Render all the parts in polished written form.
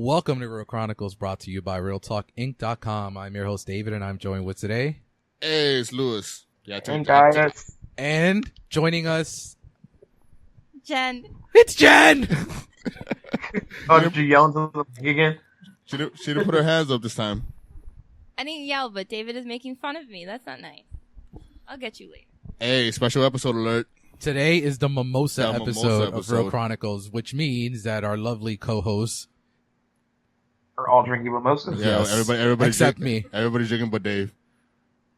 Welcome to Real Chronicles, brought to you by RealTalkInc.com. I'm your host, David, and I'm joined with today. Hey, it's Lewis. Yeah, And Gaius. And joining us, Jen. it's Jen! Oh, did you yell into the mic again? She didn't put her hands up this time. I didn't yell, but David is making fun of me. That's not nice. I'll get you later. Hey, special episode alert. Today is the mimosa The episode mimosa of episode. Real Chronicles, which means that our lovely co-hosts, We're all drinking mimosas. Yeah, Yes. everybody Except drinking, me. Everybody's drinking but Dave.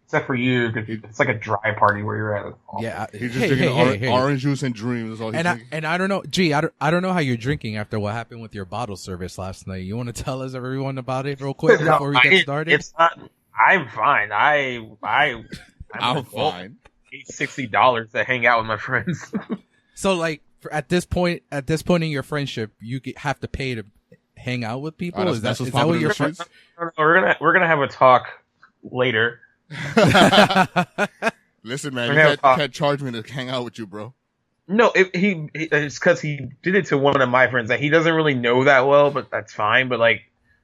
Except for you, 'cause it's like a dry party where you're at. yeah, He's just drinking orange juice and dreams. That's all he's drinking. and I don't know, I don't know how you're drinking after what happened with your bottle service last night. You want to tell us everyone about it real quick No, before we get started? It's not. I'm fine. I'm I'm fine. Paid $60 to hang out with my friends. So, like, at this point in your friendship, you have to pay to hang out with people. Oh, Is that's that what's what popular you're? in the streets? we're gonna have a talk later. Listen, man, We're you gonna talk. can't charge me to hang out with you, bro. No, it's because he did it to one of my friends that he doesn't really know that well, but that's fine. But like,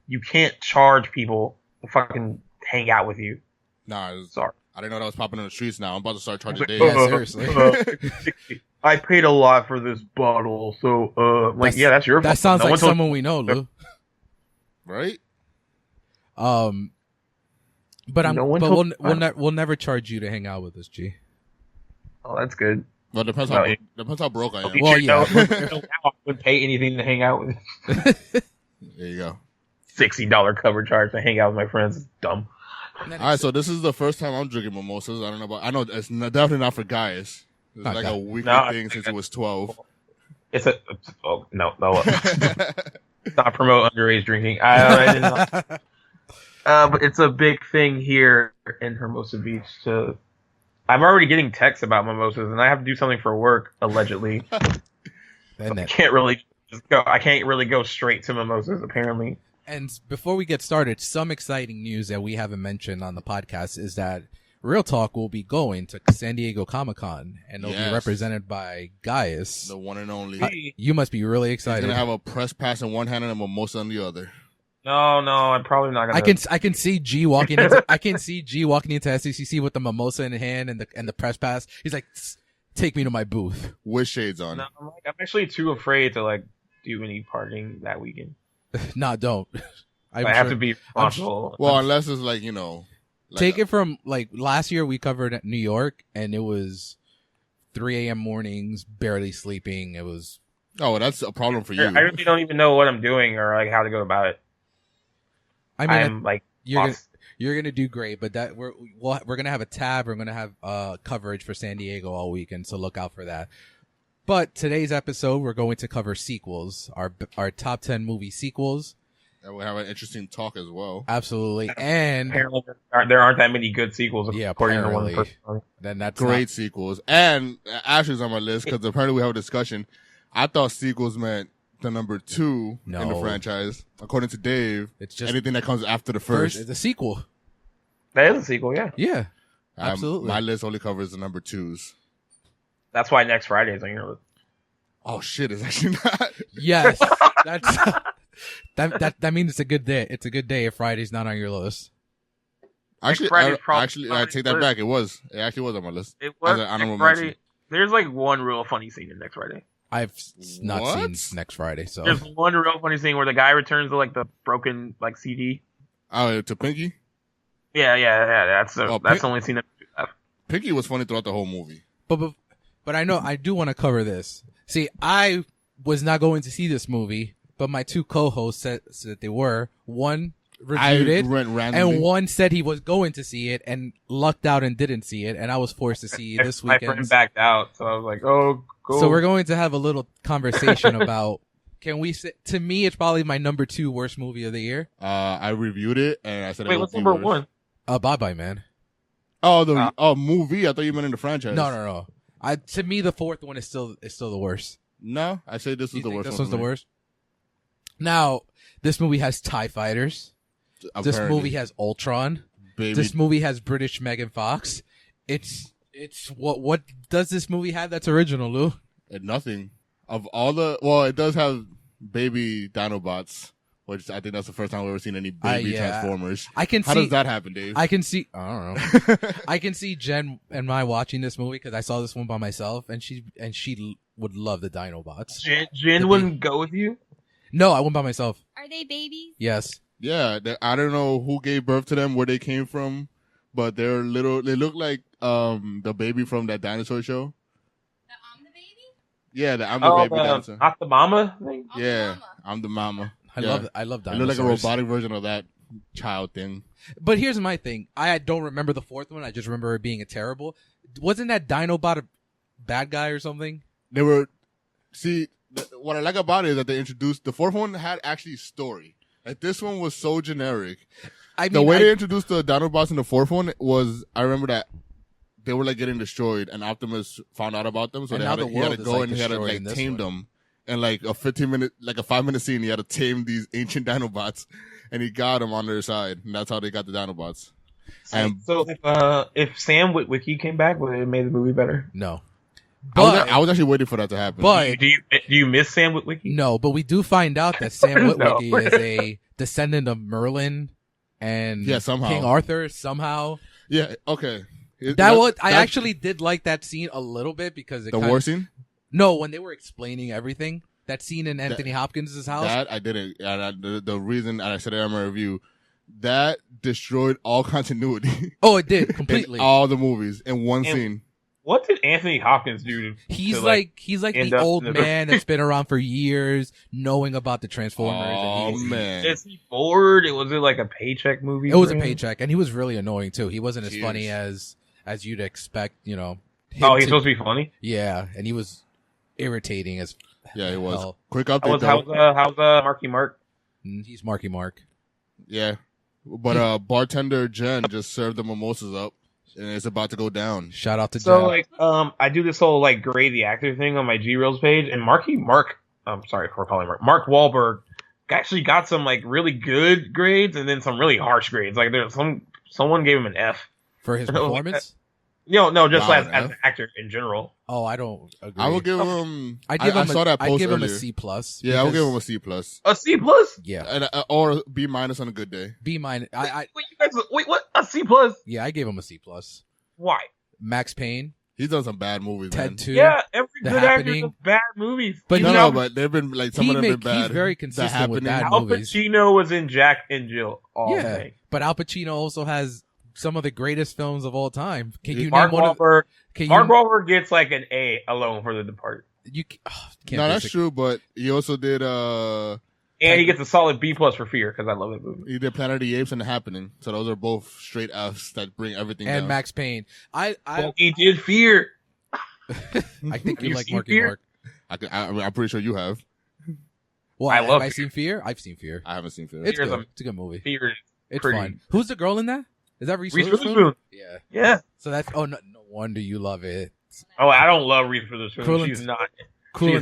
you can't charge people to fucking hang out with you. Nah, Sorry. I didn't know that was popping in the streets now. I'm about to start charging Dave. Yeah, seriously. I paid a lot for this bottle, so that's your fault. That sounds No like one told- someone we know, Lou. Right? But No one told- we'll never charge you to hang out with us, G. Oh, that's good. Well, depends No, how broke I am. Well, yeah. I would pay anything to hang out with. There you go. $60 cover charge to hang out with my friends. It's dumb. All right, so this is the first time I'm drinking mimosas. I know it's definitely not for Gaius. It's Not like Guy- a weekly No, thing since it was 12. No. Not promote underage drinking. I didn't know. But it's a big thing here in Hermosa Beach. I'm already getting texts about mimosas, and I have to do something for work, allegedly. And I can't really go straight to mimosas, apparently. And before we get started, some exciting news that we haven't mentioned on the podcast is that Real Talk will be going to San Diego Comic-Con, and it'll Yes. be represented by Gaius. The one and only. You must be really He's excited. gonna have a press pass in one hand and a mimosa in the other. No, I'm probably not gonna. I can see G walking into SCCC with the mimosa in hand and the press pass. He's like, "Take me to my booth." With shades on. No, I'm actually too afraid to do any partying that weekend. Nah, don't. I have to be responsible. Well, unless it's like Take it from last year we covered at New York and it was 3 a.m. mornings, barely sleeping. It was. Oh, well, that's a problem for you. I really don't even know what I'm doing or how to go about it. I mean, I'm lost. you're gonna do great, but that we're gonna have a tab. We're gonna have coverage for San Diego all weekend, so look out for that. But today's episode, we're going to cover sequels, our top 10 movie sequels. And we'll have an interesting talk as well. Absolutely, and Apparently, there aren't that many good sequels. Yeah, according to one apparently. person. then that's Great sequels. And Ashley's on my list because apparently we have a discussion. I thought sequels meant the number 2 in the No. franchise. According to Dave, It's just anything that comes after the first. first. It's a sequel. That is a sequel, yeah. Yeah, absolutely. My list only covers the number 2s. That's why next Friday is on your list. Oh shit, it's actually not. Yes, that's that means it's a good day. It's a good day if Friday's not on your list. Actually, Friday's probably I take that list. back. It actually was on my list. It was As an honorable next Friday. mention. There's one real funny scene in next Friday. I've not What? seen next Friday, so There's one real funny scene where the guy returns the broken CD. Oh, to Pinky? Yeah. That's the only scene that. Pinky was funny throughout the whole movie. but I know I do want to cover this. See, I was not going to see this movie, but my two co-hosts said that they were. One reviewed it, went randomly. and one said he was going to see it and lucked out and didn't see it, and I was forced to see this My weekend. friend backed out, so I was like, "Oh, cool." So we're going to have a little conversation about. Can we say? To me, it's probably my number 2 worst movie of the year. I reviewed it and I said, Wait, it what's would be number worse. 1? Bye bye, man. Oh, the movie. I thought you meant in the franchise. No. To me, the 4th one is still the worst. No, I say this You is the think worst. this one was the for me. worst. Now, this movie has TIE fighters. This Apparently. movie has Ultron. Baby. This movie has British Megan Fox. It's what does this movie have that's original, Lou? Nothing of all the. Well, it does have baby Dinobots, which I think that's the first time we've ever seen any baby Transformers. I can How see. does that happen, Dave? I can see. I don't know. I can see Jen and I watching this movie because I saw this one by myself, and she would love the Dinobots. Jen wouldn't go with you. No, I went by myself. Are they babies? Yes. Yeah, I don't know who gave birth to them, where they came from, but they're little. They look like the baby from that dinosaur show. I'm the baby? Yeah, I'm the baby dinosaur. Not the mama thing? Yeah, I'm the mama. I love dinosaurs. It looked like a robotic version of that child thing. But here's my thing. I don't remember the fourth one. I just remember it being terrible. Wasn't that Dinobot a bad guy or something? They were. See, what I like about it is that they introduced the fourth one had actually story. Like this one was so generic. I mean, the way they introduced the Dinobots in the fourth one was, I remember that they were like getting destroyed, and Optimus found out about them, so he had to go and he had to like tame them. And like a 5-minute scene, he had to tame these ancient Dinobots, and he got them on their side, and that's how they got the Dinobots. And so if Sam Witwicky came back, would it have made the movie better? No. But I was actually waiting for that to happen. But do you miss Sam Witwicky? No, but we do find out that Sam Witwicky is a descendant of Merlin and King Arthur somehow. Yeah, okay. I actually did like that scene a little bit because the war scene? No, when they were explaining everything, that scene in Anthony Hopkins' house. That I didn't. The reason, and I said it in my review, that destroyed all continuity. Oh, it did completely. In all the movies in one scene. What did Anthony Hopkins do? He's like the old man that's been around for years, knowing about the Transformers. Oh man, is he bored? Was it like a paycheck movie? It was a paycheck, and he was really annoying too. He wasn't as funny as you'd expect. You know. Oh, he's supposed to be funny. Yeah, and he was irritating as. Yeah, he was. Hell. Quick update. How's Marky Mark? He's Marky Mark. Yeah, but bartender Jen just served the mimosas up. And it's about to go down. Shout out to Jen. So, I do this whole, grade the actor thing on my G-Reels page, and Mark Wahlberg actually got some, really good grades, and then some really harsh grades. Like, there's someone gave him an F. For his performance? No, just as an actor in general. Oh, I don't agree. I will give him. I'd give him a C+. Yeah, I will give him a C+. A C+? Yeah, or B- on a good day. B-. Wait, what? A C+? Yeah, I gave him a C+. Why? Max Payne. He's done some bad movies. Ted man. 2. Yeah, every good actor does bad movies. But but they've been some of them been bad. He's very consistent with bad movies. Al Pacino was in Jack and Jill all day. But Al Pacino also has some of the greatest films of all time. Can you Mark name one? Mark Wahlberg gets an A alone for The Departed. No, that's true. But he also did. And he gets a solid B+ for Fear because I love that movie. He did Planet of the Apes and The Happening, so those are both straight Fs that bring everything down. And Max Payne. He did Fear. I think you like Marky Mark. I'm pretty sure you have. Well, have I seen Fear? I've seen Fear. I haven't seen Fear. It's good. It's a good movie. Fear it's fun. Who's the girl in that? Is that Reese Witherspoon? Yeah. Yeah. So that's no wonder you love it. Oh, I don't love Reese Witherspoon. She's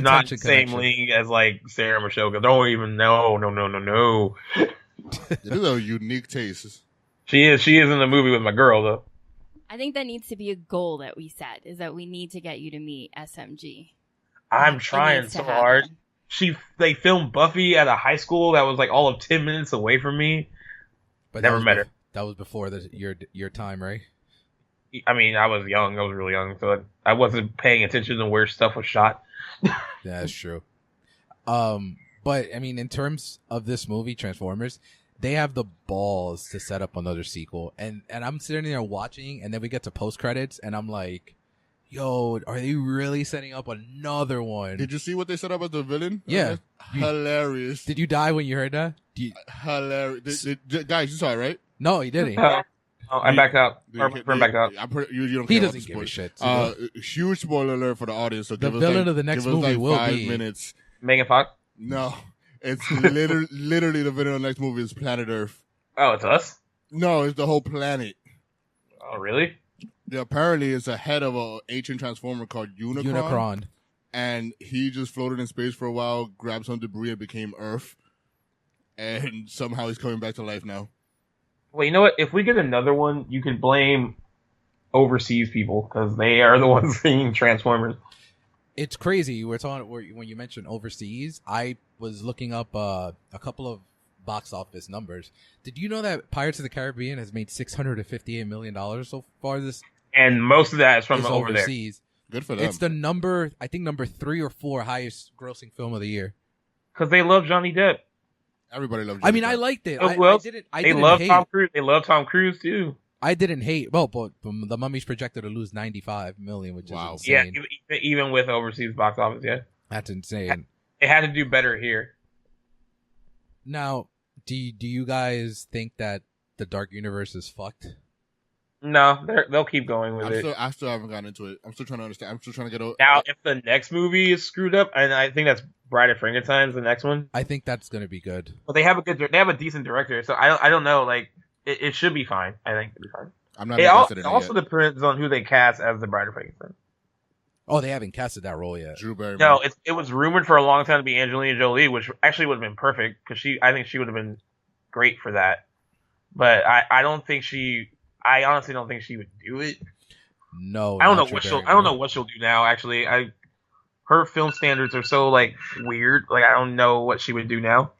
not the same league as Sarah Michelle. Don't even no. It is a unique taste. She is in the movie with my girl though. I think that needs to be a goal that we set, is that we need to get you to meet SMG. I'm trying so hard. They filmed Buffy at a high school that was all of 10 minutes away from me. But never met her. That was before your time, right? I mean, I was young. I was really young, so I wasn't paying attention to where stuff was shot. Yeah, that's true. But I mean, in terms of this movie, Transformers, they have the balls to set up another sequel, and I'm sitting there watching, and then we get to post credits, and I'm like, yo, are they really setting up another one? Did you see what they set up as the villain? Yeah. Hilarious. Did you die when you heard that? Hilarious. Guys, you saw it, right? No, he didn't. I backed out. Friend backed out. You don't he care doesn't give a shit. Huge spoiler alert for the audience. So the villain of the next movie will 5 minutes. Megan Fox? No. It's literally the villain of the next movie is Planet Earth. Oh, it's us? No, it's the whole planet. Oh, really? Yeah, apparently it's a head of an ancient transformer called Unicron. And he just floated in space for a while, grabbed some debris, and became Earth. And somehow he's coming back to life now. Well, you know what? If we get another one, you can blame overseas people because they are the ones seeing Transformers. It's crazy. We're talking when you mentioned overseas. I was looking up a couple of box office numbers. Did you know that Pirates of the Caribbean has made $658 million so far? And most of that is from over overseas. There. Good for them. It's the number 3 or 4 highest grossing film of the year. Because they love Johnny Depp. Everybody loves Johnny Depp. I liked it. They love Tom Cruise. They love Tom Cruise too. I didn't hate. Well, but The Mummy's projected to lose $95 million, which is insane. Yeah, even with overseas box office, yeah. That's insane. It had to do better here. Now, do you guys think that the Dark Universe is fucked? No, they'll keep going with it. I still haven't gotten into it. I'm still trying to understand. I'm still trying to get over. Now, if the next movie is screwed up, and I think that's Bride of Frankenstein's the next one. I think that's gonna be good. But they have a decent director, so I don't know. Like it should be fine. I think it'll be fine. I'm not. It also depends on who they cast as the Bride of Frankenstein. Oh, they haven't casted that role yet. Drew Barrymore. No, it was rumored for a long time to be Angelina Jolie, which actually would have been perfect because I think she would have been great for that. But I honestly don't think she would do it. No, I don't know what she'll do now. Actually, her film standards are so like weird. Like I don't know what she would do now.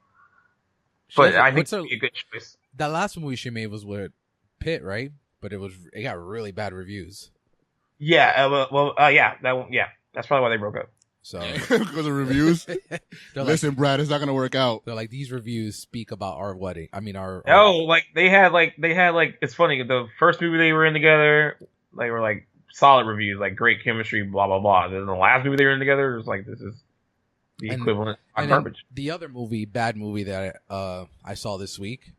But I think it'd be a good choice. That last movie she made was with Pitt, right? But it got really bad reviews. Yeah, that's probably why they broke up. So because of reviews. Listen, Brad, it's not gonna work out. They're like, these reviews speak about our wedding. I mean, our they had it's funny. The first movie they were in together, they were like solid reviews, like great chemistry, blah blah blah. Then the last movie they were in together, it was like this is the equivalent of garbage. The other bad movie that I saw this week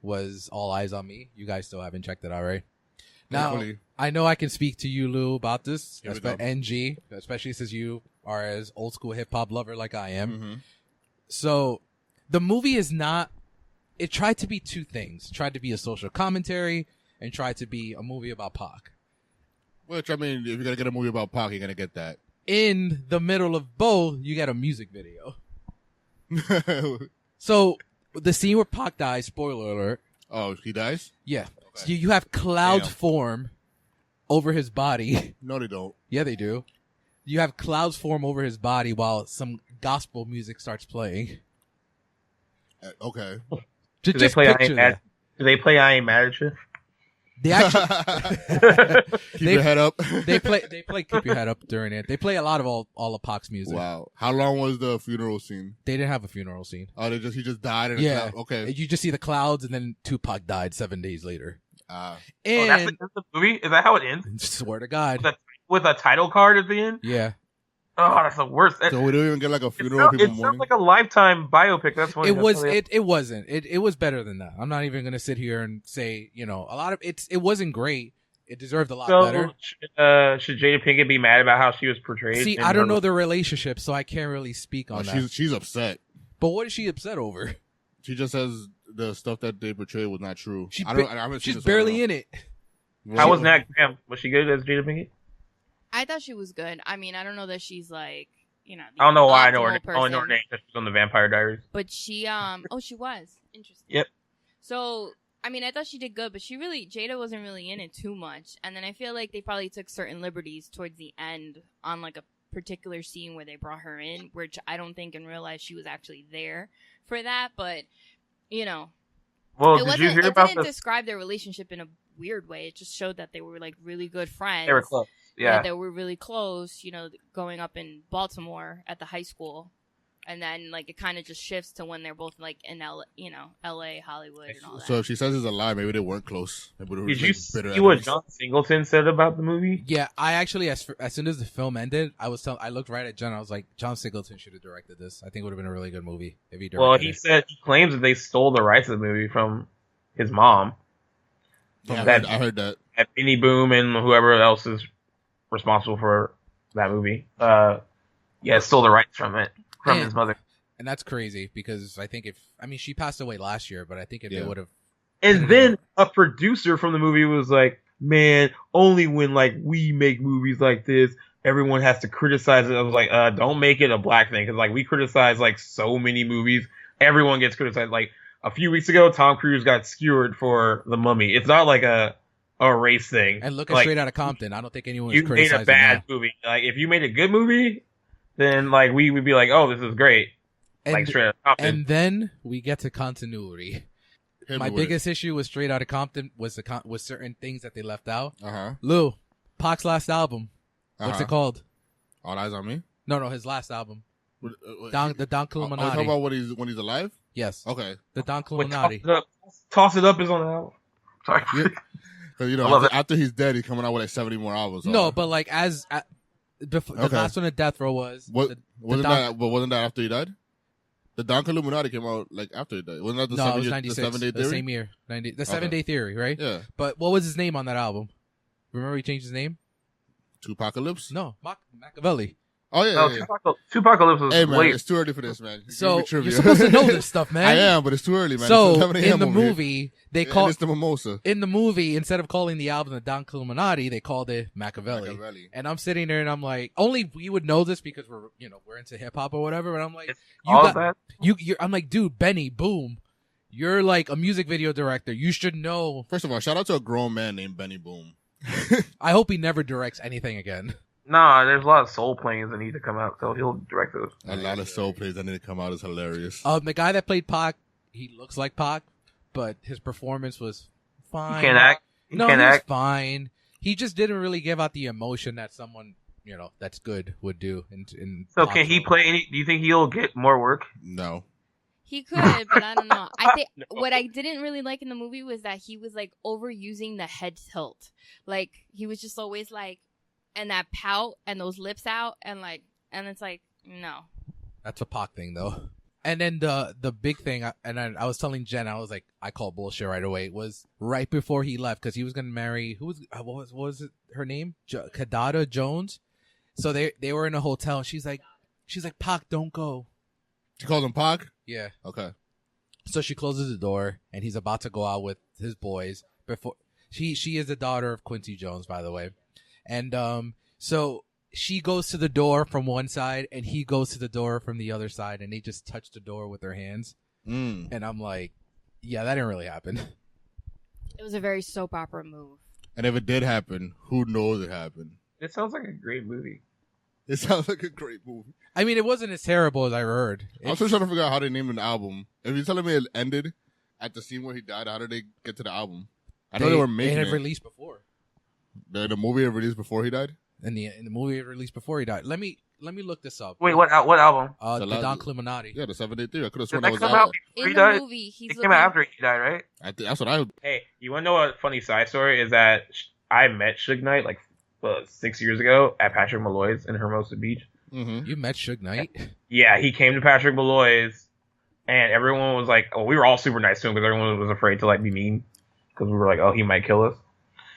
was All Eyez on Me. You guys still haven't checked it out, right? Now, I know I can speak to you, Lou, about this, NG, especially since you are as old school hip hop lover like I am. Mm-hmm. So the movie is not, it tried to be two things. It tried to be a social commentary and tried to be a movie about Pac. Which, I mean, if you're going to get a movie about Pac, you're going to get that. In the middle of both, you get a music video. So the scene where Pac dies, spoiler alert. Oh, he dies? Yeah. So you have clouds form over his body. No, they don't. Yeah, they do. You have clouds form over his body while some gospel music starts playing. Okay. Do they play I Ain't Mad at You? They actually keep your head up. They play Keep Your Head Up during it. They play a lot of all of Pac's music. Wow. How long was the funeral scene? They didn't have a funeral scene. Oh, he just died. Okay. You just see the clouds, and then Tupac died 7 days later. And that's the movie. Is that how it ends? Swear to God. With a title card at the end. Yeah. Oh, that's the worst. So we don't even get like a funeral. It sounds like a Lifetime biopic. That's what it was. It wasn't. It was better than that. I'm not even gonna sit here and say a lot of it wasn't great. It deserved a lot better. Should Jada Pinkett be mad about how she was portrayed? See, I don't know their relationship, so I can't really speak on that. She's upset. But what is she upset over? She just says the stuff that they portrayed was not true. She's barely in it. How was Nat Graham? Was she good as Jada Pinkett? I thought she was good. I mean, I don't know that she's like, I don't know why I know her. I only know her name because she's on the Vampire Diaries. But she, she was. Interesting. Yep. So, I mean, I thought she did good, but Jada wasn't really in it too much. And then I feel like they probably took certain liberties towards the end on like a particular scene where they brought her in, which I don't think in real life she was actually there for that. But, Well, did you hear about didn't describe their relationship in a weird way. It just showed that they were like really good friends. They were close. Yeah, they were really close, going up in Baltimore at the high school. And then, like, it kind of just shifts to when they're both, like, in LA, Hollywood, and all that. So if she says it's a lie, maybe they weren't close. Did you see what John Singleton said about the movie? Yeah, I actually, as soon as the film ended, I looked right at John. I was like, John Singleton should have directed this. I think it would have been a really good movie if he directed it. Well, he claims that they stole the rights of the movie from his mom. Yeah, I heard that. At Benny Boom and whoever else is responsible for that movie. Stole the rights from his mother. And that's crazy because I think she passed away last year, but I think if they would have. And then a producer from the movie was like, man, only when like we make movies like this, everyone has to criticize it. I was like, don't make it a black thing. Cause like we criticize like so many movies. Everyone gets criticized. Like a few weeks ago, Tom Cruise got skewered for The Mummy. It's not like a race thing. And looking straight out of Compton, I don't think anyone's criticizing You made a bad movie. Like if you made a good movie, then like we would be like, oh, this is great. And, like Straight Outta Compton. And then we get to continuity. My biggest issue with Straight Outta Compton was certain things that they left out. Lou, Pac's last album. What's it called? All Eyes on Me? No, his last album. The Don Killuminati. Are you talking about when he's alive? Yes. Okay. The Don Killuminati. Toss It Up is on the album. Sorry. Because, after he's dead, he's coming out with like 70 more albums. No, but like the last one of Death Row was. Wasn't that after he died? The Don Illuminati came out like after he died. Wasn't that the 96, the 7 Day Theory? The same year. The 7 Day Theory, right? Yeah. But what was his name on that album? Remember he changed his name? Tupacalypse? No, Machiavelli. Oh, yeah. No, yeah. Tupacalypse was Hey, man, late. it's too early for this, man. So, you're supposed to know this stuff, man. I am, but it's too early, man. So, in the movie, they called... It's the mimosa. In the movie, instead of calling the album the Don Illuminati, they called it Machiavelli. And I'm sitting there and I'm like, only we would know this because we're into hip-hop or whatever, but I'm like... I'm like, dude, Benny, boom. You're like a music video director. You should know... First of all, shout out to a grown man named Benny Boom. I hope he never directs anything again. Nah, there's a lot of soul plays that need to come out, so he'll direct those. A lot of soul plays that need to come out is hilarious. The guy that played Pac, he looks like Pac, but his performance was fine. He can't act. He was fine. He just didn't really give out the emotion that someone, that's good would do. So can he play any? Do you think he'll get more work? No. He could, but I don't know. I think what I didn't really like in the movie was that he was like overusing the head tilt. Like he was just always like, and that pout and those lips out and it's like, no. That's a Pac thing though. And then the big thing, I was telling Jen, I was like, I call bullshit right away. Was right before he left because he was gonna marry what was it, her name? Kadada Jones. So they were in a hotel and she's like, Pac, don't go. She calls him Pac? Yeah. Okay. So she closes the door and he's about to go out with his boys before she is the daughter of Quincy Jones, by the way. And so she goes to the door from one side and he goes to the door from the other side and they just touch the door with their hands. And I'm like, yeah, that didn't really happen. It was a very soap opera move. And if it did happen, who knows it happened? It sounds like a great movie. It sounds like a great movie. I mean, it wasn't as terrible as I heard. I'm still trying to figure out how they named an album. If you're telling me it ended at the scene where he died, how did they get to the album? I know they were making it. It had released before. The movie had released before he died? In the movie it released before he died. Let me look this up. Wait, what album? The Don Illuminati. Yeah, the 7 Day Theory. I could have sworn that was come out out before he died. Movie, it came out after he died, right? That's what I. Hey, you want to know a funny side story? Is that I met Suge Knight 6 years ago at Patrick Malloy's in Hermosa Beach. Mm-hmm. You met Suge Knight? Yeah, he came to Patrick Malloy's, and everyone was like, "Oh, we were all super nice to him because everyone was afraid to be mean because we were like, oh, he might kill us."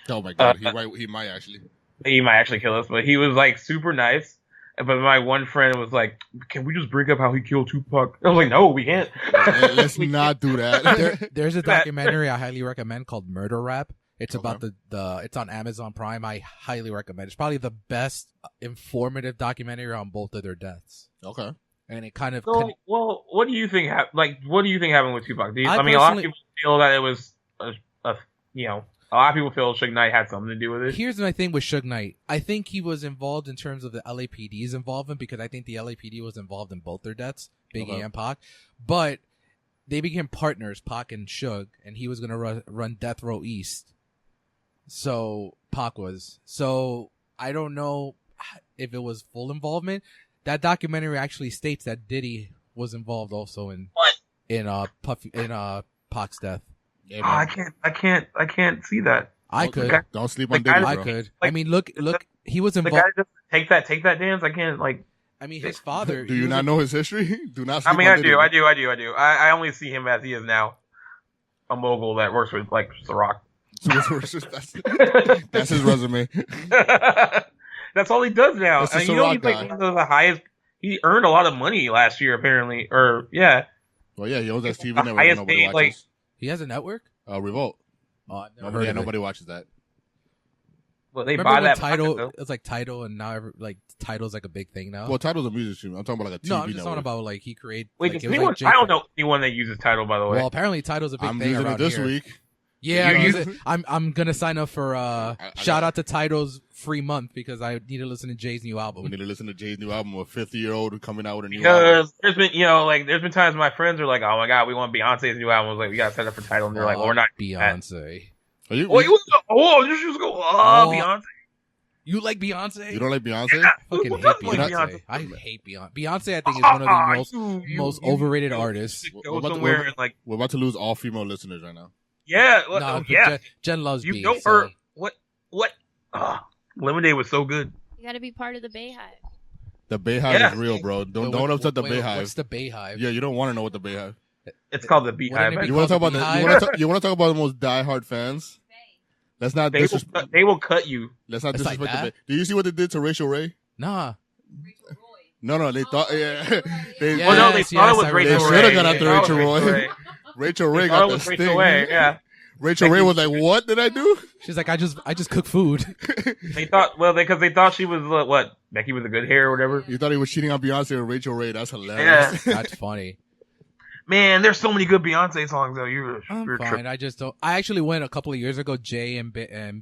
Oh my god, he might actually. He might actually kill us, but he was super nice. But my one friend was like, "Can we just bring up how he killed Tupac?" I was like, "No, we can't. Let's not do that." There's a documentary I highly recommend called Murder Rap. It's about it's on Amazon Prime. I highly recommend. It's probably the best informative documentary on both of their deaths. Okay. And it kind of. Well, what do you think? What do you think happened with Tupac? A lot of people feel that it was a lot of people feel Suge Knight had something to do with it. Here's my thing with Suge Knight. I think he was involved in terms of the LAPD's involvement because I think the LAPD was involved in both their deaths, Biggie and Pac. But they became partners, Pac and Suge, and he was going to run Death Row East. So Pac was. So I don't know if it was full involvement. That documentary actually states that Diddy was involved also in Pac's death. Yeah, I can't see that. I could. Don't sleep on Diddy, bro. I could. I mean, look. He was involved. The guy just take that dance. I can't I mean, his father. Do you not know his history? Do not. I mean, I do. I only see him as he is now, a mogul that works with The Rock. That's his resume. That's all he does now. That's and he's one of the highest. He earned a lot of money last year, apparently. Or yeah. Well, yeah, he owns that TV network. Nobody watches. He has a network. Revolt. Oh, I've never heard of nobody watches that. Well, they buy that Title. It's like Title, and now Title's a big thing now. Well, Title's a music stream. I'm talking about a TV No, I'm just network. talking about he created. Wait, I don't know anyone that uses Title, by the way. Well, apparently Title's a big thing. I'm using it this week. Yeah, I'm gonna sign up for shout out to Tidal's free month because I need to listen to Jay's new album. We need to listen to Jay's new album. A 50-year-old coming out with a new album. There's been there's been times my friends are like, oh my god, we want Beyonce's new album. I was like, we gotta sign up for Tidal, and they're like, well, we're not Beyonce. You just go, Beyonce. You like Beyonce? You don't like Beyonce? I fucking hate Beyonce. I hate Beyonce. Beyonce, I think, is one of the most overrated artists. We're about to lose all female listeners right now. Yeah, Jen loves you Beyonce. know her. What? Lemonade was so good. You gotta be part of the Bayhive. The Bayhive is real, bro. Don't upset the Bayhive. What's the Bayhive? Yeah, you don't want to know what the Bayhive. It's called the Beehive. You want to talk about you want to talk about the most diehard fans? Let's not disrespect. They will cut you. Let's not disrespect the Bay. Do you see what they did to Rachel Ray? Nah. No, they thought, they thought it was Rachel Ray. They should have got after Rachel Roy. Rachel Ray got the sting. Rachel Ray was like, "What did I do?" She's like, "I just cook food." They thought, because they thought she was what Becky with the good hair or whatever. You thought he was cheating on Beyonce with Rachel Ray? That's hilarious. Yeah. That's funny. Man, there's so many good Beyonce songs though. You're fine. I just don't. I actually went a couple of years ago. Jay and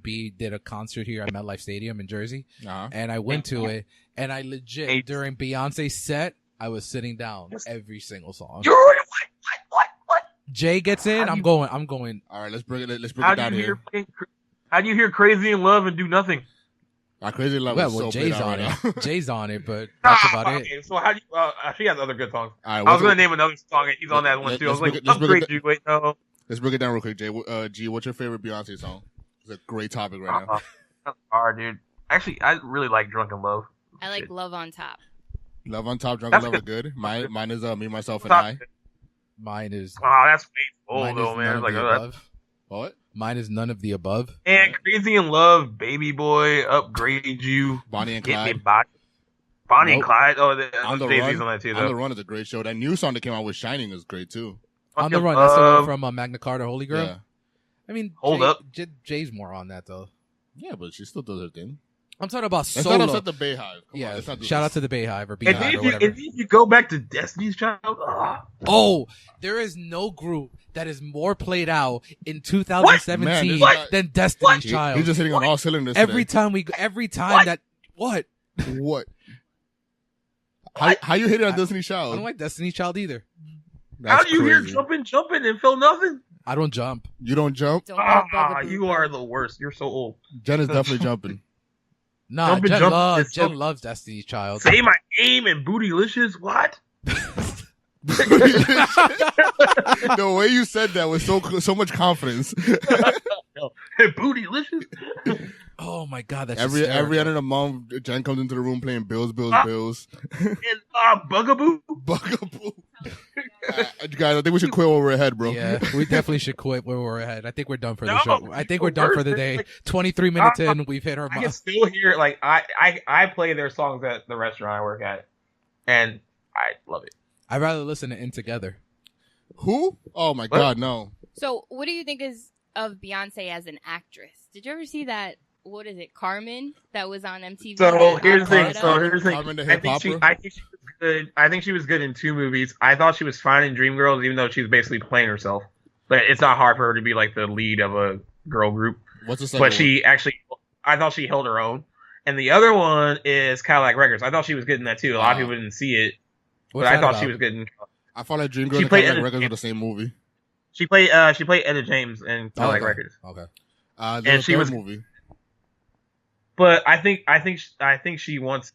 B did a concert here at MetLife Stadium in Jersey, and I went to it. And I legit during Beyonce's set, I was sitting down every single song. You're what? Jay gets in, I'm going. All right, let's bring it down here. How do you hear "Crazy in Love" and do nothing? Crazy in Love is so Jay's on it. Jay's on it, but that's about it. So how do you? She has other good songs. Right, I was going to name another song, and he's on that one too. I was like, upgrade you. Wait, no. Let's break it down real quick, Jay. G, what's your favorite Beyonce song? It's a great topic right now. That's hard, dude. Actually, I really like "Drunken Love." I like "Love on Top." Love on Top, Drunken Love are good. Mine is Me, Myself, and I. Mine is. That's old though, man. Like what? Mine is None of the Above. And "Crazy in Love," "Baby Boy," "Upgrade You," Bonnie and Clyde. Bonnie and Clyde. Oh, On the Jay-Z's on that too. On the Run is a great show. That new song that came out with Shining is great too. On the Run, that's the one from Magna Carta, Holy Girl. Yeah. I mean, hold up. Jay's more on that though. Yeah, but she still does her thing. I'm talking about Let's solo. not upset the Bayhive. Shout out to the Bayhive or Beehive or whatever. If you go back to Destiny's Child, there is no group that is more played out in 2017 than Destiny's Child. He's just hitting on all cylinders. Every time that what? How you hit it on Destiny's Child? I don't like Destiny's Child either. How do you hear jumping and feel nothing? I don't jump. You don't jump? You are the worst. You're so old. Jen is definitely jumping. Nah, Jen loves Destiny's Child. Say my name and Bootylicious. What? The way you said that was so much confidence. Bootylicious. Oh my god, that's every end of the month. Jen comes into the room playing Bills. And Bugaboo. Guys, I think we should quit while we're ahead, bro. Yeah, we definitely should quit while we're ahead. I think we're done for the show. I think we're done for the day. 23 minutes in, we've hit our mark. I can still hear I play their songs at the restaurant I work at, and I love it. I'd rather listen to In Together. Who? Oh my god, no. So, what do you think of Beyonce as an actress? Did you ever see that? What is it, Carmen? That was on MTV. So here's the thing. Carmen the hip-hopper? I think she was good. I think she was good in 2 movies. I thought she was fine in Dreamgirls, even though she was basically playing herself. But it's not hard for her to be like the lead of a girl group. What's the second one? I thought she held her own. And the other one is Cadillac Records. I thought she was good in that too. A lot of people didn't see it, but I thought she was good in. I thought like Dreamgirls and Cadillac Records were the same movie. She played Etta James in Cadillac Records. Okay. And she was movie. But I think she wants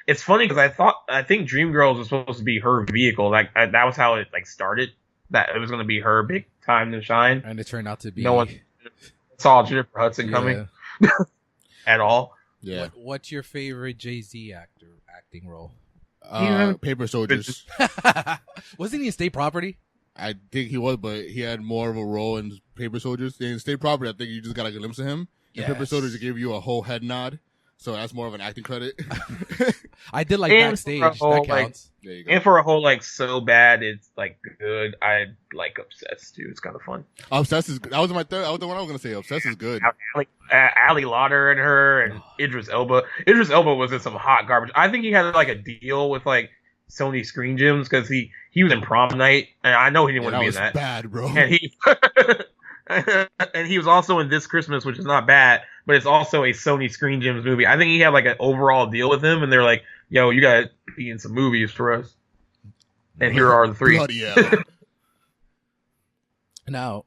it's funny because I think Dreamgirls was supposed to be her vehicle. Like that was how it started. That it was going to be her big time to shine. And it turned out to be no one saw Jennifer Hudson coming at all. Yeah. What's your favorite Jay-Z acting role? Paper Soldiers. Wasn't he in State Property? I think he was, but he had more of a role in Paper Soldiers. In State Property, I think you just got a glimpse of him. In Paper Soldiers, they gave you a whole head nod, so that's more of an acting credit. I did like Backstage. That counts. There you go. And for a whole so bad it's good. I like Obsessed too. It's kind of fun. Obsessed is that was my third. That was the one I was gonna say. Obsessed is good. Ali Lauder and her and Idris Elba. Idris Elba was in some hot garbage. I think he had a deal with Sony Screen Gems because he was in Prom Night, and I know he didn't want to be in that. Bad, bro. And he and he was also in This Christmas, which is not bad, but it's also a Sony Screen Gems movie. I think he had like an overall deal with him, and they're like, "Yo, you gotta be in some movies for us." And here are the 3. Bloody hell. Now,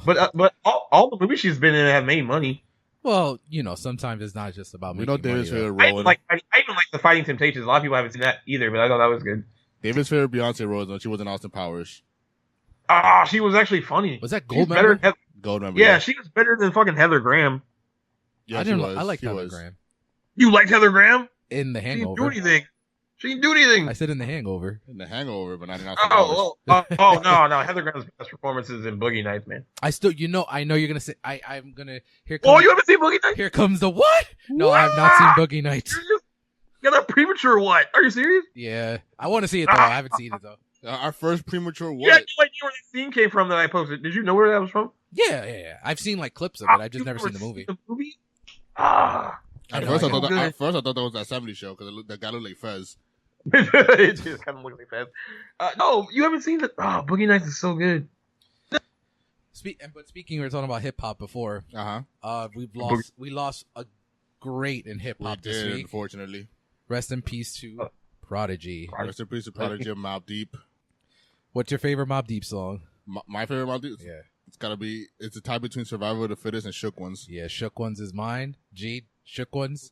but all the movies she's been in have made money. well, sometimes it's not just about making David's money. favorite I role. even like the Fighting Temptations. A lot of people haven't seen that either, but I thought that was good. David's favorite Beyonce role is when she was in Austin Powers. Ah, she was actually funny. Was that She's Gold better member? than Gold member. Yeah, she was better than fucking Heather Graham. Yeah, I she didn't. was. I like She Heather was. Graham You liked Heather Graham? in The She didn't do Hangover. anything. She didn't do anything. I said in The Hangover. In The Hangover, but not in Austin Powers. No. Heather Graham's best performances in Boogie Nights, man. I know you're gonna say. I'm gonna. Here Oh, comes. you haven't seen Boogie Nights? Here comes the what? No, I have not seen Boogie Nights. You got a premature what? Are you serious? Yeah, I want to see it though. I haven't seen it though. Our first premature You had what? no idea where that scene came from that I posted. Did you know where that was from? Yeah. I've seen like clips of it. I've just never seen the movie. Ah. At I first, I know. thought that was that 70s show because the guy looked like Fez. It just kind of looks like that. No, you haven't seen it. Oh, Boogie Nights is so good. But speaking, we were talking about hip hop before. We lost a great in hip We hop this did, week. unfortunately. Rest in peace to Prodigy. Rest in peace to Prodigy and Mobb Deep. What's your favorite Mobb Deep song? My favorite Mobb Deep? Yeah. It's a tie between Survival of the Fittest and Shook Ones. Yeah, Shook Ones is mine. G, Shook Ones.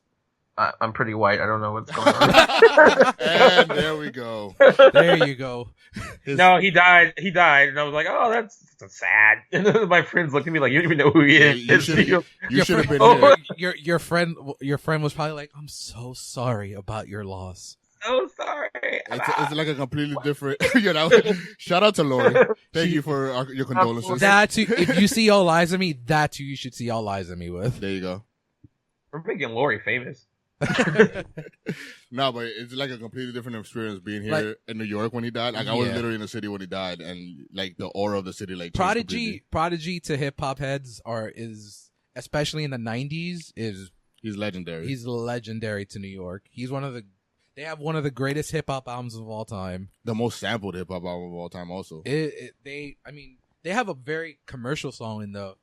I'm pretty white. I don't know what's going on. And there we go. There you go. No, he died. And I was like, oh, that's sad. And then my friends looked at me like, you don't even know who he is. You should have been Oh, here. your friend was probably like, I'm so sorry about your loss. So sorry. It's like a completely different, Shout out to Lori. Thank you for your condolences. That too, if you see All Eyez on Me, that too you should see All Eyez on Me with. There you go. We're making Lori famous. No, but it's like a completely different experience being here in New York when he died. Like I was literally in the city when he died, and like the aura of the city, like Prodigy to hip hop heads is especially in the '90s he's legendary. He's legendary to New York. They have one of the greatest hip hop albums of all time. The most sampled hip hop album of all time. Also, they have a very commercial song in the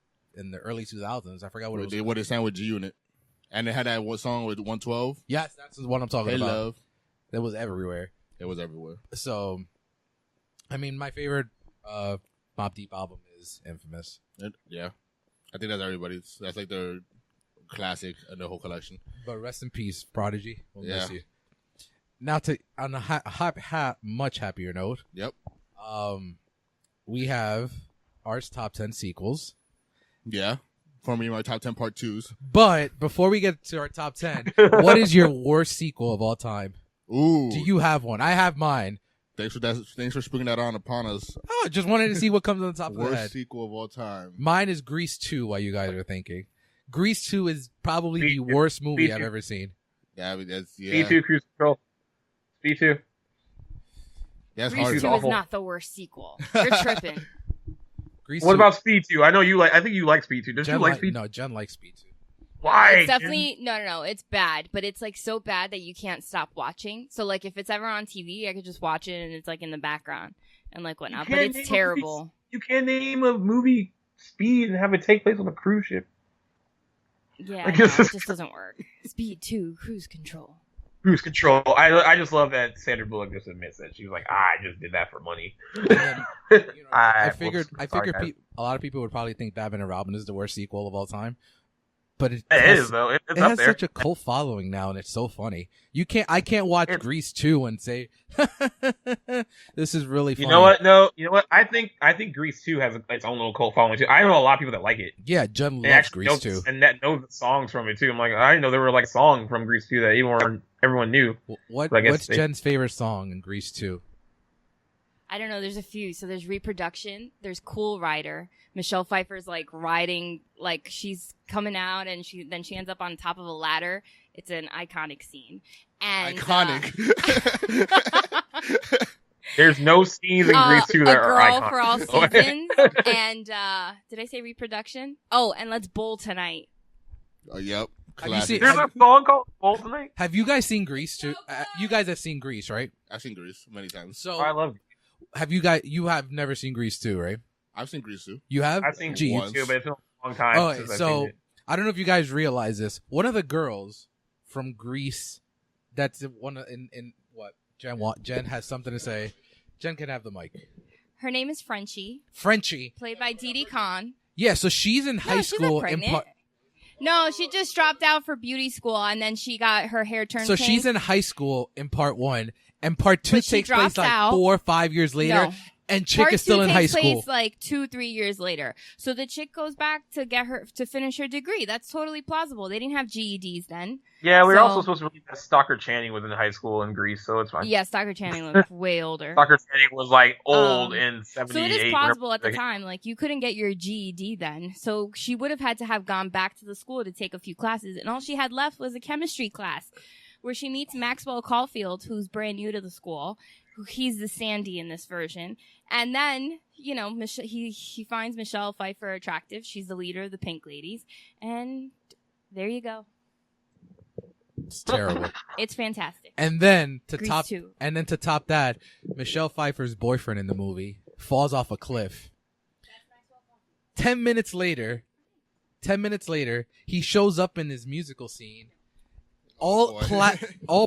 early 2000s. I forgot what it was. What they sang with G Unit. And they had that one song with 112. Yes, that's the one I'm talking about. Love. That was everywhere. It was everywhere. So, my favorite Mobb Deep album is Infamous. Yeah. I think that's everybody's. That's like their classic in the whole collection. But rest in peace, Prodigy. We'll miss you. Now, on a much happier note. Yep. We have our top 10 sequels. Yeah. For me, my top 10 part 2s. But before we get to our top 10, what is your worst sequel of all time? Ooh. Do you have one? I have mine. Thanks for springing that on upon us. Oh, just wanted to see what comes on the top of the head. Worst sequel of all time. Mine is Grease 2, while you guys are thinking. Grease 2 is probably the worst movie I've ever seen. Yeah, that's, Speed 2, Cruise Control. Speed 2. That's Grease hard. 2 is not the worst sequel. You're tripping. What about Speed 2? I know you like. I think you like Speed 2. Does Jen you like Speed 2? No, Jen likes Speed 2. Why? It's definitely no. It's bad, but it's like so bad that you can't stop watching. So like if it's ever on TV, I could just watch it and it's like in the background and like whatnot. But it's terrible. You can't name a movie Speed and have it take place on a cruise ship. Yeah, no, it just doesn't work. Speed 2, Cruise Control. Cruise Control. I just love that Sandra Bullock just admits that she was like, I just did that for money. I figured a lot of people would probably think Batman and Robin is the worst sequel of all time. But it is though. It has such a cult following now, and it's so funny. I can't watch Grease 2 and say this is really funny. You know what? No, you know what? I think Grease 2 has its own little cult following too. I know a lot of people that like it. Yeah, Jen loves Grease 2, and that knows the songs from it too. I'm like, I didn't know there were like songs from Grease 2 that everyone knew. What's Jen's favorite song in Grease 2? I don't know. There's a few. So there's Reproduction. There's Cool Rider. Michelle Pfeiffer's like riding, like she's coming out, and she ends up on top of a ladder. It's an iconic scene. And iconic. There's no scenes in Grease 2 that are iconic. A Girl for All Seasons. And did I say Reproduction? Oh, and Let's Bowl Tonight. Yep. There's a song called Bowl Tonight. Have you guys seen Grease 2? You guys have seen Grease, right? I've seen Grease many times. So I love it. You have never seen Grease 2, right? I've seen Grease too. You have? I've seen Gee, Grease too, but it's been a long time. Oh, since I've so seen it. I don't know if you guys realize this. One of the girls from Grease, that's one in what Jen has something to say. Jen can have the mic. Her name is Frenchie. Frenchie, played by Dee Dee Khan. Yeah, so she's in high school. No, she just dropped out for beauty school, and then she got her hair turned pink. She's in high school in part 1, and part 2 takes place like out. 4 or 5 years later. No. And chick is still in high school. Part 2 takes place like 2-3 years later. So the chick goes back to finish her degree. That's totally plausible. They didn't have GEDs then. Yeah, we were also supposed to believe that Stockard Channing was in high school in Greece, so it's fine. Yeah, Stockard Channing looked way older. Stockard Channing was like old in 78. So it is plausible at the time. Like, you couldn't get your GED then. So she would have had to have gone back to the school to take a few classes. And all she had left was a chemistry class where she meets Maxwell Caulfield, who's brand new to the school. He's the Sandy in this version. And then, you know, he finds Michelle Pfeiffer attractive. She's the leader of the Pink Ladies. And there you go. It's terrible. It's fantastic. And then to Grease top 2. And then to top that, Michelle Pfeiffer's boyfriend in the movie falls off a cliff. 10 minutes later, he shows up in his musical scene. All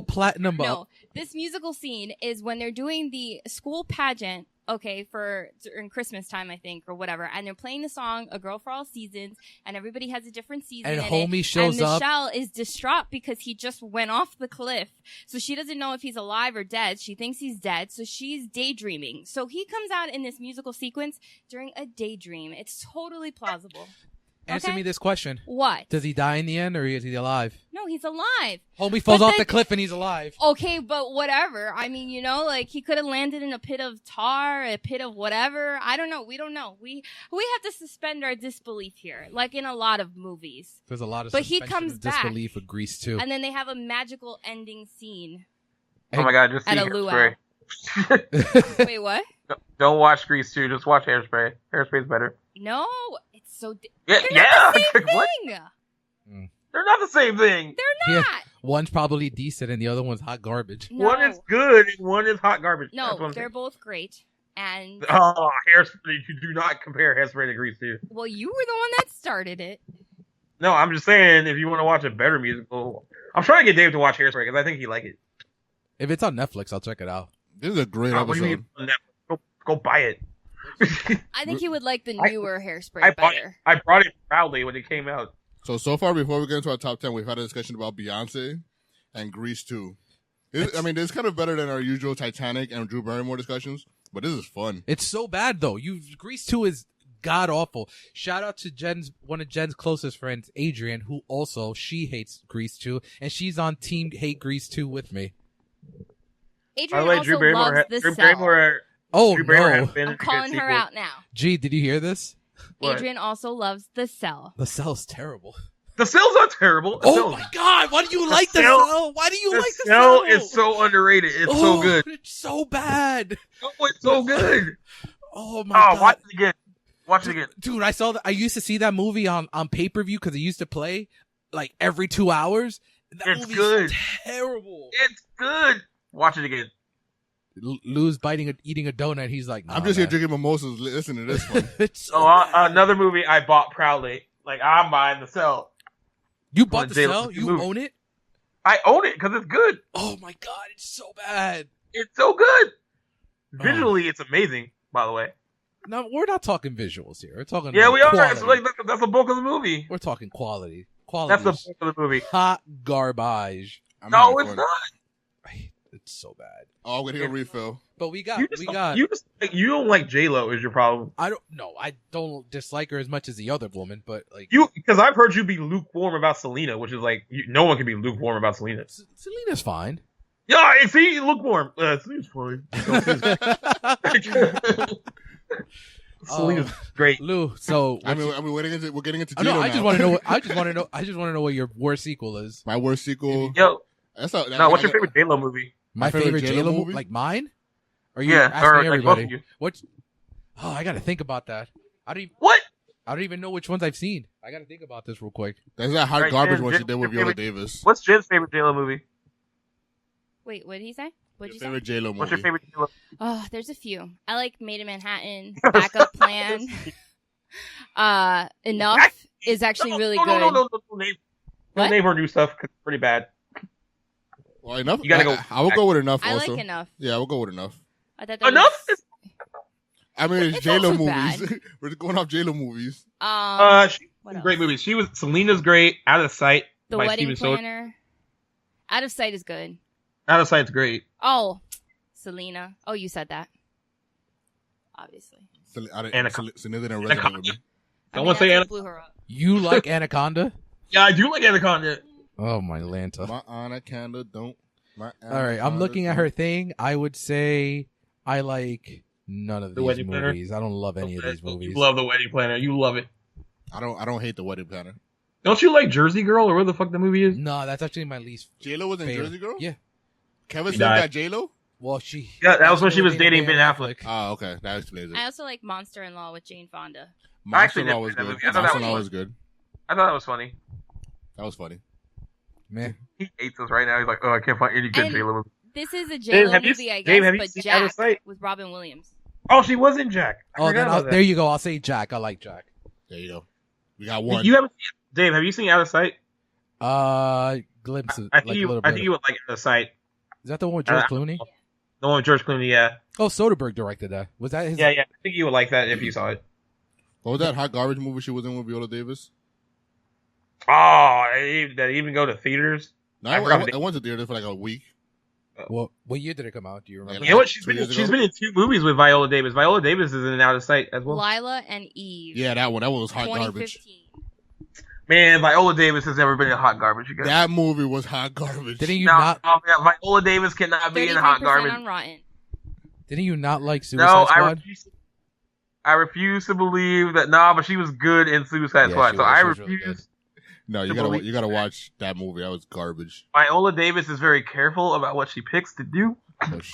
platinum. No, this musical scene is when they're doing the school pageant, okay, during Christmas time, I think, or whatever, and they're playing the song "A Girl for All Seasons," and everybody has a different season. And in homie it, shows and up. Michelle is distraught because he just went off the cliff, so she doesn't know if he's alive or dead. She thinks he's dead, so she's daydreaming. So he comes out in this musical sequence during a daydream. It's totally plausible. Answer me this question. What? Does he die in the end, or is he alive? No, he's alive. Homie falls off the cliff and he's alive. Okay, but whatever. I mean, you know, like, he could have landed in a pit of tar, a pit of whatever. I don't know. We don't know. We have to suspend our disbelief here, like in a lot of movies. There's a lot of But he suspension comes of back. disbelief with Grease too. And then they have a magical ending scene. Oh my god, just see At a Hairspray. Wait, what? Don't watch Grease 2, just watch Hairspray. Hairspray's better. No, it's so... Yeah, They're not the same what? thing. They're not the same thing. They're not. One's probably decent and the other one's hot garbage. No. One is good and one is hot garbage. No, they're saying. both great. And... Oh, Hairspray, you do not compare Hairspray to Grease 2. Well, you were the one that started it. No, I'm just saying, if you want to watch a better musical... I'm trying to get Dave to watch Hairspray, because I think he'd like it. If it's on Netflix, I'll check it out. This is a great What do you episode. mean? Go buy it. I think he would like the newer Hairspray I bought it. better. I brought it proudly when it came out. So far, before we get into our top 10, we've had a discussion about Beyonce and Grease 2. This is kind of better than our usual Titanic and Drew Barrymore discussions, but this is fun. It's so bad though. Grease 2 is god awful. Shout out to one of Jen's closest friends, Adrian, who also she hates Grease 2, and she's on Team Hate Grease 2 with me. Adrian also loves the Drew cell. Barrymore. Oh Drew Barrymore no! has been I'm calling her out now. Gee, did you hear this? What? Adrian also loves The Cell. The Cell's terrible. The Cell's not terrible. Oh my god! Why do you like The Cell? Why do you like The Cell? Cell? Is so underrated. It's so good. It's so bad. Oh, it's so good. Oh my god! Watch it again. Watch it again, dude. I used to see that movie on pay-per-view because it used to play like every 2 hours. That it's good. Terrible. It's good. Watch it again. Lou's eating a donut. He's like, nah, I'm just here drinking mimosas. Listen to this one. Another movie I bought proudly. Like, I'm buying The Cell. You bought The Cell? You own it? I own it because it's good. Oh my god, it's so bad. It's so good. Visually, it's amazing. By the way. No, we're not talking visuals here. We're talking. Yeah, we are. Quality. It's like that's the bulk of the movie. We're talking quality. That's the bulk of the movie. Hot garbage. No, it's not. It's so bad. Oh, I'm gonna get a refill. But we got. You don't like J-Lo is your problem. I don't dislike her as much as the other woman, but like because I've heard you be lukewarm about Selena, which is like no one can be lukewarm about Selena. Selena's fine. Yeah, see, lukewarm. Selena's fine. Selena's great. Lou, so we're getting into. No, I just want to know what your worst sequel is. My worst sequel. Yo, what's your favorite J-Lo movie? My favorite J-Lo movie, like mine? Or you asking or everybody? Like What? Oh, I gotta think about that. I don't even know which ones I've seen. I gotta think about this real quick. That's that hot garbage one she did with Viola Davis. What's Jen's favorite J-Lo movie? Wait, what did he say? What'd you favorite say? J-Lo movie? What's your favorite J-Lo? Oh, there's a few. I like Made in Manhattan, Backup Plan. Enough is actually really good. No, name. What? Don't name her new stuff because it's pretty bad. Well, Enough. You gotta go. I will go with Enough. I also. like Enough. Yeah, I will go with Enough. I thought that Enough? was- I mean, it's It's J-Lo also movies. bad. We're going off J-Lo movies. She's what in great else? movies. Selena's great. Out of Sight The by Wedding Steven Soderbergh. Planner. Out of Sight is good. Out of Sight's great. Oh, Selena. Oh, you said that. Obviously. Anaconda didn't resonate with me. Someone say that's what Anaconda. blew her up. You like Anaconda? Yeah, I do like Anaconda. Oh my Lanta. My Anaconda don't. All right, I'm looking at her thing. I would say I like none of The these Wedding Planner? movies. I don't love any of these movies. You love The Wedding Planner. You love it. I don't hate The Wedding Planner. Don't you like Jersey Girl or where the fuck the movie is? No, that's actually my least. J-Lo was in favorite. Jersey Girl? Yeah. Kevin She Smith died. got J-Lo? Well, she. Yeah, that was when she was dating Ben Affleck. Oh, okay. That explains it. I also like Monster-in-Law with Jane Fonda. I actually Monster-in-Law did was that good. movie. I thought that was Monster-in-Law fun. was good. I thought that was funny. That was funny. Man, He hates us right now. He's like, oh, I can't find any good And- J-Lo movie. This is a Dave, J-Lo have you- movie, I Dave, guess, have you but seen Out of Jack Sight? with Robin Williams. Oh, she was in Jack. I oh, forgot then about that. there you go. I'll say Jack. I like Jack. There you go. We got one. You haven't seen Dave? Have you seen Out of Sight? Glimpses. I think like a you. little I bit. think you would like Out of Sight. Is that the one with George Clooney? The one with George Clooney. Yeah. Oh, Soderbergh directed that. Was that his? Yeah. I think you would like that if you saw it. What was that hot garbage movie she was in with Viola Davis? Oh, did it even go to theaters? No, I I forgot went to theater for like a week. Well, what year did it come out? Do you remember? You know what? She's 2 been years ago? in 2 movies with Viola Davis. Viola Davis is in Out of Sight as well. Lila and Eve. Yeah, that one. That one was hot garbage. 2015. Man, Viola Davis has never been in hot garbage. You guys. That movie was hot garbage. Didn't you No, not? man, Viola Davis cannot be in hot 33% garbage. on Rotten. Didn't you not like Suicide No, Squad? I refuse to believe that. Nah, but she was good in Suicide Yeah, Squad, she so was. I She was really refuse. No, you to gotta believe you gotta watch that movie. That was garbage. Viola Davis is very careful about what she picks to do.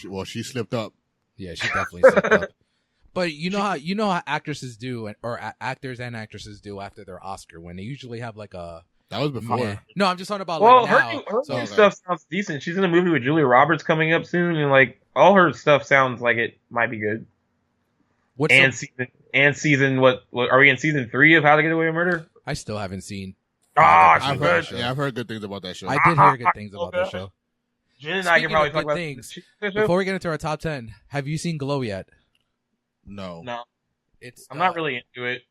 Well, she slipped up. Yeah, she definitely stepped up. But you know how actresses do, or actors and actresses do after their Oscar win. They usually have like a. That was before. Yeah. No, I'm just talking about Well, like her now. new So, stuff sounds decent. She's in a movie with Julia Roberts coming up soon, and like all her stuff sounds like it might be good. what's Season what are we in season 3 of How to Get Away with Murder? I still haven't seen. Ah, I've good. heard good things about that show. I did hear good things about that show. Jen and I can Speaking probably of talk good about things, things. Before we get into our top 10, have you seen Glow yet? No. No, It's I'm not really into it.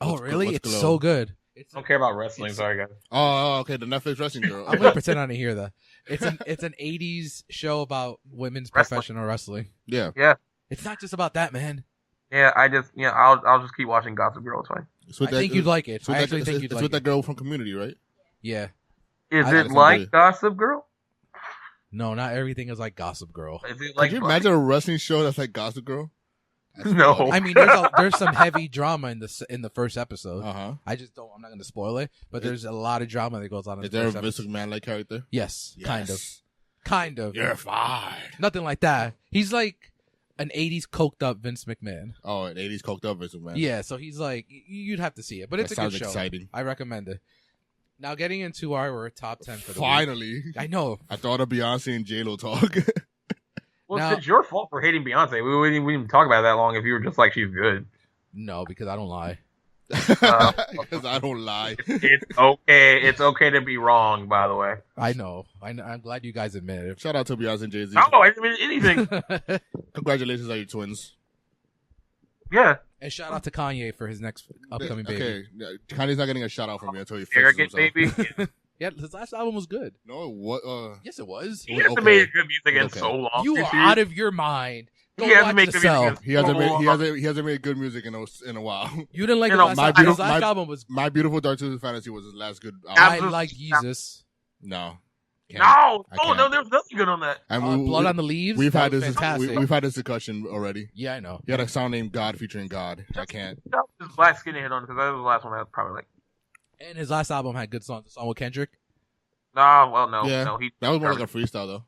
Oh, What's really? what's It's Glow? so good. I don't care about wrestling. Sorry, guys. Oh, okay. The Netflix wrestling girl. I'm gonna pretend I didn't hear that. It's an 80s show about women's Wrestling. professional wrestling. Yeah. It's not just about that, man. Yeah, I'll just keep watching Gossip Girl. It's fine. It's with I think you'd like it. it's with I that- actually think it's you'd with like that it. girl from Community, right? Yeah. Is I it like like it. Gossip Girl? No, not everything is like Gossip Girl. Is it Could like you imagine a wrestling show that's like Gossip Girl? No. I mean, there's some heavy drama in the first episode. Uh-huh. I'm not going to spoil it, but there's a lot of drama that goes on in Is the there a first Vince episode. McMahon like character? Yes, Yes. kind of. You're fired. Nothing like that. He's like an 80s coked up Vince McMahon. Oh, an 80s coked up Vince McMahon. Yeah, so he's like, you'd have to see it, but it's That a good sounds show. exciting. I recommend it. Now getting into our top 10 for the week. Finally. I know. I thought of Beyonce and J-Lo talk. Well, Now- it's your fault for hating Beyonce. We didn't even talk about it that long if you were just like, she's good. No, because I don't lie. Because I don't lie. It's okay. It's okay to be wrong, by the way. I know. I'm glad you guys admit it. Shout out to Beyonce and Jay-Z. No, I didn't mean anything. Congratulations on your twins. Yeah. And shout out to Kanye for his next upcoming baby. Okay. Yeah, Kanye's not getting a shout out from me until he fixes Arrogant himself. baby. Yeah, his last album was good. No, what? Yes, it was. He hasn't made good music in Okay. so long. You are out of your mind. Go He hasn't watch made the good cell. music. He hasn't made good music in a while. You didn't like You his know, last my album. His beautiful- last my- album was. My Beautiful Dark Twisted Fantasy was his last good I album. Absolutely. like Jesus. No. Can't. No, I oh can't. no, there's nothing good on that. And Blood on the Leaves. we've that had was this fantastic. we've had this discussion already. Yeah, I know. He had a song named God featuring God. I can't. This Black Skinny hit on because that was the last one I probably like. And his last album had good songs. The song with Kendrick. No, well, no, Yeah. no. He That was more like a freestyle though.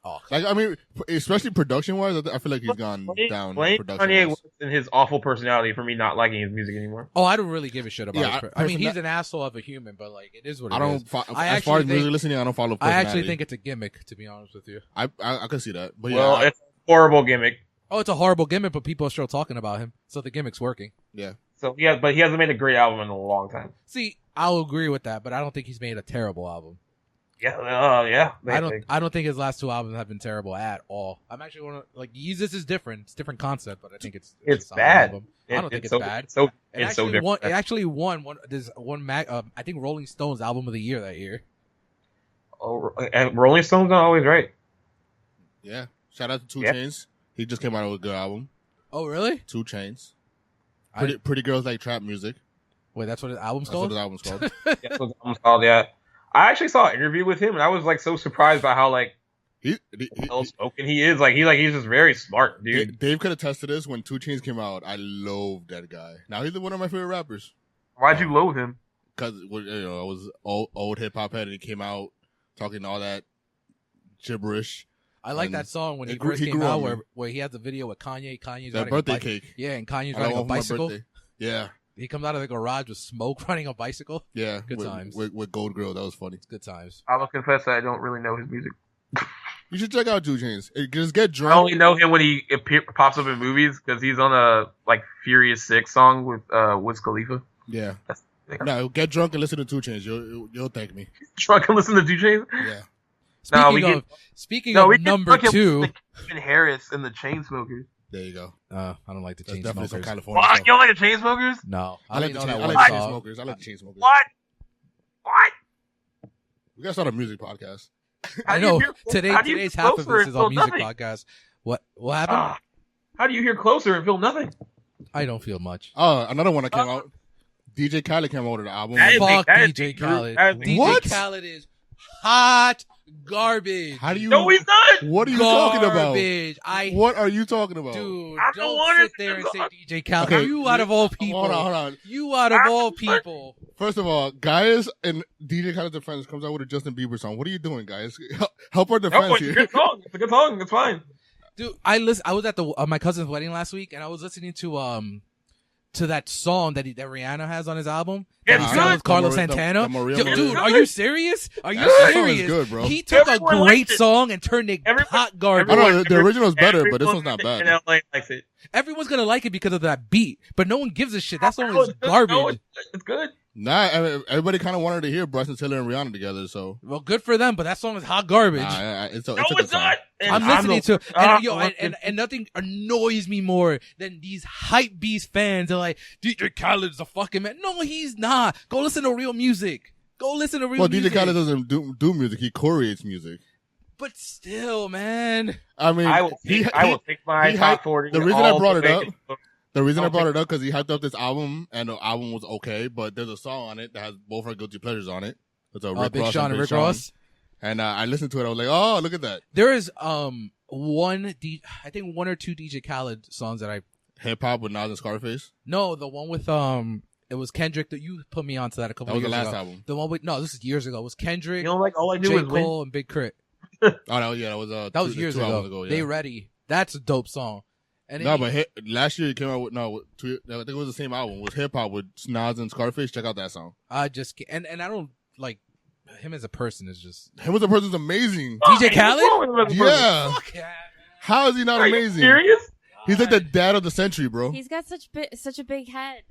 Oh, Like, I mean, especially production-wise, I feel like he's gone down Kanye production-wise. works in his awful personality for me not liking his music anymore. I don't really give a shit about Yeah, his I mean, he's an asshole of a human, but like, it is what it I don't. is. As far as music listening, I don't follow. I actually think it's a gimmick, to be honest with you. I can see that, but Well, yeah, it's a horrible gimmick. Oh, it's a horrible gimmick, but people are still talking about him, so the gimmick's working. yeah. So but he hasn't made a great album in a long time. See, I'll agree with that, but I don't think he's made a terrible album. Yeah. I don't think his last 2 albums have been terrible at all. I'm actually one of, like, Yeezus is different. It's a different concept, but I think it's a solid bad. album. I don't think it's bad. It's so It different. actually won I think Rolling Stones album of the year that year. Oh, and Rolling Stone's not always right. Yeah. Shout out to 2 Chainz. He just came out with a good album. Oh, really? 2 Chainz. Pretty Girls Like Trap Music. Wait, that's what his album's That's called? what his album's called. That's what his album's called, yeah. I actually saw an interview with him, and I was like so surprised by how like well-spoken he is. Like he's just very smart, dude. Dave could attest to this. When 2 Chainz came out, I loathed that guy. Now he's one of my favorite rappers. Why'd you loathe him? Because I was old hip hop head, and he came out talking all that gibberish. I like that song when he first came out, where he has the video with Kanye. Kanye's that birthday cake. Yeah, and Kanye's riding a bicycle. Yeah. He comes out of the garage with smoke, riding a bicycle. Yeah, good times. With Gold Grill, that was funny. It's good times. I will confess that I don't really know his music. You should check out 2 Chainz. Just get drunk. I only know him when he pops up in movies because he's on a like Furious 6 song with Wiz Khalifa. Yeah. No, get drunk and listen to 2 Chainz. You'll thank me. Drunk and listen to 2 Chainz? Yeah. Speaking of number 2, Kevin Harris and the Chainsmokers. There you go. I don't like the Chainsmokers. Definitely some California What? stuff. You don't like the Chainsmokers? No, I like the Chainsmokers. I like the Chainsmokers. What? We gotta start a music podcast. I know. Today's half of this is a music podcast. What happened? How do you hear Closer and feel nothing? I don't feel much. Another one that came out. DJ Khaled came out with an album. Fuck DJ Khaled. DJ Khaled is hot garbage. How do you? No, he's not. What are you talking about? What are you talking about, dude? Don't sit there and say DJ Khaled. Okay, you out of all people. Hold on. You out of all people. First of all, Gaius and DJ Khaled's defense comes out with a Justin Bieber song. What are you doing, guys? Help our defense here. It's a good song. It's a good song. It's fine. Dude, I was at my cousin's wedding last week, and I was listening to that song that Rihanna has on his album. Yeah, he's with Carlos Santana. Dude, are you serious? Are you serious? Song is good, bro. He took a great song and turned it hot garbage. I know the original's better, but this one's not bad. LA likes it. Everyone's gonna like it because of that beat, but no one gives a shit. That song is garbage. No, it's good. Nah, everybody kind of wanted to hear Bryson Tiller and Rihanna together, so. Well, good for them, but that song is hot garbage. It's not. I'm listening to it, and nothing annoys me more than these hype beast fans. They're like, DJ Khaled's a fucking man. No, he's not. Go listen to real music. Go listen to real music. DJ Khaled doesn't do music. He choreates music. But still, man. I mean, I will take my top 40. The reason I brought it up. The reason I brought it up because he hyped up this album, and the album was okay, but there's a song on it that has both our guilty pleasures on it. It's a Rick Big Ross Sean and Rick Sean. Ross. And I listened to it. I was like, oh, look at that. There is I think 1 or 2 DJ Khaled songs that I hip hop with Nas and Scarface. No, the one with it was Kendrick that you put me onto that a couple. That was years the last ago. album. The one with this is years ago. It was Kendrick. You know, like all I knew J. was Cole and Big Crit. Oh no, yeah, that was years ago. Yeah. They Ready. That's a dope song. And last year he came out with I think it was the same album. It was hip hop with Nas and Scarface. Check out that song. I just and I don't like him as a person. Is just him as a person is amazing. DJ Khaled. Yeah. Fuck yeah. How is he not amazing? Are you serious? He's like the dad of the century, bro. He's got such a big head.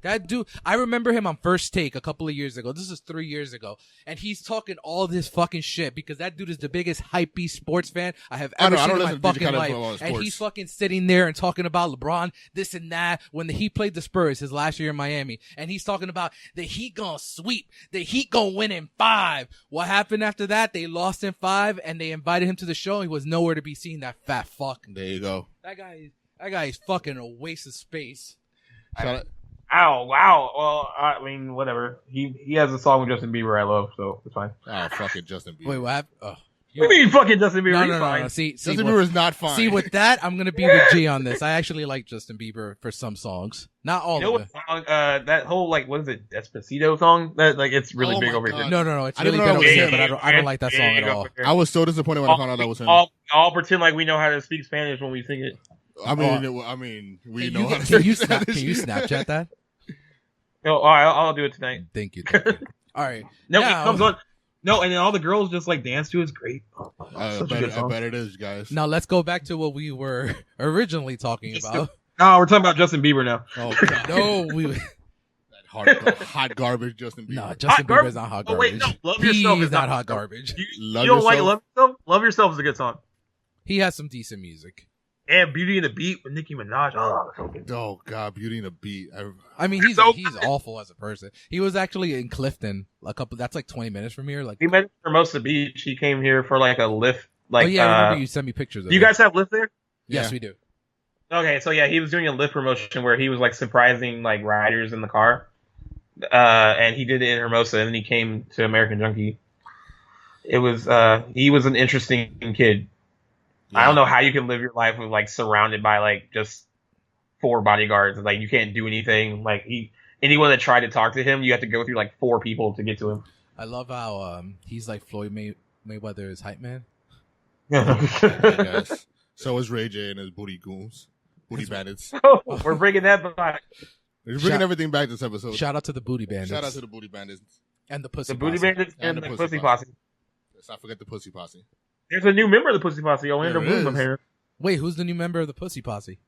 That dude, I remember him on First Take a couple of years ago. This is 3 years ago. And he's talking all this fucking shit because that dude is the biggest hypebeast sports fan I have ever seen in my fucking life. And he's fucking sitting there and talking about LeBron, this and that, when the Heat played the Spurs his last year in Miami. And he's talking about the Heat gonna sweep, the Heat gonna win in 5. What happened after that? They lost in 5 and they invited him to the show. He was nowhere to be seen, that fat fuck. There you go. That guy is fucking a waste of space. Ow, wow. Well, I mean, whatever. He has a song with Justin Bieber I love, so it's fine. Oh, fucking Justin Bieber. Wait, what happened? Oh. What do you mean fucking Justin Bieber? No. See, Justin Bieber is not fine. See, with that, I'm gonna be with G on this. I actually like Justin Bieber for some songs, not all of it. Song, that whole what is it, Despacito song? That it's really big over here. No, it's really big over here, but I don't like that song at all. I was so disappointed when I found out that was him. All pretend like we know how to speak Spanish when we sing it. I mean, we know how to. Can you Snapchat that? No, all right, I'll do it tonight. Thank you. All right. No, it comes on. No, and then all the girls just dance to it. It's great. I bet it is, guys. Now let's go back to what we were originally talking about. No, we're talking about Justin Bieber now. Oh God. No, that hot garbage Justin Bieber. No, Justin Bieber is not hot garbage. Oh, wait, no, Love Yourself is not hot garbage. You don't like Love Yourself? Love Yourself is a good song. He has some decent music. And Beauty and the Beat with Nicki Minaj. Oh, so good. Oh God, Beauty and the Beat. I mean, he's awful as a person. He was actually in Clifton that's 20 minutes from here. He met for most of the beach. He came here for a Lyft. I remember you sent me pictures of you guys have Lyft there? Yes, we do. Okay, so he was doing a Lyft promotion where he was surprising riders in the car. And he did it in Hermosa, and then he came to American Junkie. It was he was an interesting kid. Yeah. I don't know how you can live your life with surrounded by just 4 bodyguards. You can't do anything. Anyone that tried to talk to him, you have to go through 4 people to get to him. I love how he's like Floyd Mayweather's hype man. Yes. So is Ray J and his booty goons, booty bandits. Oh, we're bringing that back. We're bringing everything back this episode. Shout out to the booty bandits. Shout out to the booty bandits and the pussy. The booty bandits and the pussy posse. Let's not forget the pussy posse. There's a new member of the Pussy Posse, Orlando Bloom, I'm here. Wait, who's the new member of the Pussy Posse?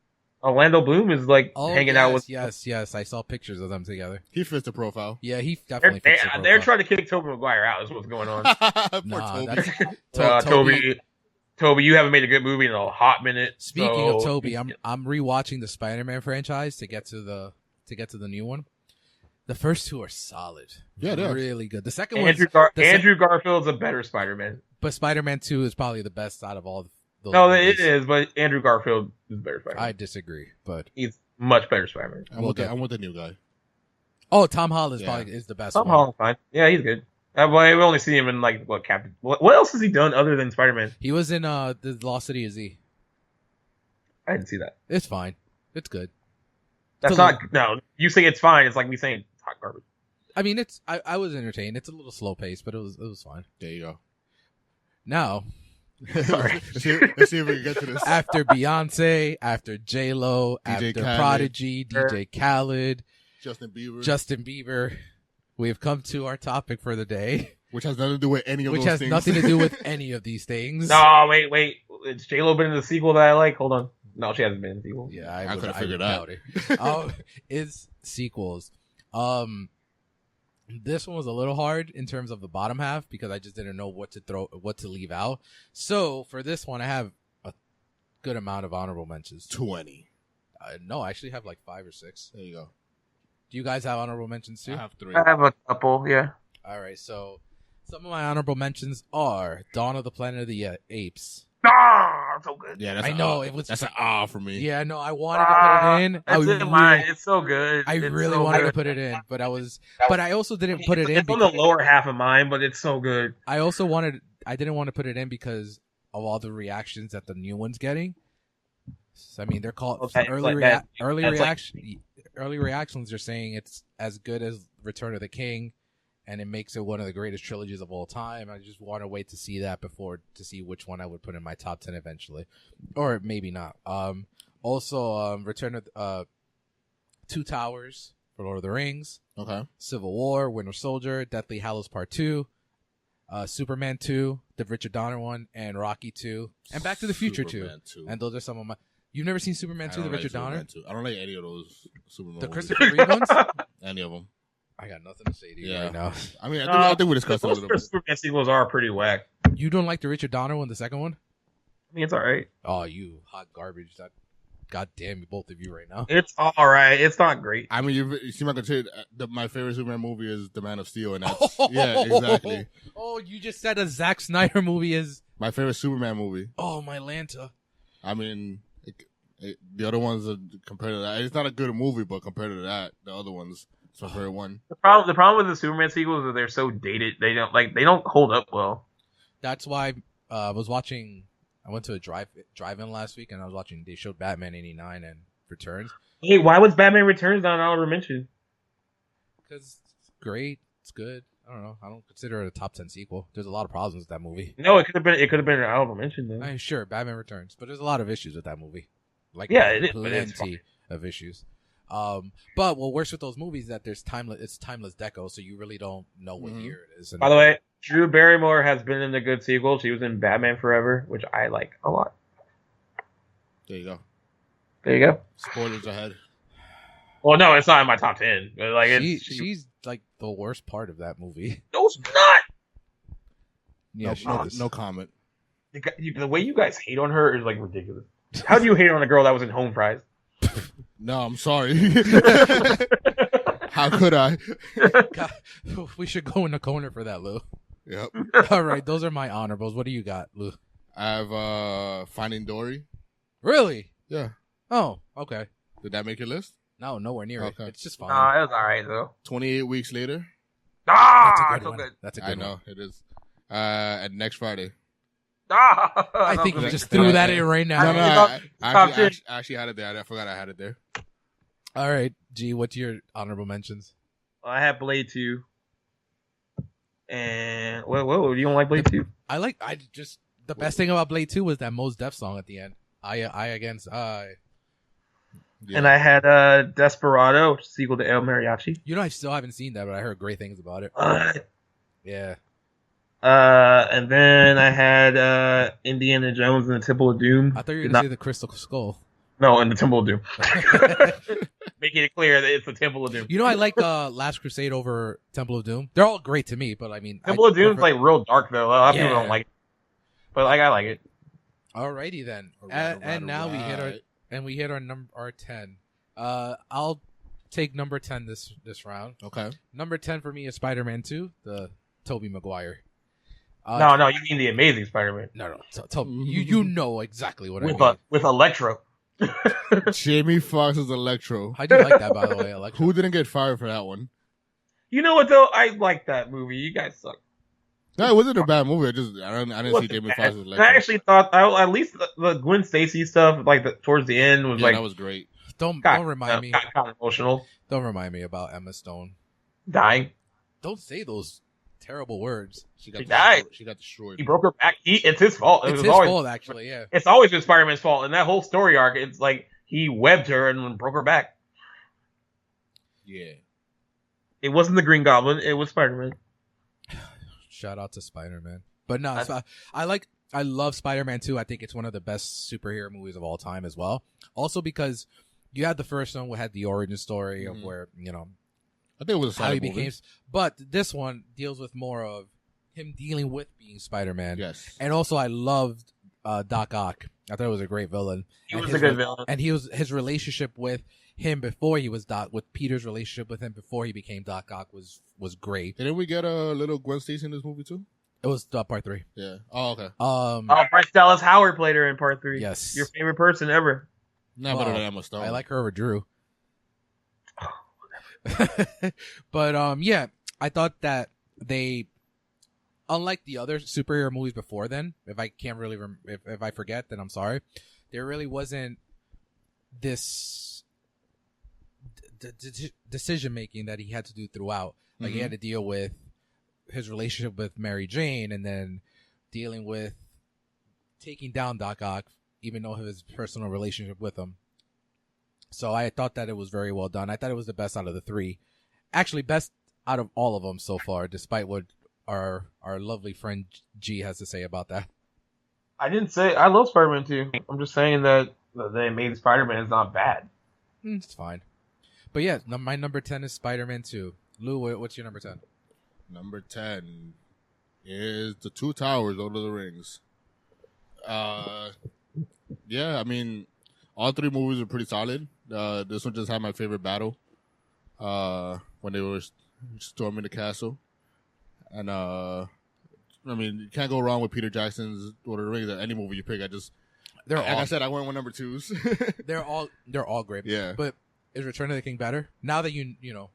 Orlando Bloom is hanging out with. Yes. I saw pictures of them together. He fits the profile. Yeah, he definitely fits the profile. They're trying to kick Tobey Maguire out. Is what's going on. Toby. Toby, you haven't made a good movie in a hot minute. Speaking of Toby, I'm rewatching the Spider-Man franchise to get to the new one. The first 2 are solid. Yeah, they're really good. The second one, Andrew Garfield's a better Spider-Man. But Spider-Man 2 is probably the best out of all those. No, movies. It is, but Andrew Garfield is better Spider-Man. I disagree, but he's much better Spider-Man. I'm with the new guy. Oh, Tom Holland is the best. Tom Holland's fine. Yeah, he's good. We only see him in Captain. What else has he done other than Spider-Man? He was in the Lost City of Z. I didn't see that. It's fine. It's good. That's not. No, you say it's fine. It's like me saying it's hot garbage. I mean, I was entertained. It's a little slow paced, but it was fine. There you go. Now, sorry. Let's see if we can get to this. After Beyonce, after J-Lo, after Khaled, Prodigy, DJ Khaled, Justin Bieber, we have come to our topic for the day. Which has nothing to do with any of those things. Which has nothing to do with any of these things. No, wait. Has J-Lo been in the sequel that I like? Hold on. No, she hasn't been in the sequel. Yeah, I could have figured out. Is sequels. This one was a little hard in terms of the bottom half because I just didn't know what to leave out. So for this one, I have a good amount of honorable mentions. 20. No, I actually have 5 or 6. There you go. Do you guys have honorable mentions too? I have 3. I have a couple, yeah. All right, so some of my honorable mentions are Dawn of the Planet of the Apes. Ah, so good. Yeah, that's an for me. Yeah, no, I wanted to put it in. That's in mine. It's so good. I really wanted to put it in, but I also didn't put it in. It's on the lower half of mine, but it's so good. I didn't want to put it in because of all the reactions that the new one's getting. So, I mean, they're called early reactions. They're saying it's as good as Return of the King. And it makes it one of the greatest trilogies of all time. I just want to wait to see that to see which one I would put in my top 10 eventually. Or maybe not. Also, Return of Two Towers for Lord of the Rings. Okay. Civil War, Winter Soldier, Deathly Hallows Part 2, Superman 2, the Richard Donner one, and Rocky 2, and Back to the Future 2. And those are some of my... You've never seen Superman 2, the Richard Donner? I don't like any of those Superman The movies. Christopher Reeve ones? Any of them. I got nothing to say to you right now. I mean, I think we discussed it a little bit. Superman sequels are pretty whack. You don't like the Richard Donner one, the second one? I mean, it's all right. Oh, you hot garbage. God damn you, both of you right now. It's all right. It's not great. I mean, you seem like my favorite Superman movie is The Man of Steel, and that's yeah, exactly. Oh, you just said a Zack Snyder movie is my favorite Superman movie. Oh, my Lanta. I mean, the other ones are compared to that. It's not a good movie, but compared to that, the other ones. It's my favorite one. The problem with the Superman sequels is that they're so dated. They don't hold up well. That's why I went to a drive-in last week, and I was watching. They showed Batman '89 and Returns. Hey, why was Batman Returns not honorable mention? Because it's great, it's good. I don't know. I don't consider it a top 10 sequel. There's a lot of problems with that movie. No, it could have been. It could have been an honorable mention though. Sure, Batman Returns, but there's a lot of issues with that movie. Like, it is. Plenty of issues. But what works with those movies is that it's timeless deco, so you really don't know what year it is. By the way, Drew Barrymore has been in a good sequel. She was in Batman Forever, which I like a lot. There you go. There you go. Spoilers ahead. Well, no, it's not in my top 10. But like, she's like the worst part of that movie. No, she's not. Yeah, no comment. The way you guys hate on her is like ridiculous. How do you hate on a girl that was in Home Fries? No, I'm sorry. How could I? God, we should go in the corner for that, Lou. Yep. All right, those are my honorables. What do you got, Lou? I have Finding Dory. Really? Yeah. Oh, okay. Did that make your list? No, nowhere near it. It's just fine. Nah, it was alright though. 28 weeks later. That's a good so one. good. That's a good I know, one. it is. And next Friday. I think you just threw that in right now. No, I actually had it there. I forgot I had it there. All right, G, what's your honorable mentions? I had Blade 2. And whoa, you don't like Blade 2? The best thing about Blade 2 was that Mos Def song at the end. I against I. Yeah. And I had Desperado, which is a sequel to El Mariachi. You know, I still haven't seen that, but I heard great things about it. Yeah. And then I had Indiana Jones and the Temple of Doom. I thought you were going to say the Crystal Skull. No, in the Temple of Doom. Making it clear that it's the Temple of Doom. You know, I like Last Crusade over Temple of Doom. They're all great to me, but I mean... Temple of Doom's like real dark, though. A lot of people don't like it. But like, I like it. Alrighty then. We hit our 10. I'll take number 10 this round. Okay. Number 10 for me is Spider-Man 2, the Tobey Maguire. No, you mean the Amazing Spider-Man. No. You know exactly what I mean. With Electro. Jamie Foxx's Electro. How'd you like that, by the way, Electro? Who didn't get fired for that one? You know what, though? I like that movie. You guys suck. No, it wasn't a bad movie. I didn't see Jamie Foxx's Electro. I actually thought, at least the Gwen Stacy stuff, like towards the end, was that was great. Don't remind me. Kind of emotional. Don't remind me about Emma Stone dying. Don't say those terrible words. She died. She got destroyed. He broke her back. It's his fault. It's his fault, actually. Yeah. It's always been Spider-Man's fault. And that whole story arc, it's like he webbed her and broke her back. Yeah. It wasn't the Green Goblin. It was Spider-Man. Shout out to Spider-Man. But no, I love Spider-Man 2. I think it's one of the best superhero movies of all time as well. Also because you had the first one, we had the origin story of where, I think it was how he became. But this one deals with more of him dealing with being Spider-Man. Yes. And also I loved Doc Ock. I thought it was a great villain. He was a good villain. And his relationship with him before he was with Peter's relationship with him before he became Doc Ock was great. Didn't we get a little Gwen Stacy in this movie too? It was part 3. Yeah. Oh, okay. Bryce Dallas Howard played her in part 3. Yes. Your favorite person ever. Not better than Emma Stone. I like her over Drew. But I thought that they, unlike the other superhero movies before then, if I can't really if I forget, then I'm sorry. There really wasn't this decision making that he had to do throughout. Like he had to deal with his relationship with Mary Jane, and then dealing with taking down Doc Ock, even though his personal relationship with him. So I thought that it was very well done. I thought it was the best out of the 3. Actually, best out of all of them so far, despite what our lovely friend G has to say about that. I didn't say I love Spider-Man 2. I'm just saying that the Amazing Spider-Man is not bad. It's fine. But yeah, my number 10 is Spider-Man 2. Lou, what's your number 10? Number 10 is The Two Towers, Lord of the Rings. Yeah, I mean, all 3 movies are pretty solid. This one just had my favorite battle when they were storming the castle. And, I mean, you can't go wrong with Peter Jackson's Lord of the Rings. Any movie you pick, I said, I went with number 2s. They're all great. Yeah. But is Return of the King better? Now that you know.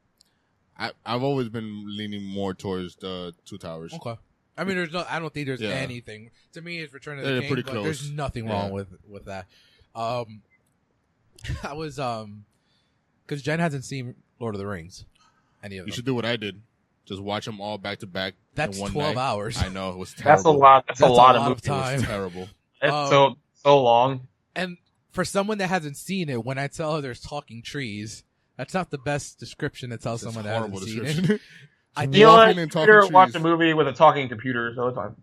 I've always been leaning more towards the Two Towers. Okay. I mean, I don't think there's anything. To me, it's Return of the King, but close. There's nothing wrong with that. I was, because Jen hasn't seen Lord of the Rings. Any of them. You should do what I did. Just watch them all back to back. That's in one 12 night. hours. I know, it was terrible. That's a lot. That's a lot of time. It was terrible. It's so long. And for someone that hasn't seen it, when I tell her there's talking trees, that's not the best description to tell someone that hasn't seen it. You know what? You watch a movie with a talking computer, so it's fine.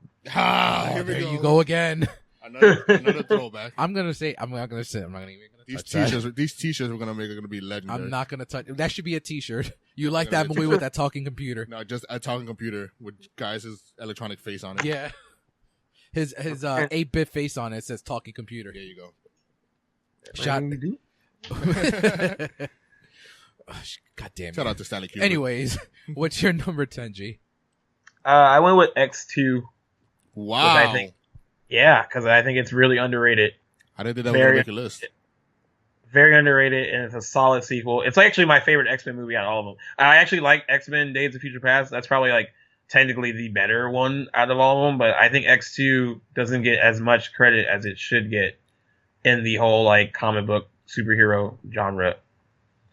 Here we there you go again. Another throwback. I'm not gonna say. I'm not even these t-shirts. These t-shirts we're gonna make are gonna be legendary. I'm not gonna touch. That should be a t-shirt. You like that movie with that talking computer? No, just a talking computer with Gaius' electronic face on it. Yeah, his 8-bit face on it says talking computer. There you go. Shot. God damn it. Shout out to Stanley Kubrick. Anyways, what's your number 10, G? I went with X2. Wow. Because I think it's really underrated. I didn't do that on your list. Very underrated, and it's a solid sequel. It's actually my favorite X-Men movie out of all of them. I actually like X-Men Days of Future Past. That's probably like technically the better one out of all of them, but I think X2 doesn't get as much credit as it should get in the whole like comic book superhero genre.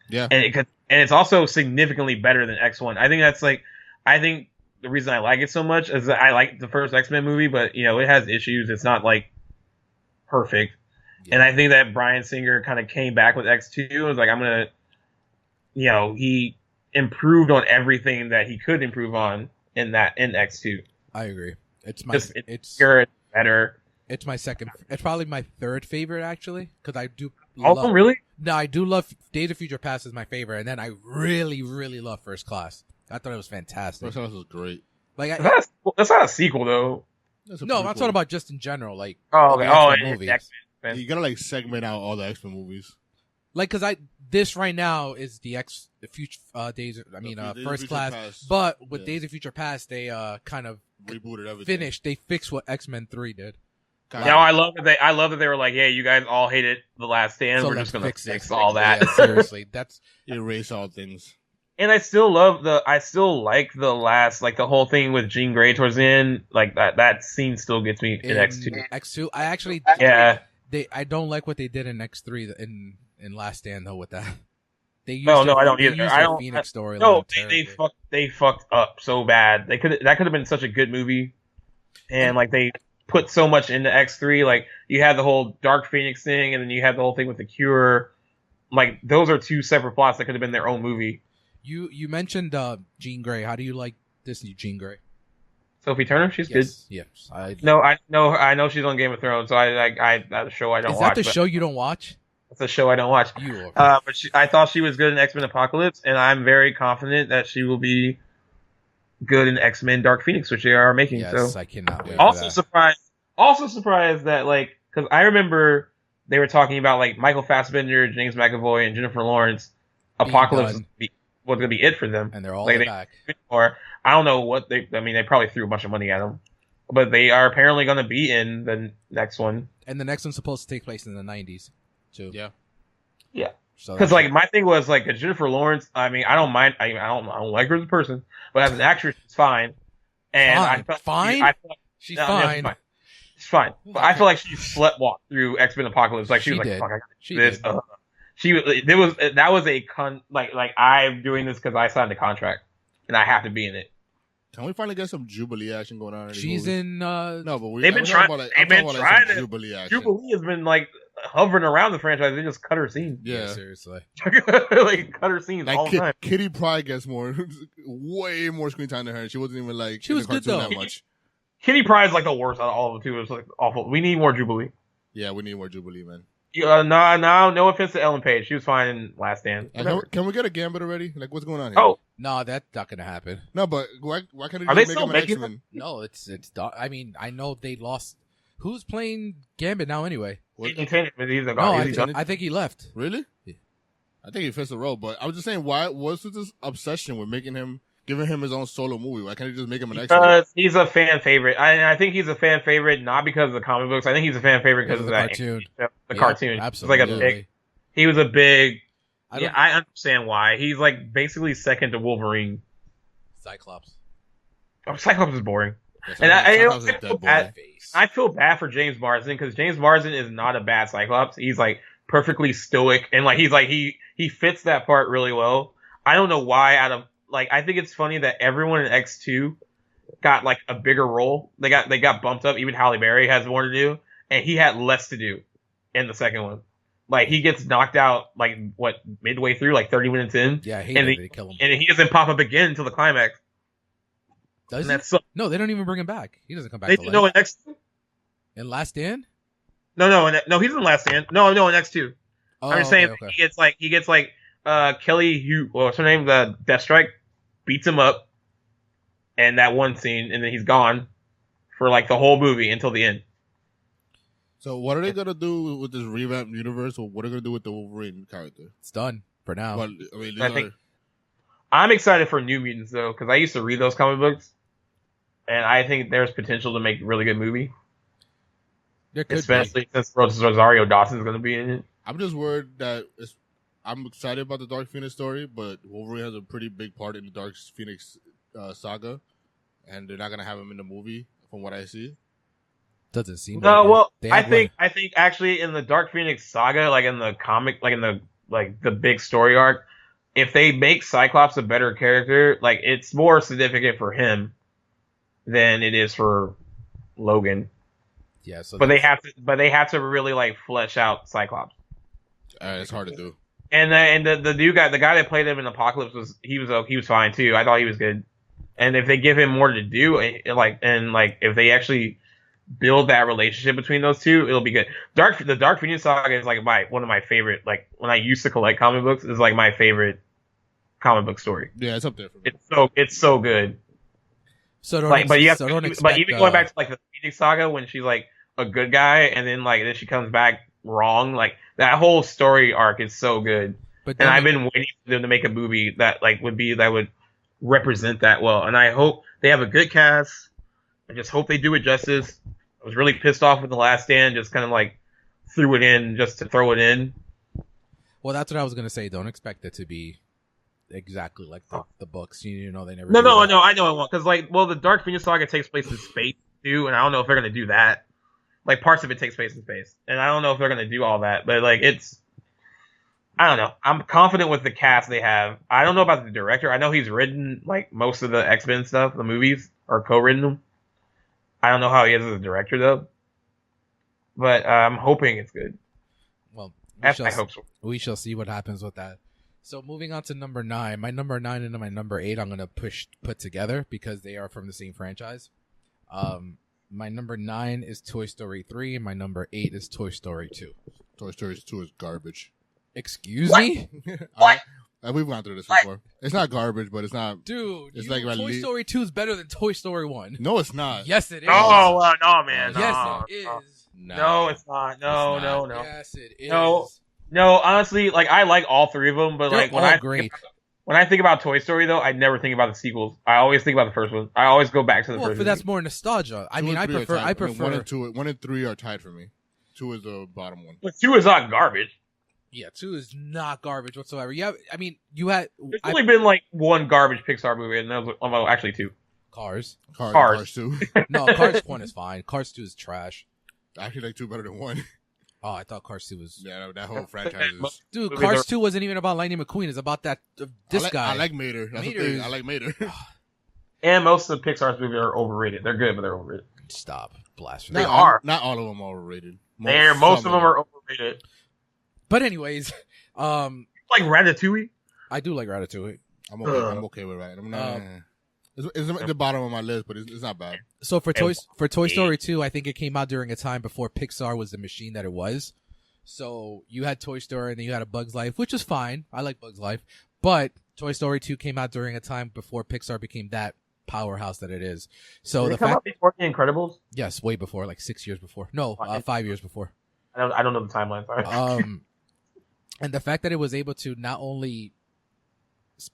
Yeah. And it's also significantly better than X1. I think the reason I like it so much is that I like the first X-Men movie, but it has issues. It's not like perfect. Yeah. And I think that Bryan Singer kind of came back with X2 and was like, I'm going to, he improved on everything that he could improve on in X2. I agree. It's better. It's my second. It's probably my third favorite, actually, because I do. Really? No, I do love Days of Future Past is my favorite, and then I really, really love First Class. I thought it was fantastic. First Class was great. Like that's not a sequel though. No, I'm talking about just in general, like movies. You gotta like segment out all the X-Men movies. Like, because this right now is the future Days. First Class. Past. But with Days of Future Past, they kind of rebooted everything. Finished. They fixed what X-Men 3 did. Now I love that they were like, "Yeah, you guys all hated The Last Stand. So we're just gonna fix all that." Yeah, seriously, that's erase all things. And I still like the last, like the whole thing with Jean Grey towards the end. Like that scene still gets me in X2. X2, I actually I don't like what they did in X3 in Last Stand though with that. They used I don't either. I don't. Phoenix story. No, they fucked up so bad. That could have been such a good movie, and like they put so much into X3. Like you had the whole Dark Phoenix thing, and then you had the whole thing with the Cure. Like those are two separate plots that could have been their own movie. You mentioned Jean Grey. How do you like this new Jean Grey? Sophie Turner, she's good. Yes, I know she's on Game of Thrones. So that's a show I don't watch. Is that the show you don't watch? That's a show I don't watch. But I thought she was good in X-Men Apocalypse, and I'm very confident that she will be good in X-Men Dark Phoenix, which they are making. Yes, so I cannot wait. Also surprised that because I remember they were talking about like Michael Fassbender, James McAvoy, and Jennifer Lawrence. Apocalypse was going to be it for them, and they're all back. Or I don't know what they probably threw a bunch of money at them, but they are apparently going to be in the next one. And the next one's supposed to take place in the 90s, too. Yeah. Because like my thing was like Jennifer Lawrence. I mean, I don't mind. I don't like her as a person, but as an actress, she's fine. And She's fine. She's fine. But I feel like she sleptwalked through X-Men Apocalypse. Like she was like, "Fuck, I got this." I'm doing this because I signed a contract and I have to be in it. Can we finally get some Jubilee action going on? She's in. No, but they've been trying. Jubilee action. Jubilee has been like hovering around the franchise. They just cut her scenes. Yeah, seriously. Like cut her scenes all the time. Kitty Pryde gets way more screen time than her. She wasn't even like she was good though. That much. Kitty Pryde's like the worst out of all of them too. It's like awful. We need more Jubilee. Yeah, we need more Jubilee, man. No offense to Ellen Page. She was fine in Last Stand. Can we get a Gambit already? Like, what's going on here? Oh. No, that's not going to happen. No, but why can't they make still him an X-Men? No, it's. I mean, I know they lost. Who's playing Gambit now anyway? I think he left. Really? Yeah. I think he fits the role, but I was just saying, what's with this obsession with giving him his own solo movie? Why can't you just make him an X-Men? Because he's a fan favorite. I think he's a fan favorite not because of the comic books. I think he's a fan favorite because of the cartoon. Cartoon. Absolutely. He was a big. I understand why. He's like basically second to Wolverine. Cyclops. Cyclops is boring. And I feel bad for James Marsden because James Marsden is not a bad Cyclops. He's like perfectly stoic and like he fits that part really well. I don't know why I think it's funny that everyone in X2 got like a bigger role. They got bumped up. Even Halle Berry has more to do, and he had less to do in the second one. Like he gets knocked out like midway through, like 30 minutes in. Yeah, I hate that they kill him, and he doesn't pop up again until the climax. Does he? No, they don't even bring him back. He doesn't come back. No, in X2. In Last Stand? No, he's in Last Stand. No, in X2. Oh, I'm just saying okay. he gets Kelly what's her name? The Deathstrike beats him up in that one scene, and then he's gone for like the whole movie until the end. So what are they gonna do with this revamped universe, or what are they gonna do with the Wolverine character? It's done for now. Well, I mean, I'm excited for New Mutants though, because I used to read those comic books, and I think there's potential to make a really good movie. There could especially since Rosario Dawson's going to be in it. I'm just worried that I'm excited about the Dark Phoenix story, but Wolverine has a pretty big part in the Dark Phoenix saga, and they're not going to have him in the movie, from what I see. Doesn't seem. No, well, I think actually in the Dark Phoenix saga, like in the comic, like in the big story arc, if they make Cyclops a better character, like it's more significant for him than it is for Logan. Yeah, so but they have to really like flesh out Cyclops. It's hard to do. And the new guy, the guy that played him in Apocalypse he was fine too. I thought he was good. And if they give him more to do, if they actually build that relationship between those two, it'll be good. The Dark Phoenix saga is like one of my favorite. Like when I used to collect comic books, is like my favorite comic book story. Yeah, it's up there for me. It's so good. So even going back to like the Phoenix saga when she's like a good guy and then she comes back wrong, like that whole story arc is so good. And I've been waiting for them to make a movie that would represent that well. And I hope they have a good cast. I just hope they do it justice. I was really pissed off with The Last Stand, just kind of like threw it in just to throw it in. Well, that's what I was gonna say. Don't expect it to be exactly like the books. You know, they never. No, I know it won't. Because the Dark Phoenix saga takes place in space too, and I don't know if they're gonna do that. Like parts of it takes place in space, and I don't know if they're gonna do all that. But like I don't know. I'm confident with the cast they have. I don't know about the director. I know he's written like most of the X-Men stuff, the movies, or co-written them. I don't know how he is as a director though. But I'm hoping it's good. Well, I hope so. We shall see what happens with that. So moving on to number 9. My number 9 and my number 8 I'm gonna put together because they are from the same franchise. My number 9 is Toy Story 3, and my number 8 is Toy Story 2. Toy Story 2 is garbage. Excuse me? What? We've gone through this before. It's not garbage, but it's not. Dude, it's Toy Story 2 is better than Toy Story 1. No, it's not. Yes, it is. No, man. Yes, it is. No, it's not. No. Yes, it is. No, honestly, like I like all three of them, but They're like when I think about Toy Story though, I never think about the sequels. I always think about the first one. I always go back to the first one. But that's more nostalgia. I prefer 1 and 3 are tied for me. 2 is the bottom one. But 2 is not garbage. Yeah, 2 is not garbage whatsoever. Yeah, I mean, there's only been like one garbage Pixar movie, and that was actually 2. Cars 2. No, Cars 1 is fine. Cars 2 is trash. I actually like 2 better than 1. Oh, I thought Cars 2 was... Yeah, that whole franchise is... Dude, Cars 2 wasn't even about Lightning McQueen. It's about guy. I like Mater. That's the thing. I like Mater. And most of the Pixar's movies are overrated. They're good, but they're overrated. Stop. Blasphemy. They are. Not all of them are overrated. Most of them are overrated. But anyways... like Ratatouille? I do like Ratatouille. I'm okay with Ratatouille. It's at the bottom of my list, but it's not bad. So for Toy Story 2, I think it came out during a time before Pixar was the machine that it was. So you had Toy Story and then you had A Bug's Life, which is fine. I like Bug's Life. But Toy Story 2 came out during a time before Pixar became that powerhouse that it is. So Did it come out before The Incredibles? Yes, way before, like 6 years before. No, 5 years before. I don't know the timeline. Sorry. And the fact that it was able to not only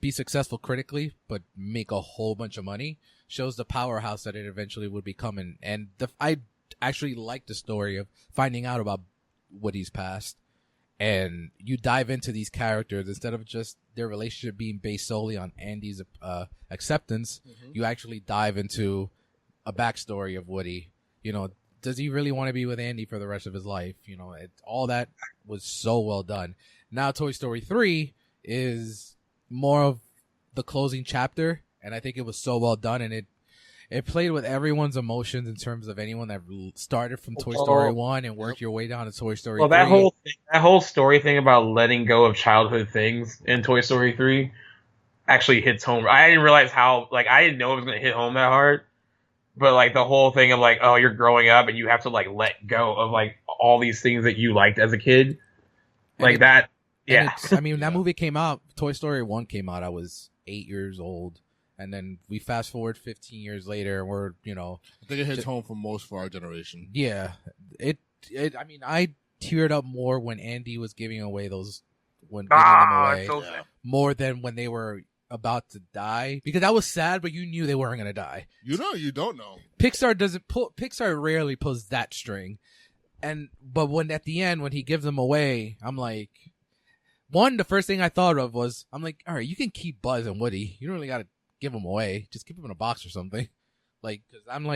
be successful critically, but make a whole bunch of money shows the powerhouse that it eventually would become. And I actually like the story of finding out about Woody's past, and you dive into these characters instead of just their relationship being based solely on Andy's acceptance. Mm-hmm. You actually dive into a backstory of Woody. Does he really want to be with Andy for the rest of his life? All that was so well done. Now Toy Story 3 is more of the closing chapter, and I think it was so well done, and it played with everyone's emotions in terms of anyone that started from Toy Story 1 and worked your way down to Toy Story 3. Well, that whole story thing about letting go of childhood things in Toy Story 3 actually hits home. I didn't realize how, I didn't know it was going to hit home that hard. But, the whole thing of, oh, you're growing up and you have to, let go of, all these things that you liked as a kid. That, yeah. That movie came out, Toy Story 1 came out, I was 8 years old. And then we fast forward 15 years later, and we're, I think it hits home for most for our generation. Yeah. I teared up more when Andy was giving away giving them away. So more than when they were about to die, because that was sad, but you knew they weren't gonna die. You don't know. Pixar rarely pulls that string, but when at the end when he gives them away, I'm like, the first thing I thought of was, I'm like, all right, you can keep Buzz and Woody, you don't really gotta give them away, just keep them in a box or something, because I'm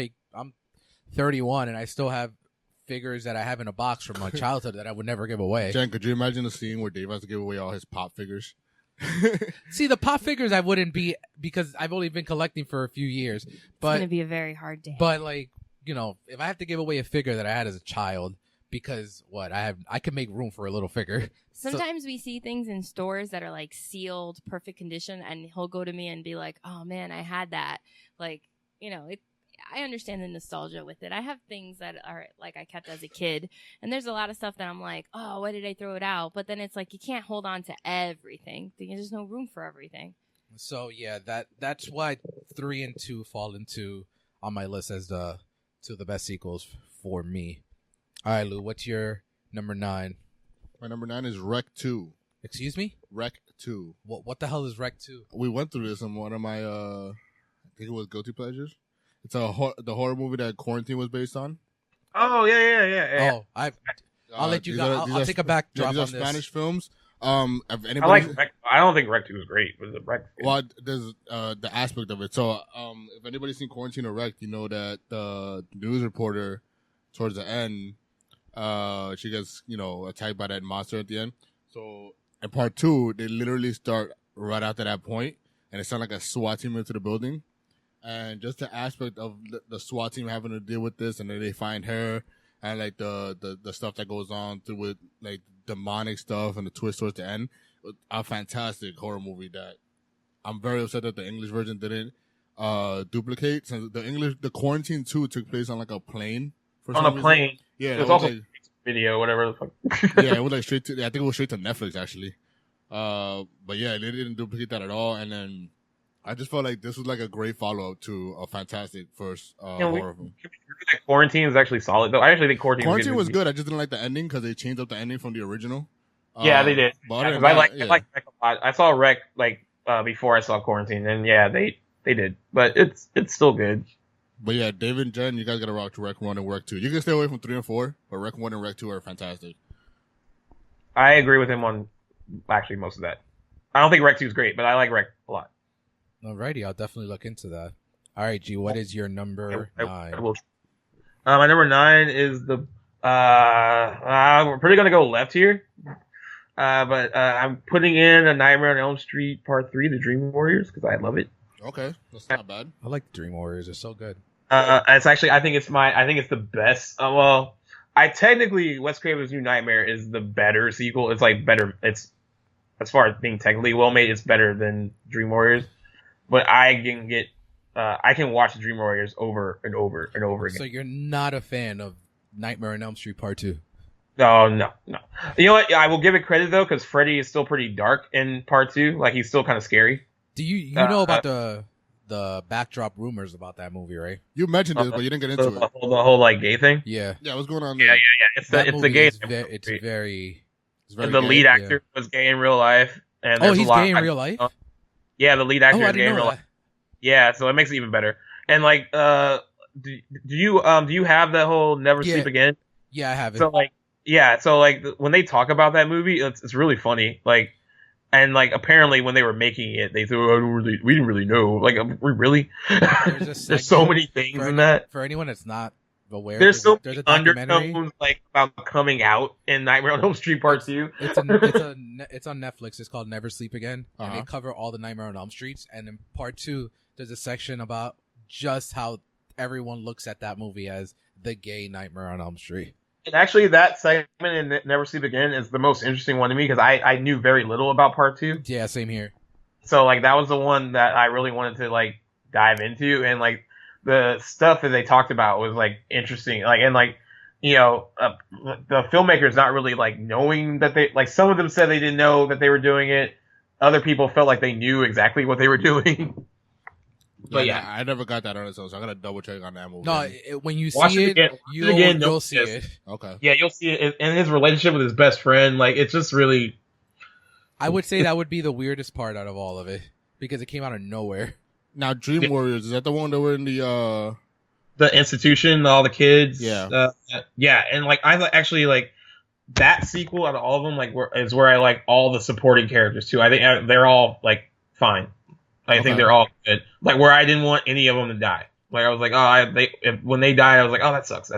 31 and I still have figures that I have in a box from my childhood that I would never give away. Jen, could you imagine the scene where Dave has to give away all his Pop figures? See, the Pop figures I wouldn't be, because I've only been collecting for a few years. But it's gonna be a very hard day. But if I have to give away a figure that I had as a child, because I can make room for a little figure. Sometimes we see things in stores that are sealed, perfect condition, and he'll go to me and be like, "Oh man, I had that." I understand the nostalgia with it. I have things that are I kept as a kid, and there's a lot of stuff that I'm like, oh, why did I throw it out? But then it's you can't hold on to everything. There's no room for everything. So yeah, that's why 3 and 2 fall into on my list as the best sequels for me. All right, Lou, what's your number 9? My number 9 is Rec 2. Excuse me? Rec 2. What the hell is Rec 2? We went through this in one of my I think it was Guilty Pleasures. It's the horror movie that Quarantine was based on. Oh yeah. Oh, I'll let you go. I'll take a backdrop on this. These are Spanish films. If anybody, I like Rec. I don't think Rec 2 is great, but the Rec. Well, there's the aspect of it. So, if anybody's seen Quarantine or Rec, you know that the news reporter towards the end, she gets attacked by that monster at the end. So in part 2, they literally start right after that point, and it sounds like a SWAT team into the building. And just the aspect of the SWAT team having to deal with this, and then they find her, and the stuff that goes on through with demonic stuff and the twist towards the end, a fantastic horror movie that I'm very upset that the English version didn't duplicate. Since the Quarantine 2 took place on a plane. On a plane. Yeah, it was also video, whatever the fuck. Yeah, it was straight to. I think it was straight to Netflix actually. But yeah, they didn't duplicate that at all, and then. I just felt like this was a great follow-up to a fantastic first horror film. Quarantine is actually solid, though. I actually think Quarantine was good. I just didn't like the ending because they changed up the ending from the original. Yeah, they did. But I like Rec a lot. I saw Rec before I saw Quarantine, and yeah, they did. But it's still good. But yeah, David and Jen, you guys gotta rock to Rec 1 and Rec 2. You can stay away from 3 and 4, but Rec 1 and Rec 2 are fantastic. I agree with him on actually most of that. I don't think Rec 2 is great, but I like Rec a lot. Alrighty, I'll definitely look into that. All right, G, what is your number 9? My number 9 is the. We're pretty gonna go left here, but I'm putting in A Nightmare on Elm Street Part 3, The Dream Warriors, because I love it. Okay, that's not bad. I like Dream Warriors; they're so good. It's actually, I think it's the best. I technically Wes Craven's New Nightmare is the better sequel. It's better. It's as far as being technically well made, it's better than Dream Warriors. But I can watch Dream Warriors over and over and over again. So you're not a fan of Nightmare on Elm Street Part 2? No. You know what? I will give it credit though, because Freddy is still pretty dark in Part 2. He's still kind of scary. Do you know about the backdrop rumors about that movie, right? You mentioned it, but you didn't get into it. The whole gay thing. Yeah. Yeah, what's going on? Yeah. It's the gay. It's very. And the lead actor was gay in real life. And he's gay in real life. Yeah, the lead actor is gay in real life. That. Yeah, so it makes it even better. And do you have that whole Never Sleep Again? Yeah, I have it. So when they talk about that movie, it's really funny. And like apparently when they were making it, they thought, we didn't really know. Like, we really? There's so many things in that. For anyone that's not aware, there's so many a undertones like about coming out in Nightmare on Elm Street Part 2. It's on Netflix. It's called Never Sleep Again, and they cover all the Nightmare on Elm Streets. And in Part 2, there's a section about just how everyone looks at that movie as the gay Nightmare on Elm Street. And actually, that segment in Never Sleep Again is the most interesting one to me because I knew very little about Part 2. Yeah, same here. So, like, that was the one that I really wanted to, like, dive into. And, like, the stuff that they talked about was, like, interesting. Like, and, like, you know, the filmmakers not really, like, knowing that they... Like, some of them said they didn't know that they were doing it. Other people felt like they knew exactly what they were doing. But yeah, I never got that on its own, so I gotta double check on that movie. No, when you watch see it again, you'll see it. Okay. Yeah, you'll see it, and his relationship with his best friend. Like, it's just really. I would say that would be the weirdest part out of all of it because it came out of nowhere. Now, Dream Warriors, is that the one that were in the institution, all the kids? Yeah. Yeah, and like I actually like that sequel out of all of them. Like, is where I like all the supporting characters too. I think they're all like fine. I think they're all good. Like, where I didn't want any of them to die. Like, I was like, when they died, I was like, oh, that sucks.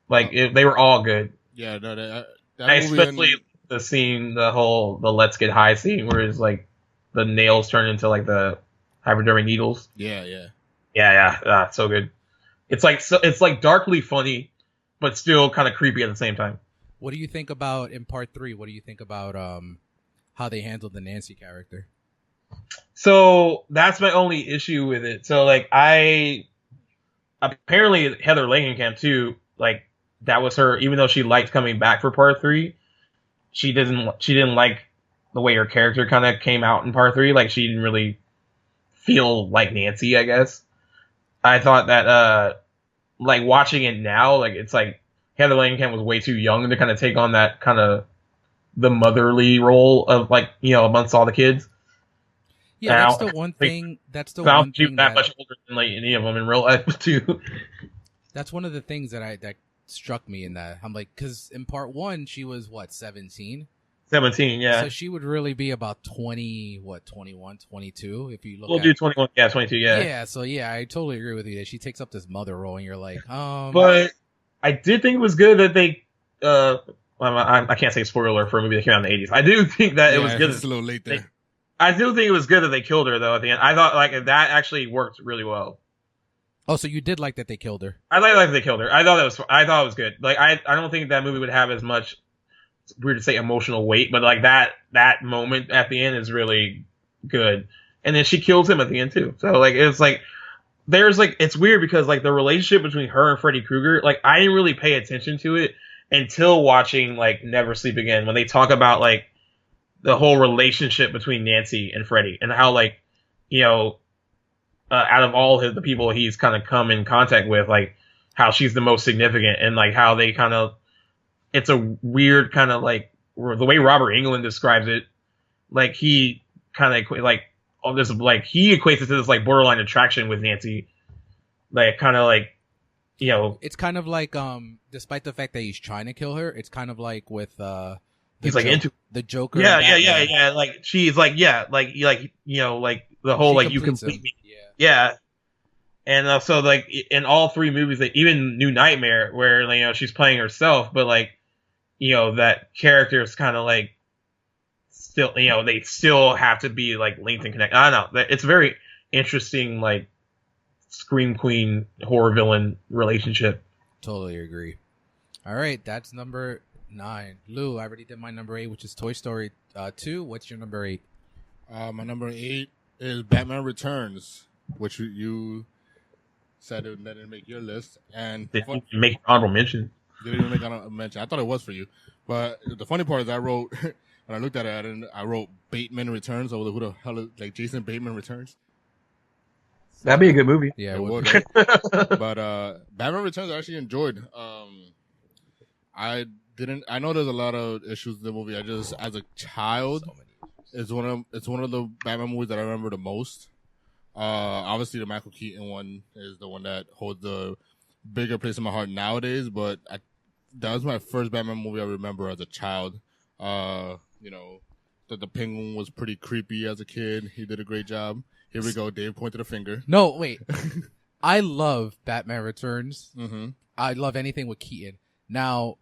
Like, they were all good. Yeah, no, that especially the scene, the Let's Get High scene, where it's like the nails turn into like the hypodermic needles. Yeah. So good. It's like darkly funny, but still kind of creepy at the same time. What do you think about in Part 3? What do you think about how they handled the Nancy character? So that's my only issue with it. So like apparently Heather Langenkamp too, like that was her, even though she liked coming back for Part 3, she didn't like the way her character kind of came out in Part 3. Like, she didn't really feel like Nancy, I guess. I thought that like watching it now, like it's like Heather Langenkamp was way too young to kind of take on that kind of the motherly role of, like, you know, amongst all the kids. Yeah, that's the one thing. That's the one thing that much older than like any of them in real life too. That's one of the things that struck me in that. I'm like, because in Part 1 she was what, 17? 17, yeah. So she would really be about 21, 22 if you look. We'll do 21, yeah, 22, yeah. Yeah, so yeah, I totally agree with you that she takes up this mother role, and you're like, But I did think it was good that they. I can't say spoiler for a movie that came out in the 80s. I do think that it was good. It's a little late there. I do think it was good that they killed her, though, at the end. I thought, like, that actually worked really well. Oh, so you did like that they killed her? I like that they killed her. I thought it was good. Like, I don't think that movie would have as much, it's weird to say, emotional weight, but like that moment at the end is really good. And then she kills him at the end too. So like, it's like, there's like, it's weird because like the relationship between her and Freddy Krueger, like I didn't really pay attention to it until watching like Never Sleep Again, when they talk about like the whole relationship between Nancy and Freddy, and how, like, you know, out of all the people he's kind of come in contact with, like how she's the most significant, and like how they kind of, it's a weird kind of like the way Robert Englund describes it, like he kind of like all this, like he equates it to this like borderline attraction with Nancy, like kind of like, you know, it's kind of like despite the fact that he's trying to kill her, it's kind of like with he's like into the Joker. Yeah. Like she's like, yeah, like you know, like the whole like you complete me. Yeah. And so like in all three movies, like even New Nightmare, where, you know, she's playing herself, but like, you know, that character is kind of like still, you know, they still have to be like linked and connected. I don't know. It's very interesting, like Scream Queen horror villain relationship. Totally agree. All right, that's number 9. Lou, I already did my number 8, which is Toy Story 2. What's your number 8? My number 8 is Batman Returns, which you said it didn't make your list, and didn't make honorable mention. Didn't even make honorable mention. I thought it was for you, but the funny part is I wrote when I looked at it, I wrote Bateman Returns. Who the hell is, like, Jason Bateman Returns? That'd be a good movie. Yeah, it would. But Batman Returns I actually enjoyed. I know there's a lot of issues with the movie. I just, as a child, it's one of the Batman movies that I remember the most. Obviously the Michael Keaton one is the one that holds the bigger place in my heart nowadays, but that was my first Batman movie I remember as a child. You know, that the Penguin was pretty creepy as a kid. He did a great job. Here we go. Dave pointed a finger. No, wait. I love Batman Returns. Mm-hmm. I love anything with Keaton. Now,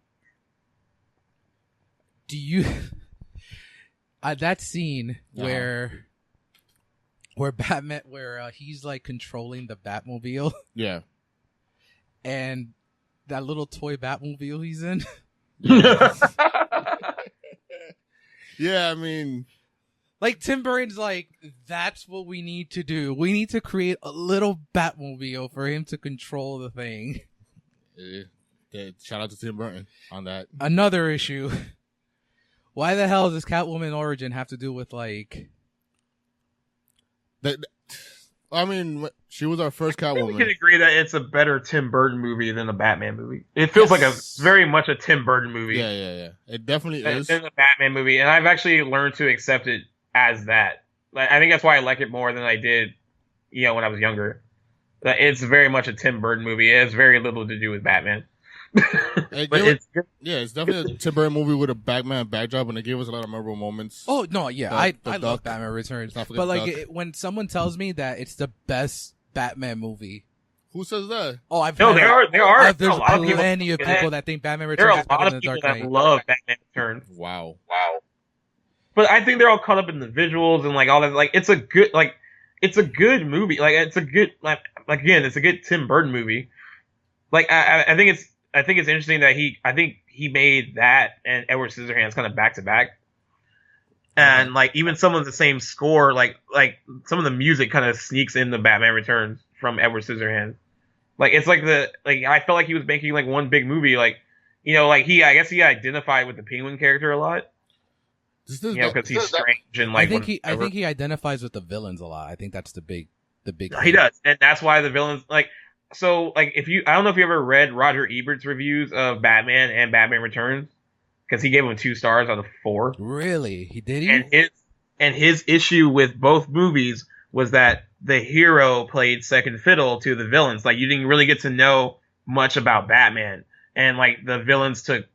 do you that scene where Batman, where he's like controlling the Batmobile, yeah, and that little toy Batmobile he's in. Yeah, I mean, like Tim Burton's like, that's what we need to do. We need to create a little Batmobile for him to control the thing. Yeah, shout out to Tim Burton on that. Another issue. Why the hell does Catwoman origin have to do with like? I mean, she was our first Catwoman. We can agree that it's a better Tim Burton movie than a Batman movie. It feels like a very much a Tim Burton movie. Yeah. It definitely is. Than a Batman movie, and I've actually learned to accept it as that. Like, I think that's why I like it more than I did, when I was younger. It's very much a Tim Burton movie. It has very little to do with Batman. It's definitely a Tim Burton movie with a Batman backdrop, and it gave us a lot of memorable moments. Oh no, yeah, I love Batman Returns, but like when someone tells me that it's the best Batman movie, who says that? Oh, there are. There's plenty of people that think Batman There Returns are a lot is better of than people Dark that Knight. love Batman Returns. Wow. But I think they're all caught up in the visuals and like all that. Like it's a good movie. Like it's a good again, it's a good Tim Burton movie. Like I think it's interesting that he made that and Edward Scissorhands kind of back to back. And like even some of the same score, like some of the music kind of sneaks in the Batman Returns from Edward Scissorhands. Like it's like I felt like he was making like one big movie. Like I guess he identified with the Penguin character a lot. Because he's strange and like. I think he identifies with the villains a lot. I think that's the big. He does, and that's why the villains like. So like I don't know if you ever read Roger Ebert's reviews of Batman and Batman Returns, because he gave him 2 stars out of 4. Really, he did. And his issue with both movies was that the hero played second fiddle to the villains. Like you didn't really get to know much about Batman, and like the villains took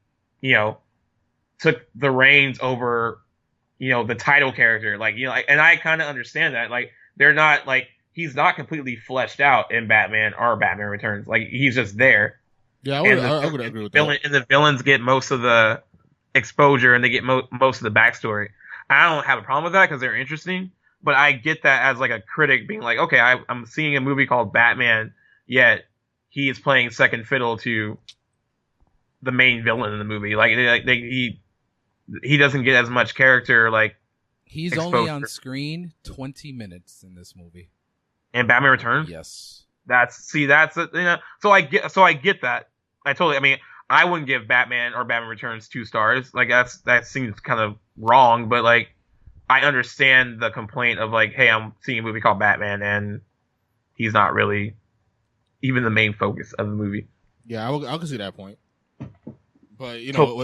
the reins over, the title character. And I kind of understand that. Like they're not like. He's not completely fleshed out in Batman or Batman Returns. Like he's just there. Yeah, I would agree with that. And the villains get most of the exposure and they get most of the backstory. I don't have a problem with that because they're interesting. But I get that as like a critic being like, okay, I'm seeing a movie called Batman, yet he is playing second fiddle to the main villain in the movie. Like he doesn't get as much character. Like he's exposure. only on screen 20 minutes in this movie. And Batman Returns? Yes. So I get that. I wouldn't give Batman or Batman Returns 2 stars. Like that seems kind of wrong, but like I understand the complaint of like, hey, I'm seeing a movie called Batman and he's not really even the main focus of the movie. Yeah, I can see that point. But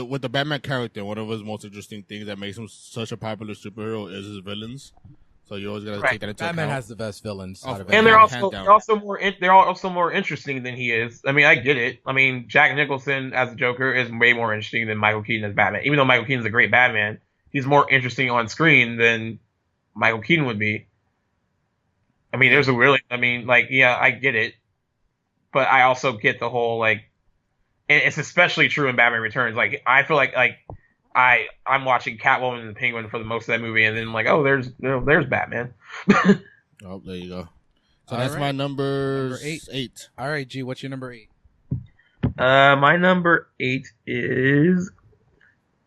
with the Batman character, one of his most interesting things that makes him such a popular superhero is his villains. So you always gotta take that into account. Batman has the best villains out of and they're also more interesting than he is. I mean, I get it. I mean, Jack Nicholson as a Joker is way more interesting than Michael Keaton as Batman. Even though Michael Keaton's a great Batman, he's more interesting on screen than Michael Keaton would be. I mean, I get it, but I also get the whole like, and it's especially true in Batman Returns. Like, I feel like I'm watching Catwoman and the Penguin for the most of that movie, and then I'm like, oh, there's Batman. Oh, there you go. So that's my number 8. All right, G, what's your number 8? My number 8 is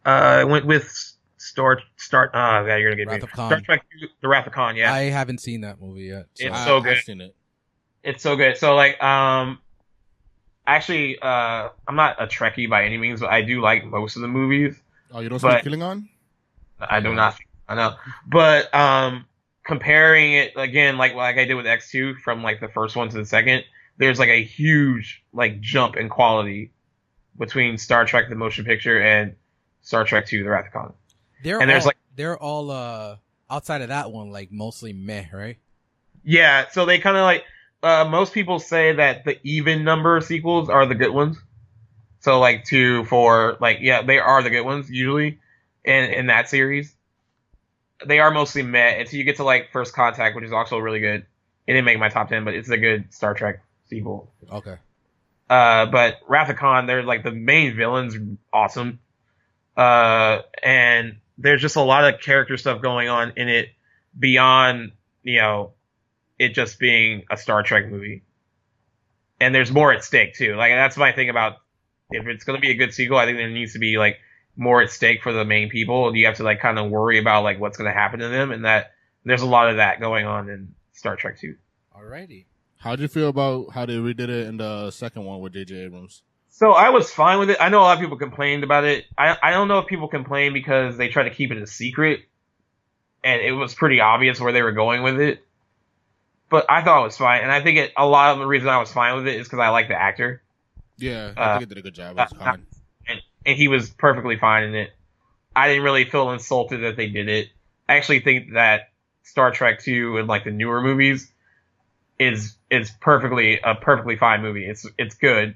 I went with Star Trek, The Wrath of Khan. Yeah, I haven't seen that movie yet. So it's so good. I've seen it. It's so good. So like, actually, I'm not a Trekkie by any means, but I do like most of the movies. Oh, you don't speak Klingon? I do not. I know, but comparing it again, like I did with X2 from like the first one to the second, there's like a huge like jump in quality between Star Trek the Motion Picture and Star Trek 2 The Wrath of Khan. They're all outside of that one like mostly meh, right? Yeah, so they kind of like most people say that the even number sequels are the good ones. So like 2, 4, like yeah, they are the good ones usually in that series. they are mostly meh until you get to like First Contact, which is also really good. It didn't make my top 10, but it's a good Star Trek sequel. Okay. But Wrath of Khan, they're like the main villain's awesome. And there's just a lot of character stuff going on in it beyond, it just being a Star Trek movie. And there's more at stake too. Like, that's my thing about, if it's going to be a good sequel, I think there needs to be like more at stake for the main people. You have to like kind of worry about like what's going to happen to them, and that there's a lot of that going on in Star Trek 2. Alrighty. How'd you feel about how they redid it in the second one with J.J. Abrams? So I was fine with it. I know a lot of people complained about it. I don't know if people complained because they tried to keep it a secret, and it was pretty obvious where they were going with it. But I thought it was fine, and I think a lot of the reason I was fine with it is because I like the actor. Yeah, I think it did a good job. It was fine. And he was perfectly fine in it. I didn't really feel insulted that they did it. I actually think that Star Trek 2 and like the newer movies is perfectly fine movie. It's good.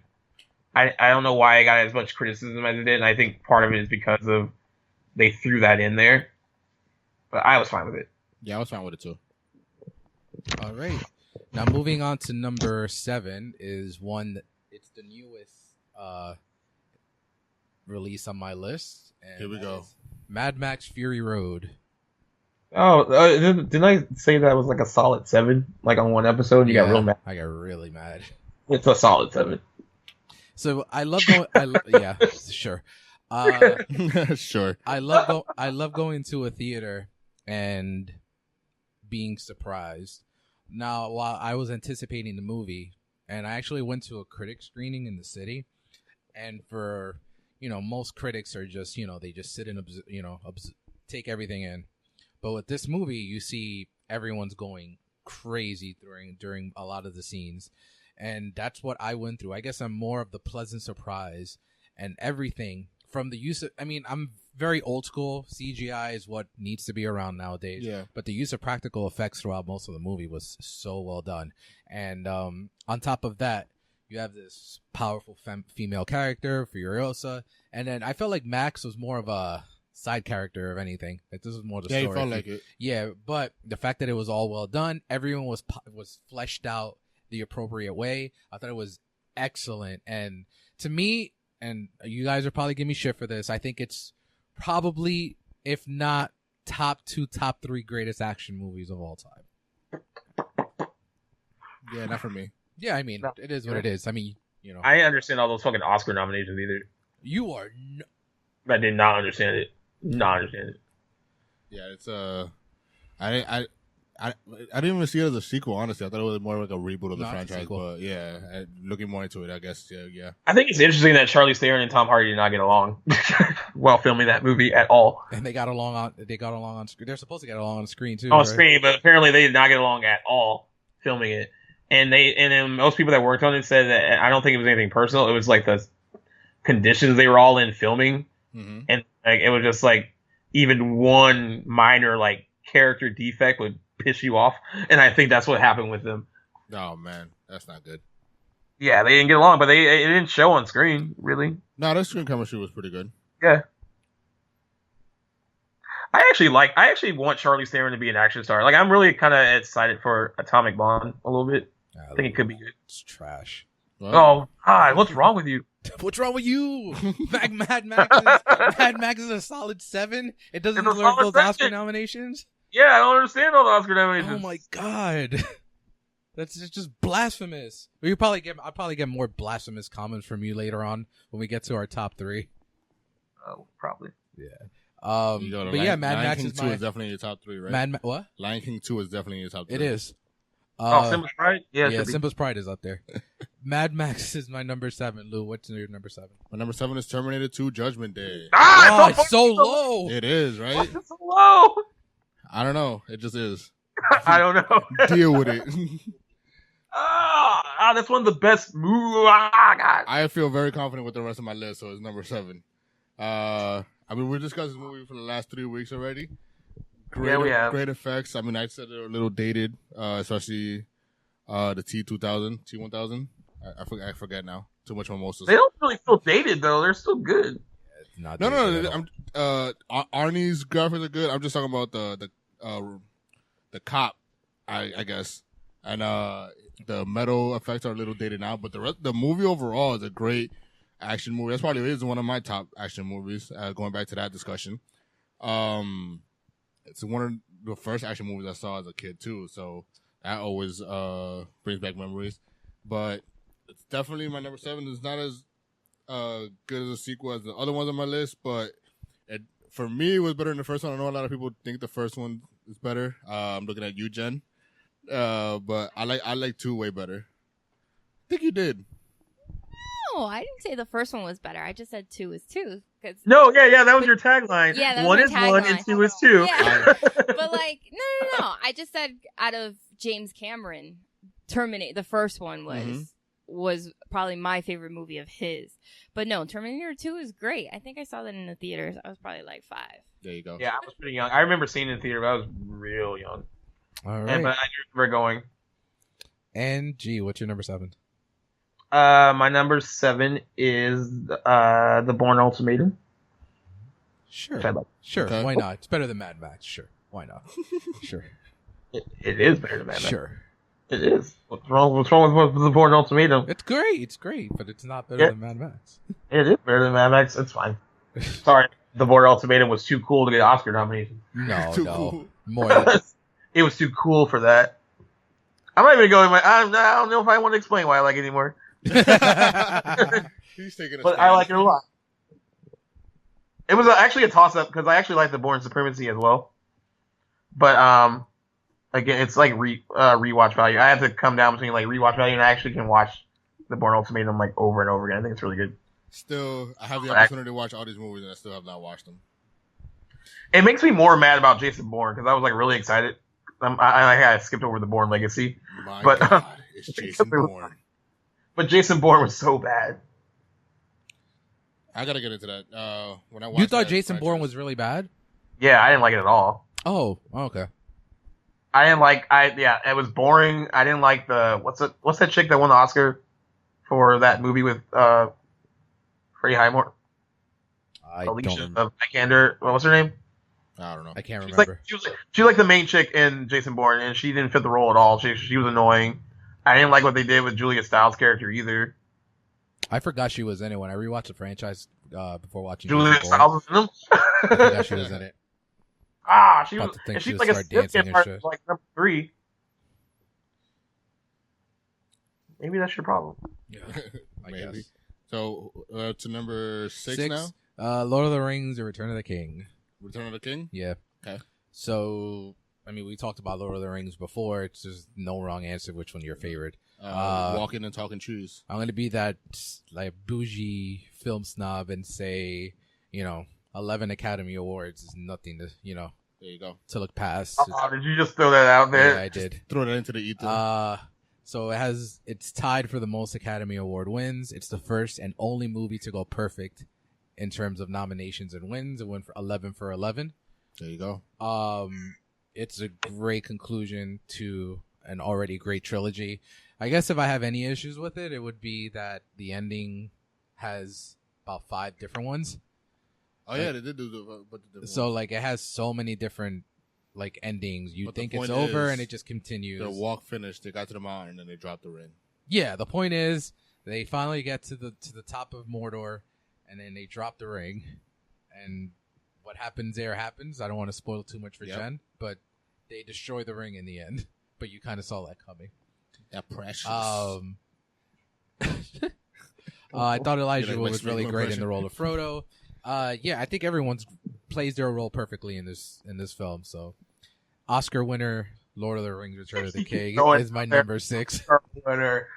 I don't know why I got as much criticism as it did, and I think part of it is because of they threw that in there. But I was fine with it. Yeah, I was fine with it too. All right. Now moving on to number 7 is one that it's the newest release on my list. And here we go. Mad Max Fury Road. Oh, didn't I say that was like a solid 7? Like on one episode, you got real mad. I got really mad. It's a solid 7. So I love going. Yeah, sure. Sure. I love going to a theater and being surprised. Now, while I was anticipating the movie, and I actually went to a critic screening in the city, and for most critics are just they just sit and take everything in. But with this movie, you see everyone's going crazy during a lot of the scenes. And that's what I went through. I guess I'm more of the pleasant surprise, and everything from the use of, I'm very old school. CGI is what needs to be around nowadays. Yeah. But the use of practical effects throughout most of the movie was so well done. And on top of that, you have this powerful female character, Furiosa. And then I felt like Max was more of a side character of anything. Like, this was more the story. Yeah, he felt like it. Yeah, but the fact that it was all well done, everyone was fleshed out the appropriate way. I thought it was excellent. And to me, and you guys are probably giving me shit for this, I think it's probably, if not top 2, top 3 greatest action movies of all time. Yeah, not for me. Yeah, it is what it is. I understand all those fucking Oscar nominations either. You are I did not understand it. Yeah, it's I didn't even see it as a sequel, honestly. I thought it was more like a reboot of the franchise. But yeah, looking more into it, I guess. Yeah. I think it's interesting that Charlize Theron and Tom Hardy did not get along while filming that movie at all. And they got along on screen. They're supposed to get along on screen too. On screen, but apparently they did not get along at all filming it. And then most people that worked on it said that, I don't think it was anything personal. It was like the conditions they were all in filming, and like it was just like even one minor like character defect would piss you off, and I think that's what happened with them. Oh man, that's not good. Yeah, they didn't get along, but it didn't show on screen really. No, their screen chemistry was pretty good. Yeah. I actually want Charlize Theron to be an action star. Like, I'm really kind of excited for Atomic Blonde a little bit. I think it could be good. It's trash. Well, oh God, what's wrong with you? What's wrong with you? Mad Max is a solid 7. It doesn't deserve those Oscar nominations. Yeah, I don't understand all the Oscar nominations. Oh my God, that's just blasphemous. I'll probably get more blasphemous comments from you later on when we get to our top 3. Oh, probably. Yeah. But yeah, Mad Max is 2 is definitely in your top 3, right? What? Lion King 2 is definitely in your top 3. It is. Simba's Pride? Yeah, Simba's Pride is up there. Mad Max is my number 7. Lou, what's your number 7? My number 7 is Terminator 2 Judgment Day. It's so low. It is, right? It's so low. I don't know. It just is. I don't know. Deal with it. That's one of the best movies. God. I feel very confident with the rest of my list, so it's number 7. we discussed this movie for the last 3 weeks already. We have. Great effects. I said they're a little dated, especially the T1000. I forget now. Too much mimosas. They don't really feel dated though. They're still good. not. No. Arnie's graphics are good. I'm just talking about the cop, I guess, and the metal effects are a little dated now. But the movie overall is a great action movie. That's probably is one of my top action movies. Going back to that discussion, it's one of the first action movies I saw as a kid too. So that always brings back memories. But it's definitely my number 7. It's not as good as a sequel as the other ones on my list, but for me, it was better than the first one. I know a lot of people think the first one is better. I'm looking at you, Jen, but I like 2 way better. I think you did. No, I didn't say the first one was better. I just said 2 is 2. No, yeah, that was your tagline. Yeah, that was 1 my is tagline. 1 and 2 is 2. Yeah. But like, no. I just said out of James Cameron, Terminator, the first one was probably my favorite movie of his. But no, Terminator 2 is great. I think I saw that in the theaters. I was probably like 5. There you go. Yeah, I was pretty young. I remember seeing it in the theater, but I was real young. All right. But I do remember going. And G, what's your number 7? My number 7 is the Bourne Ultimatum. Sure. Sure. Okay. Why not? It's better than Mad Max. Sure. Why not? Sure. It is better than Mad Max. Sure. It is. What's wrong with the Bourne Ultimatum? It's great, but it's not better than Mad Max. It is better than Mad Max. It's fine. Sorry, the Bourne Ultimatum was too cool to get Oscar nomination. No. Cool. More than it was too cool for that. I'm not even going. I don't know if I want to explain why I like it anymore. He's taking a but stand. I like it a lot. It was actually a toss-up because I actually like the Bourne Supremacy as well. But again, it's like rewatch value. I have to come down between like rewatch value and I actually can watch the Bourne Ultimatum like over and over again. I think it's really good. Still, I have the opportunity to watch all these movies and I still have not watched them. It makes me more mad about Jason Bourne because I was like really excited. I skipped over the Bourne Legacy. My God, it's Jason Bourne. But Jason Bourne was so bad. I gotta get into that. When I you thought Jason Bourne was really bad? Yeah, I didn't like it at all. Oh, okay. I didn't like. It was boring. I didn't like the what's that chick that won the Oscar for that movie with Freddie Highmore? Alicia Vikander. What's her name? I don't know. I can't remember. She's like the main chick in Jason Bourne, and she didn't fit the role at all. She was annoying. I didn't like what they did with Julia Stiles' character either. I forgot she was in it when I rewatched the franchise before watching Julia Stiles was in them. I forgot she was in it. She was. And she's like a dancing part like number 3. Maybe that's your problem. Yeah, I Maybe. guess. So to number 6 now. Lord of the Rings: The Return of the King. Return of the King. Yeah. Okay. So, I mean, we talked about Lord of the Rings before. It's just no wrong answer. Which one your favorite? Walking and talking trees. I'm gonna be that like bougie film snob and say, 11 Academy Awards is nothing to, There you go. to look past. Oh, did you just throw that out there? Yeah, I did. Throw that into the ether. So it's tied for the most Academy Award wins. It's the first and only movie to go perfect in terms of nominations and wins. It went for 11 for 11. There you go. It's a great conclusion to an already great trilogy. I guess if I have any issues with it, it would be that the ending has about 5 different ones. Oh yeah, they did do the different So ones. like it has so many different like endings. You But the think it's point over is, and it just continues. Their walk finished. They got to the mountain and then they dropped the ring. Yeah, the point is they finally get to the top of Mordor and then they drop the ring. And what happens there happens. I don't want to spoil too much for Jen, but they destroy the ring in the end. But you kind of saw that coming. That precious. I thought Elijah Wood was really great in the role of Frodo. I think everyone plays their role perfectly in this film. So, Oscar winner, Lord of the Rings: Return of the King is my number 6. Winner.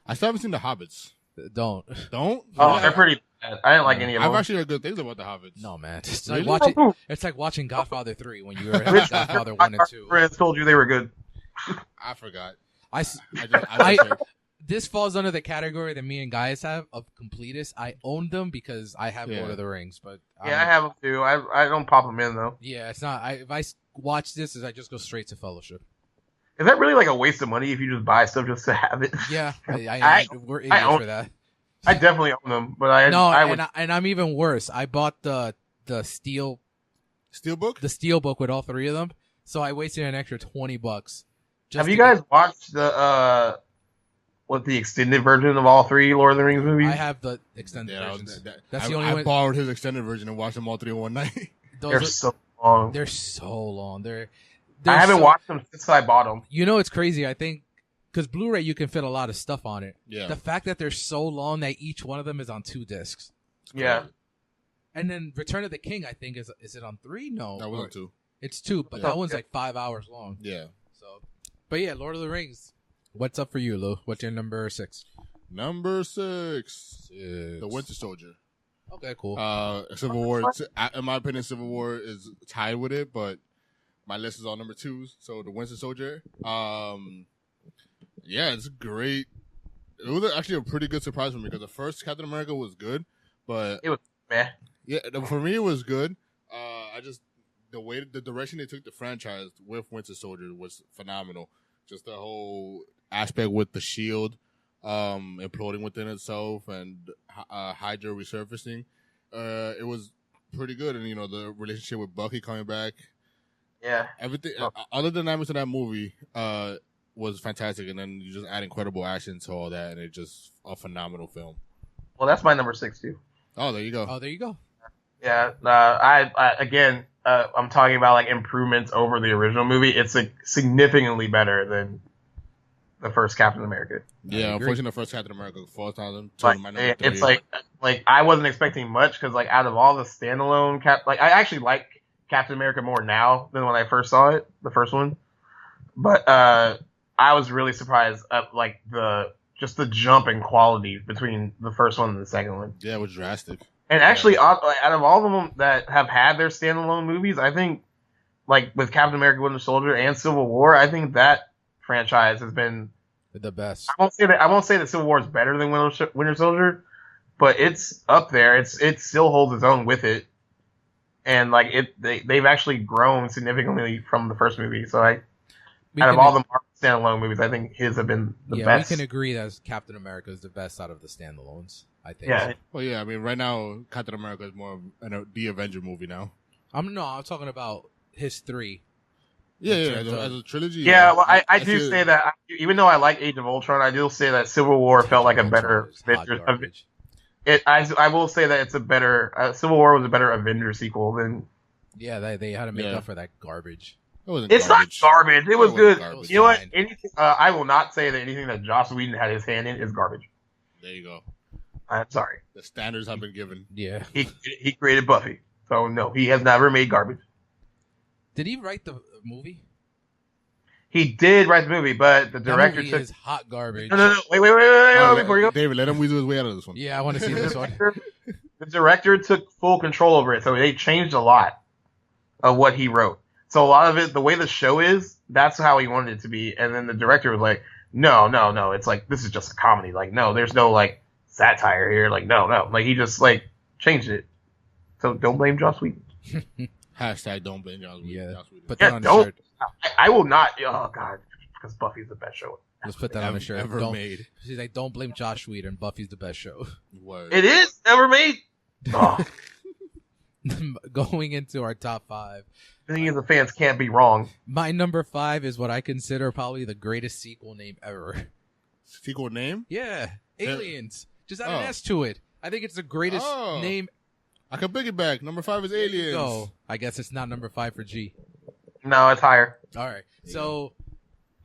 I still haven't seen the Hobbits. Don't. Oh, they're pretty bad. I didn't like any of them. I've actually heard good things about the Hobbits. No, man. It's Really? like watching Godfather 3 when you were at Godfather 1 and 2. Friends told you they were good. I forgot. I this falls under the category that me and Gaius have of completists. I own them because I have Lord of the Rings, but I have them too. I don't pop them in though. Yeah, it's not. If I watch this, I just go straight to Fellowship. Is that really like a waste of money if you just buy stuff just to have it? Yeah, we're idiots for that. I definitely own them, but I would. And I'm even worse. I bought the steel book, the steel book with all 3 of them, so I wasted an extra $20. Have you guys watched the extended version of all 3 Lord of the Rings movies? I have the extended versions. That's the only one. I borrowed his extended version and watched them all 3 in one night. They're so long. They're so long. I haven't watched them since I bought them. You know, it's crazy. I think because Blu-ray, you can fit a lot of stuff on it. Yeah. The fact that they're so long that each one of them is on 2 discs. Yeah. And then Return of the King, I think, is it on 3? No. That wasn't 2. It's 2, but that one's like 5 hours long. Yeah. So, but yeah, Lord of the Rings. What's up for you, Lou? What's your number 6? Number 6. The Winter Soldier. Okay, cool. Civil War. In my opinion, Civil War is tied with it, but my list is all number 2s. So the Winter Soldier. Yeah, it's great. It was actually a pretty good surprise for me because the first Captain America was good, but it was meh. Yeah, for me it was good. The direction they took the franchise with Winter Soldier was phenomenal. Just the whole aspect with the shield imploding within itself and Hydra resurfacing. It was pretty good, and the relationship with Bucky coming back. Yeah, everything. Other dynamics of that movie was fantastic, and then you just add incredible action to all that, and it's just a phenomenal film. Well, that's my number 6 too. Oh, there you go. Yeah, I'm talking about like improvements over the original movie. It's significantly better than the first Captain America. Yeah, unfortunately, the first Captain America falls down to like, my number 3. It's like I wasn't expecting much because like out of all the standalone I actually like Captain America more now than when I first saw it, the first one. But I was really surprised at like the jump in quality between the first one and the second one. Yeah, it was drastic. And actually, out of all of them that have had their standalone movies, I think, like with Captain America: Winter Soldier and Civil War, I think that franchise has been the best. I won't say that Civil War is better than Winter Soldier, but it's up there. It still holds its own with it, and like they've actually grown significantly from the first movie. So out of all the Marvel standalone movies, I think his have been the best. We can agree that Captain America is the best out of the standalones. I think. Yeah. Well, yeah. I mean, right now, Captain America is more of the Avenger movie now. I'm talking about his 3. Yeah, as a trilogy. Yeah, well, I do say that even though I like Age of Ultron, I do say that Civil War felt like a better. I will say that it's a better. Civil War was a better Avenger sequel than. Yeah, they had to make up for that garbage. It's not garbage. It was good. Garbage. You know what? Anything. I will not say that anything that Joss Whedon had his hand in is garbage. There you go. I'm sorry. The standards have been given. Yeah. He created Buffy, so no, he has never made garbage. Did he write the movie? He did write the movie, but the director took is hot garbage. No. Wait, before you go. David, let him weasel his way out of this one. Yeah, I want to see this one. The director took full control over it, so they changed a lot of what he wrote. So a lot of it, the way the show is, that's how he wanted it to be. And then the director was like, no. It's like, this is just a comedy. Like, no, there's no, like, satire here. Like, no. Like, he just, like, changed it. So don't blame Joss Whedon. Hashtag don't blame Joss Whedon. Yeah. Joss Whedon. Put that on the shirt. I will not. Oh, God. Because Buffy's the best show. Let's put that on the shirt. Ever made. She's like, don't blame Joss Whedon. Buffy's the best show. Word. It is ever made. Oh. Going into our top 5. The thing is, the fans can't be wrong. My number 5 is what I consider probably the greatest sequel name ever. Sequel name? Yeah. Aliens. Just add an S to it. I think it's the greatest name. I can piggyback. Number 5 is Aliens. So I guess it's not number 5 for G. No, it's higher. All right. So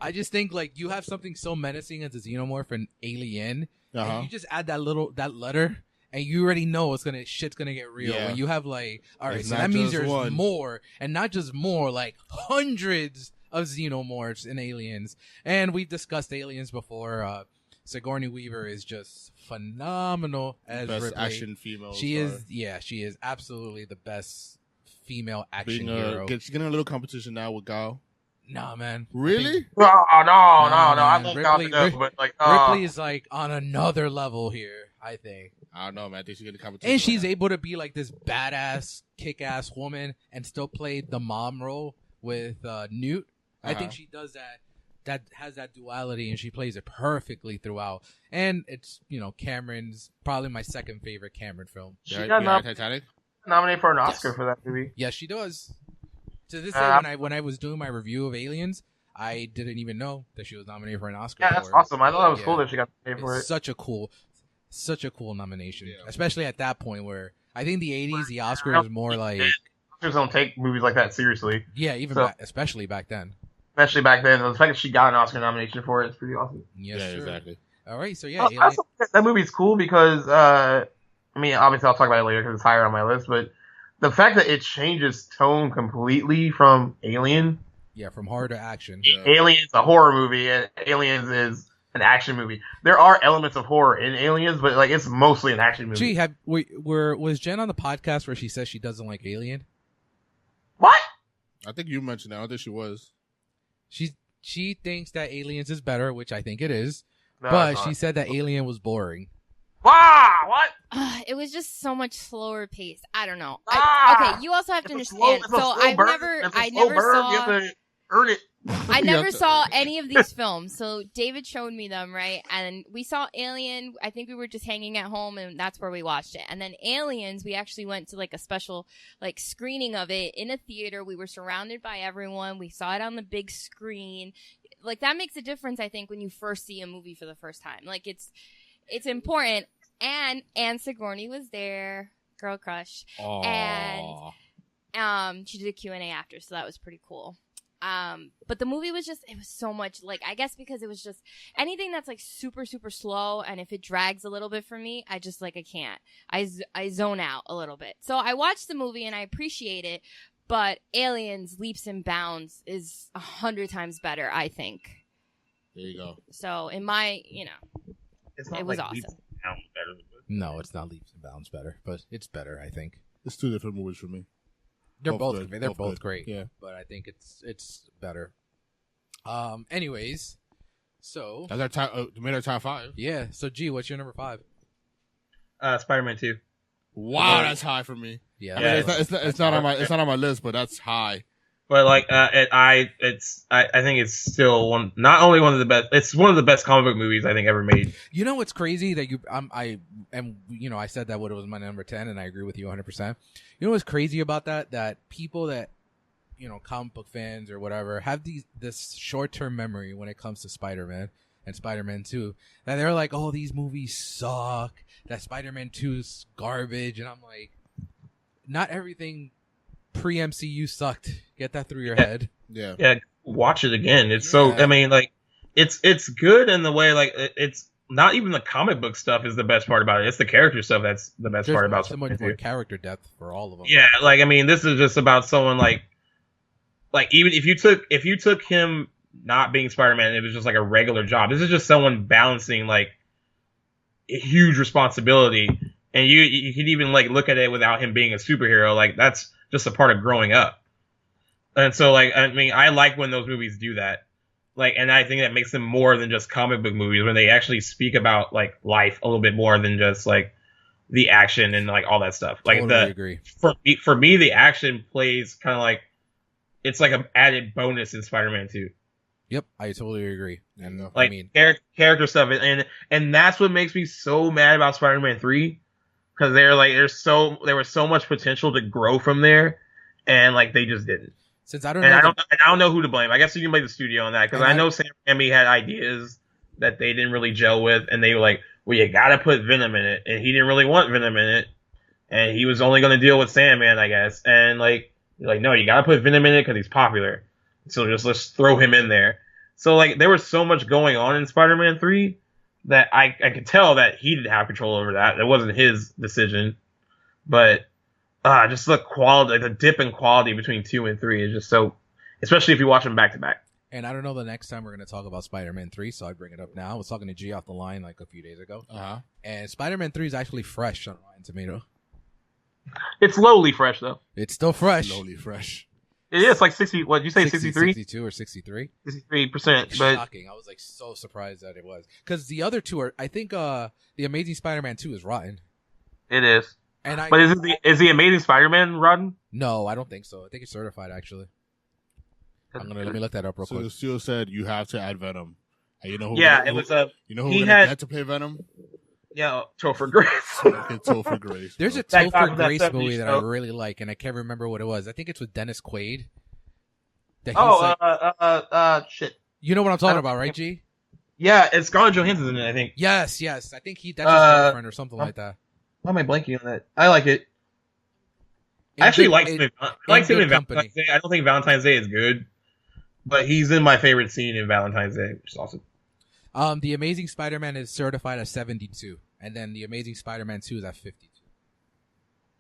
I just think like you have something so menacing as a xenomorph and alien, and you just add that letter, and you already know shit's gonna get real. Yeah. When you have like, all right, It's so not that means just there's one. more, and not just more, like hundreds of xenomorphs and aliens. And we've discussed aliens before. Sigourney Weaver is just phenomenal as best Ripley. action female. She is absolutely the best female action Being hero. she's getting a little competition now with Gal. Nah, man. Really? No. I man. think Ripley, but like Ripley is like on another level here, I think. I don't know, man. I think she's getting competition. And she's able to be like this badass, kick-ass woman and still play the mom role with Newt. I think she does that that has that duality, and she plays it perfectly throughout. And it's, you know, Cameron's probably my second favorite Cameron film. She got Titanic nominated for an Oscar for that movie. Yes, she does. To this day, when I was doing my review of Aliens, I didn't even know that she was nominated for an Oscar. Yeah, that's awesome. I thought it was cool that she got nominated for it. Such a cool nomination, especially at that point where I think the 80s, the Oscar was more like... Oscars don't take movies like that seriously. Yeah, especially back then. Especially back then. The fact that she got an Oscar nomination for it is pretty awesome. Yes, yeah, sure. exactly. All right, so that movie's cool because, I mean, obviously I'll talk about it later because it's higher on my list, but the fact that it changes tone completely from Alien. Yeah, from horror to action. Alien is a horror movie, and Aliens is an action movie. There are elements of horror in Aliens, but like it's mostly an action movie. Gee, was Jen on the podcast where she says she doesn't like Alien? What? I think you mentioned that. I don't think she was. She thinks that Aliens is better, which I think it is. No, but she said that Alien was boring. Wow, what? It was just so much slower paced. I don't know. Okay, you also have to understand. I never saw. You have to earn it. I never saw any of these films. So David showed me them, right? And we saw Alien. I think we were just hanging at home, and that's where we watched it. And then Aliens, we actually went to like a special like screening of it in a theater. We were surrounded by everyone. We saw it on the big screen. Like that makes a difference, I think, when you first see a movie for the first time. Like it's important. And Anne Sigourney was there, girl crush. Aww. And she did a Q&A after, so that was pretty cool. But the movie was it was so much, like, I guess because it was just anything that's like super, super slow, and if it drags a little bit for me, I just like, I can't. I zone out a little bit. So I watched the movie and I appreciate it, but Aliens Leaps and Bounds is 100 times better, I think. There you go. So in my, it was like awesome. No, it's not Leaps and Bounds better, but it's better, I think. It's two different movies for me. They're both great. Yeah, but I think it's better. Anyways, so that's our top. Made our top 5. Yeah. So, G, what's your number 5? Spider-Man 2. Wow, that's high for me. Yeah. I mean, it's not on my list, but that's high. But like, I think it's still not only one of the best. It's one of the best comic book movies I think ever made. You know what's crazy that I said that it was my number 10, and I agree with you 100%. You know what's crazy about that? That people that, comic book fans or whatever have this short-term memory when it comes to Spider-Man and Spider-Man 2. That they're like, oh, these movies suck. That Spider-Man 2's garbage, and I'm like, not everything pre-MCU sucked. Get that through your head. Yeah. Yeah. Watch it again. It's so. I mean, like, it's good in the way like it's not even the comic book stuff is the best part about it. It's the character stuff that's the best part about it. So much more character depth for all of them. Yeah. Like, I mean, this is just about someone like even if you took him not being Spider-Man, it was just like a regular job. This is just someone balancing like a huge responsibility, and you could even like look at it without him being a superhero. Like that's just a part of growing up. And so, like, I mean, I like when those movies do that. Like, and I think that makes them more than just comic book movies, when they actually speak about, like, life a little bit more than just, like, the action and, like, all that stuff. Like, totally agree. For me, the action plays kind of like, it's like an added bonus in Spider-Man 2. Yep, I totally agree. And like, I mean, character stuff. And that's what makes me so mad about Spider-Man 3. Because there was so much potential to grow from there, and, like, they just didn't. Since I don't know who to blame. I guess you can blame the studio on that, because I know Sam Raimi had ideas that they didn't really gel with, and they were like, well, you gotta put Venom in it, and he didn't really want Venom in it, and he was only gonna deal with Sandman, I guess, and like, no, you gotta put Venom in it because he's popular, so let's throw him in there. So like, there was so much going on in Spider-Man 3 that I could tell that he didn't have control over that. That wasn't his decision, but. Just the quality, the dip in quality between 2 and 3 is just so, especially if you watch them back to back. And I don't know the next time we're going to talk about Spider-Man 3, so I bring it up now. I was talking to G off the line like a few days ago. And Spider-Man 3 is actually fresh on Rotten Tomato. It's lowly fresh, though. It's still fresh. Slowly fresh. It is like 60, what did you say, 63? 62 or 63? 63%. Shocking. I was like so surprised that it was. Because the other two are, I think The Amazing Spider-Man 2 is rotten. It is. But is the Amazing Spider-Man rotten? No, I don't think so. I think it's certified, actually. Let me look that up real So quick. Lucille said you have to add Venom. And you know who? Yeah, it was You know who we're gonna get to play Venom? Yeah, Topher Grace. Topher Grace. There's a That guy Topher from that Grace 70s movie that show. I really like, and I can't remember what it was. I think it's with Dennis Quaid. That he's Shit. you know what I'm talking about, right, G? Yeah, it's Scarlett Johansson in it, I think. Yes. I think that's his girlfriend or something like that. Why am I blanking on that? I like it. I actually like him in Valentine's Day. I don't think Valentine's Day is good, but he's in my favorite scene in Valentine's Day, which is awesome. The Amazing Spider-Man is certified at 72, and then the Amazing Spider-Man 2 is at 52.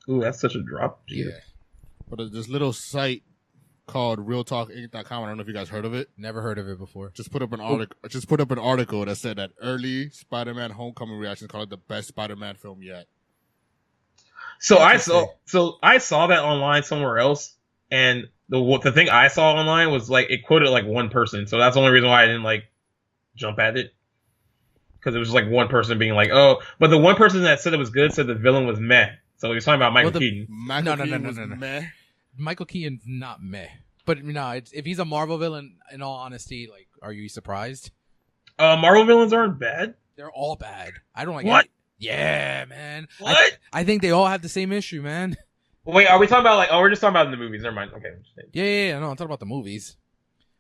Ooh, that's such a drop. Yeah. But there's this little site called RealTalkInc.com. I don't know if you guys heard of it. Never heard of it before. Just put up an article that said that early Spider-Man Homecoming reactions call it the best Spider-Man film yet. So I saw that online somewhere else, and the thing I saw online was like it quoted like one person. So that's the only reason why I didn't like jump at it, because it was like one person being like, "Oh," but the one person that said it was good said the villain was meh. So he was talking about Michael Keaton. No. Meh. Michael Keaton's not meh, but no, if he's a Marvel villain, in all honesty, like, are you surprised? Marvel villains aren't bad. They're all bad. I don't like what. Yeah, man. What? I think they all have the same issue, man. Wait, are we talking about like? Oh, we're just talking about in the movies. Never mind. Okay. Yeah. No, I'm talking about the movies.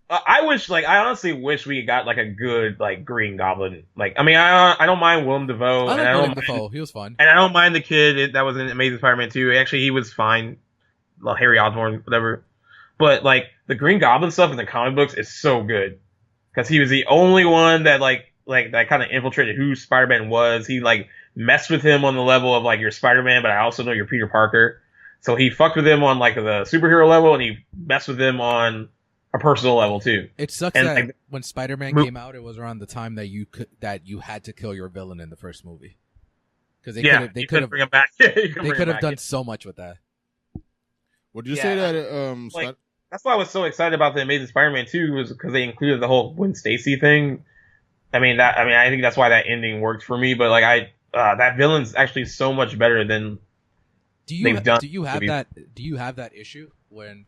I honestly wish we got like a good like Green Goblin. Like, I mean, I don't mind Willem Dafoe. I like Willem Dafoe. He was fun. And I don't mind the kid that was in Amazing Spider-Man 2. Actually, he was fine. Well, Harry Osborn, whatever. But like the Green Goblin stuff in the comic books is so good because he was the only one that like that kind of infiltrated who Spider-Man was. He like messed with him on the level of like you're Spider-Man, but I also know you're Peter Parker. So he fucked with him on like the superhero level, and he messed with him on a personal level too. It sucks that like, when Spider-Man came out, it was around the time that you had to kill your villain in the first movie, because they could have bring him back. They could have done so much with that. Would you say that? Like, that's why I was so excited about the Amazing Spider-Man 2 was because they included the whole Gwen Stacy thing. I think that's why that ending worked for me. But like that villain's actually so much better than they've done. Do you have that issue when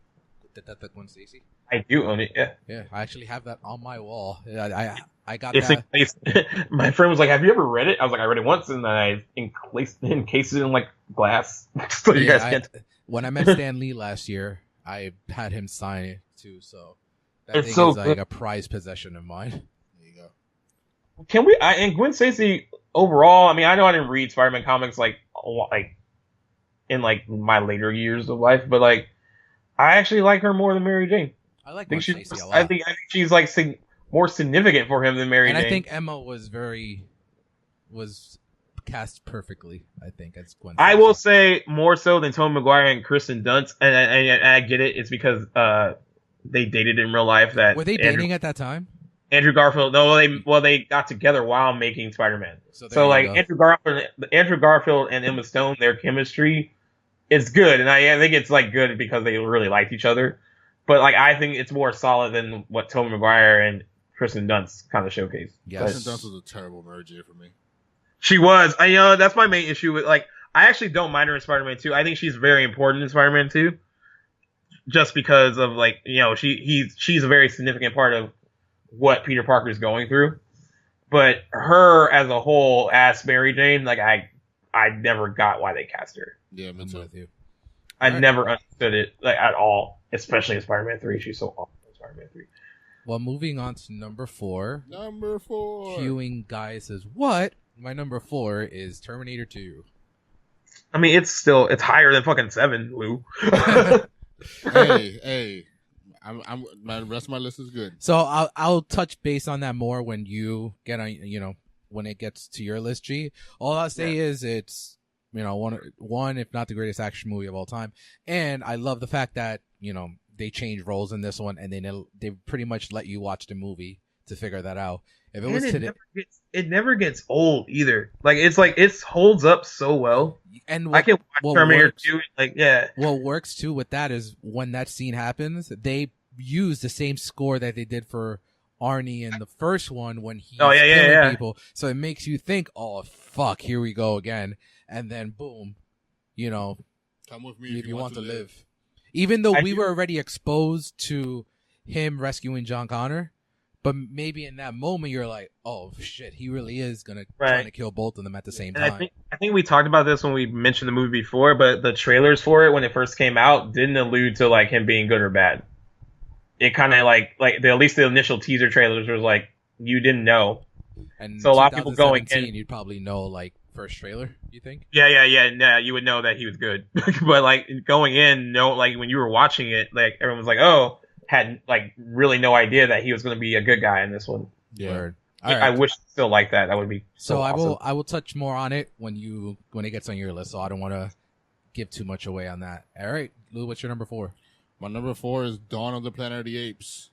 the Gwen Stacy? I do own it. Yeah. I actually have that on my wall. I got it's that. My friend was like, "Have you ever read it?" I was like, "I read it once," and then I encased it in like glass, so you guys can't. When I met Stan Lee last year, I had him sign it too. So that thing is like a prized possession of mine. There you go. Can we? And Gwen Stacy overall. I mean, I know I didn't read Spider-Man comics like in like my later years of life, but like I actually like her more than Mary Jane. I like Gwen Stacy a lot. I think she's like more significant for him than Mary Jane. And I think Emma was cast perfectly. I think as Gwen Stacy. I will say more so than Tobey Maguire and Kristen Dunst, and I get it. It's because they dated in real life. Were they dating at that time? Andrew Garfield. No, they got together while making Spider-Man. So like Andrew Garfield and Emma Stone, their chemistry is good, and I think it's like good because they really liked each other. But like I think it's more solid than what Tobey Maguire and Kristen Dunst kind of showcased. Yeah, Kristen Dunst was a terrible Mary Jane for me. She was. That's my main issue with like. I actually don't mind her in Spider-Man 2. I think she's very important in Spider-Man 2, just because of like she's a very significant part of what Peter Parker is going through. But her as a whole, as Mary Jane, like I never got why they cast her. Yeah, I'm with you. I never understood it like at all, especially in Spider-Man 3. She's so awful in Spider-Man 3. Well, moving on to number 4. Number 4. Cueing Gaius says, "What? My number 4 is Terminator 2." I mean, it's higher than fucking 7, Lou. hey, the rest of my list is good. So I'll touch base on that more when you get on, when it gets to your list, G. All I'll say is it's, one, if not the greatest action movie of all time. And I love the fact that, they change roles in this one, and they pretty much let you watch the movie to figure that out. If it was today, it never gets old either. Like it holds up so well. And I can watch Terminator 2. What works too with that is when that scene happens, they use the same score that they did for Arnie in the first one when he's killing people. So it makes you think, "Oh fuck, here we go again," and then boom, come with me if you want to live. Even though we were already exposed to him rescuing John Connor. But maybe in that moment you're like, oh shit, he really is gonna try to kill both of them at the same time. I think we talked about this when we mentioned the movie before, but the trailers for it when it first came out didn't allude to like him being good or bad. It kind of like at least the initial teaser trailers was like you didn't know, and so a lot of people going in, you'd probably know like first trailer. You think? Yeah, you would know that he was good, but like going in, like when you were watching it, like everyone was like, oh. Had like really no idea that he was going to be a good guy in this one. Yeah, I wish still like that. That would be so awesome. I will touch more on it when it gets on your list. So I don't want to give too much away on that. All right, Lou, what's your number 4? My number 4 is Dawn of the Planet of the Apes.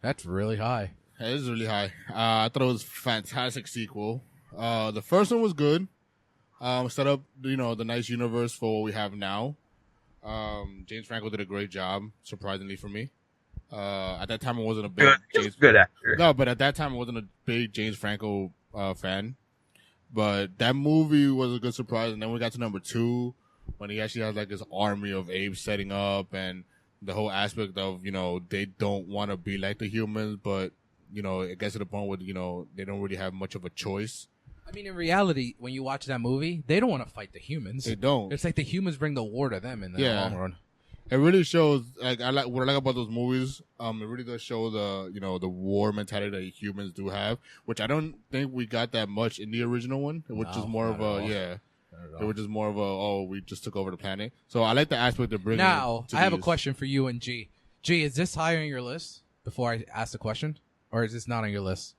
That's really high. It is really high. I thought it was a fantastic sequel. The first one was good. Set up the nice universe for what we have now. James Franco did a great job, surprisingly for me. At that time, I wasn't a big good actor. No, but at that time, I wasn't a big James Franco fan. But that movie was a good surprise. And then we got to number 2 when he actually has like this army of apes setting up, and the whole aspect of they don't want to be like the humans, but it gets to the point where they don't really have much of a choice. I mean, in reality, when you watch that movie, they don't want to fight the humans. They don't. It's like the humans bring the war to them in the long run. It really shows, what I like about those movies. It really does show the war mentality that humans do have, which I don't think we got that much in the original one, which is more of a it was just more of a we just took over the planet. So I like the aspect of bringing. Now I have a question for you and G. G, is this higher on your list? Before I ask the question, or is this not on your list?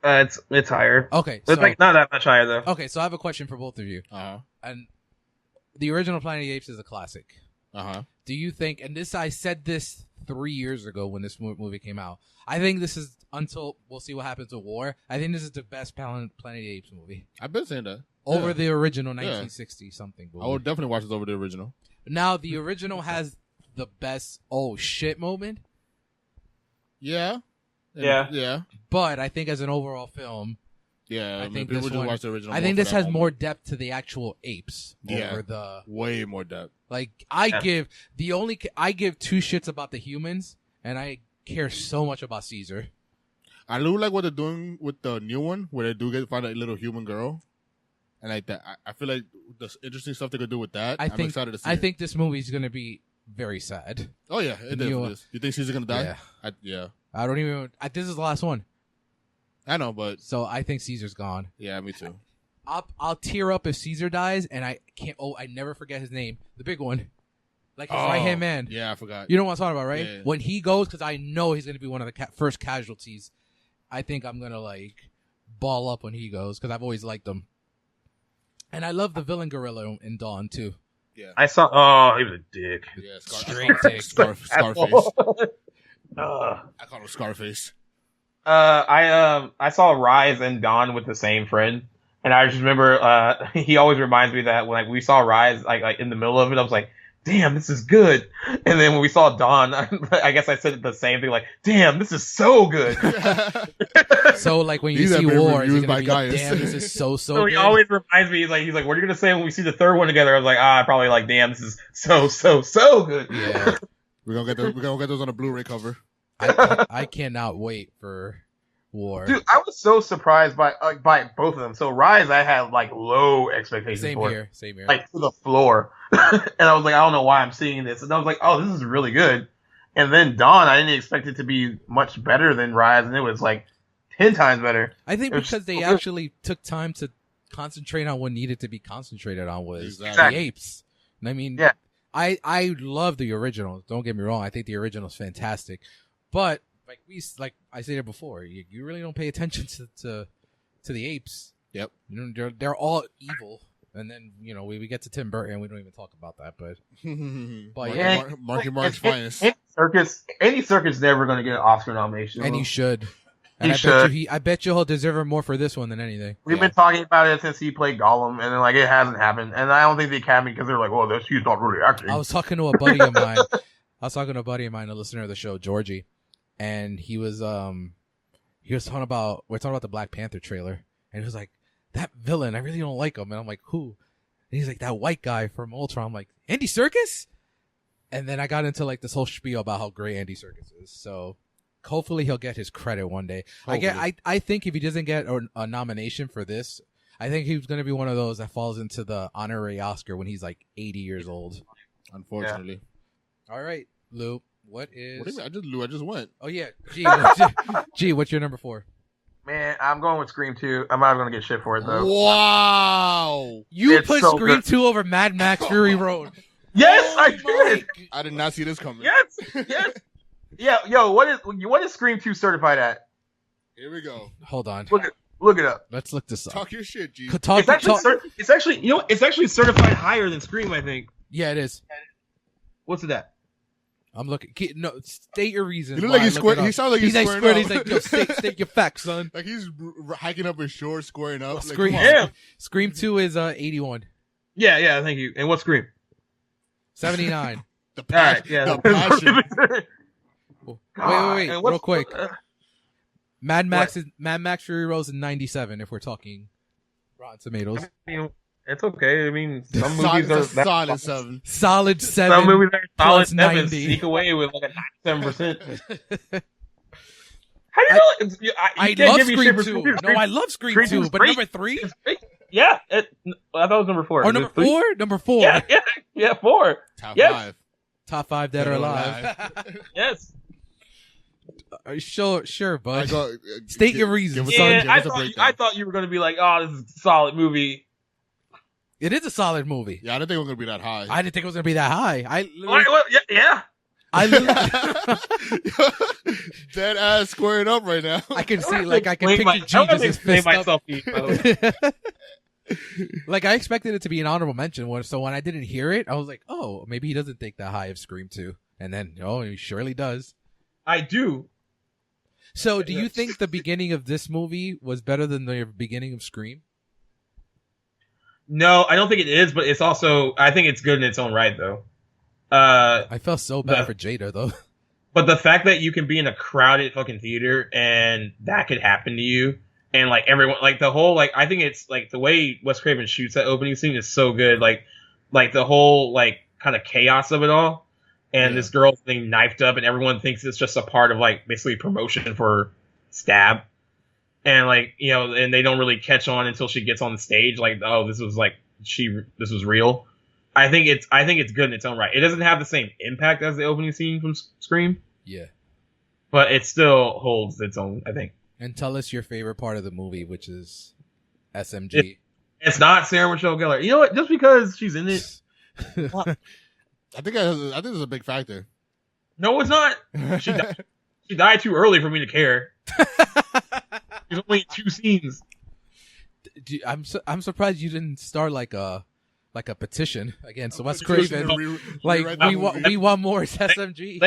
It's higher. Okay, it's like not that much higher though. Okay, so I have a question for both of you. And the original Planet of the Apes is a classic. Do you think, and I said this 3 years ago when this movie came out, I think this is, until we'll see what happens with war, I think this is the best Planet of the Apes movie. I've been saying that. Over the original 1960 something movie. I would definitely watch this over the original. Now, the original has the best oh shit moment. Yeah. But I think as an overall film, I think people just watch the original. I think this has more depth to the actual apes over the way more depth. Like I give 2 shits about the humans, and I care so much about Caesar. I do like what they're doing with the new one, where they do find a little human girl, and like that. I feel like the interesting stuff they could do with that. I'm excited to see. I think this movie is gonna be very sad. Oh yeah, it is. You think Caesar's gonna die? Yeah. I don't even. This is the last one. I know, but so I think Caesar's gone. Yeah, me too. I'll tear up if Caesar dies, and I can't. Oh, I never forget his name, the big one, like his right hand man. Yeah, I forgot. You know what I'm talking about, right? Yeah. When he goes, because I know he's gonna be one of the first casualties. I think I'm gonna like ball up when he goes, because I've always liked him, and I love the villain gorilla in Dawn too. Yeah, I saw. Oh, he was a dick. Yeah, straight dick. Scarface. I call him Scarface. I saw Rise and Dawn with the same friend, and I just remember he always reminds me that when we saw Rise, like in the middle of it, I was like, "Damn, this is good." And then when we saw Dawn, I guess I said the same thing, like, "Damn, this is so good." So like when you see War, is gonna be, Gaius. "Damn, this is so So good." He always reminds me, he's like, "What are you gonna say when we see the third one together?" I was like, probably like, "Damn, this is so good." Yeah, we're gonna get those on a Blu-ray cover. I cannot wait for War. Dude, I was so surprised by both of them. So Rise, I had like low expectations for. Same here. Like to the floor. And I was like, I don't know why I'm seeing this. And I was like, oh, this is really good. And then Dawn, I didn't expect it to be much better than Rise, and it was like 10 times better. I think because they actually took time to concentrate on what needed to be concentrated on was the apes. And I mean, I love the original. Don't get me wrong. I think the original is fantastic. But like I said before, you really don't pay attention to the apes. Yep, they're all evil, and then we get to Tim Burton, we don't even talk about that. But Marky Mark's finest. Any circus never going to get an Oscar nomination, and he should. And I bet you he'll deserve it more for this one than anything. We've been talking about it since he played Gollum, and then it hasn't happened. And I don't think the Academy, because they're like, well, he's not really acting. I was talking to a buddy of mine. A listener of the show, Georgie. And he was talking about the Black Panther trailer, and he was like, that villain, I really don't like him. And I'm like, who? And he's like, that white guy from Ultron. I'm like, Andy Serkis? And then I got into like this whole spiel about how great Andy Serkis is. So hopefully he'll get his credit one day. I think if he doesn't get a nomination for this, I think he's going to be one of those that falls into the honorary Oscar when he's like 80 years old. Unfortunately. Yeah. All right, Lou. What is? What do you mean? I just went. Oh yeah, G. What's your number 4? Man, I'm going with Scream 2. I'm not going to get shit for it though. Wow. You It's put so Scream good. 2 over Mad Max Fury Road. Yes, I did. I did not see this coming. Yes. Yeah, yo, what is Scream 2 certified at? Here we go. Hold on. Look it up. Let's look this up. Talk your shit, G. It's actually certified higher than Scream, I think. Yeah, it is. What's it at? I'm looking. No, state your reasons. You look like he's square. He sounds like he's squaring up. He's like, yo, state your facts, son. Like he's hiking up his shore, squaring up. Scream. Like, Yeah. Scream 2 is 81. Yeah, thank you. And what's Scream? 79. The passion. All right, yeah. The passion. Wait, And real quick. Mad Max Fury Road is 97. If we're talking Rotten Tomatoes, I mean, it's okay. I mean, some movies are solid 7. solid 7. Some movies are solid plus 7. 90. Sneak away with like a 97%. How do you know? I love Scream 2. No, I love Scream 2, but number 3? Yeah, I thought it was number 4. Or number 4? Number 4. Yeah, 4. Top 5 dead or alive. Yes. Sure, bud. State your reasons. Yeah, I thought you were going to be like, oh, this is a solid movie. It is a solid movie. Yeah, I didn't think it was going to be that high. I didn't think it was going to be that high. Yeah. Dead ass squaring up right now. I can see, like, I can picture Jesus' fist up. Like, I expected it to be an honorable mention, so when I didn't hear it, I was like, oh, maybe he doesn't think that high of Scream 2. And then, he surely does. I do. So, do you think the beginning of this movie was better than the beginning of Scream? No, I don't think it is, but it's also, I think it's good in its own right, though. I felt so bad for Jada, though. But the fact that you can be in a crowded fucking theater and that could happen to you, and like everyone, like the whole, like, I think it's like the way Wes Craven shoots that opening scene is so good. Like the whole, like, kind of chaos of it all. And this girl's being knifed up and everyone thinks it's just a part of, like, basically promotion for Stab. And, like, and they don't really catch on until she gets on the stage. Like, oh, this was real. I think it's good in its own right. It doesn't have the same impact as the opening scene from Scream. Yeah. But it still holds its own, I think. And tell us your favorite part of the movie, which is SMG. It's not Sarah Michelle Gellar. You know what? Just because she's in it. I think there's a big factor. No, it's not. She died too early for me to care. There's only 2 scenes. I'm surprised you didn't start like a petition against Wes Craven. We want more SMG.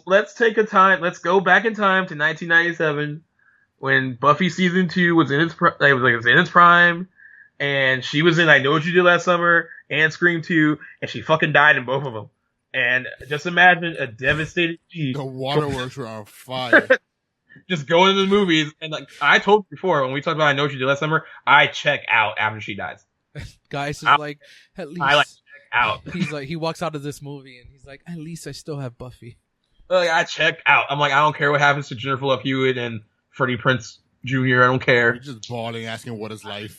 Let's take a time. Let's go back in time to 1997 when Buffy season 2 was in its prime, and she was in I Know What You Did Last Summer and Scream 2, and she fucking died in both of them. And just imagine a devastated G. The waterworks were on fire. Just going to the movies, and like I told you before when we talked about I Know What You Did Last Summer, I check out after she dies. Gaius is like, at least I like check out. He's like, he walks out of this movie and he's like, at least I still have Buffy. Like, I check out. I'm like, I don't care what happens to Jennifer Love Hewitt and Freddie Prinze Jr. I don't care. You're just bawling, asking what is life.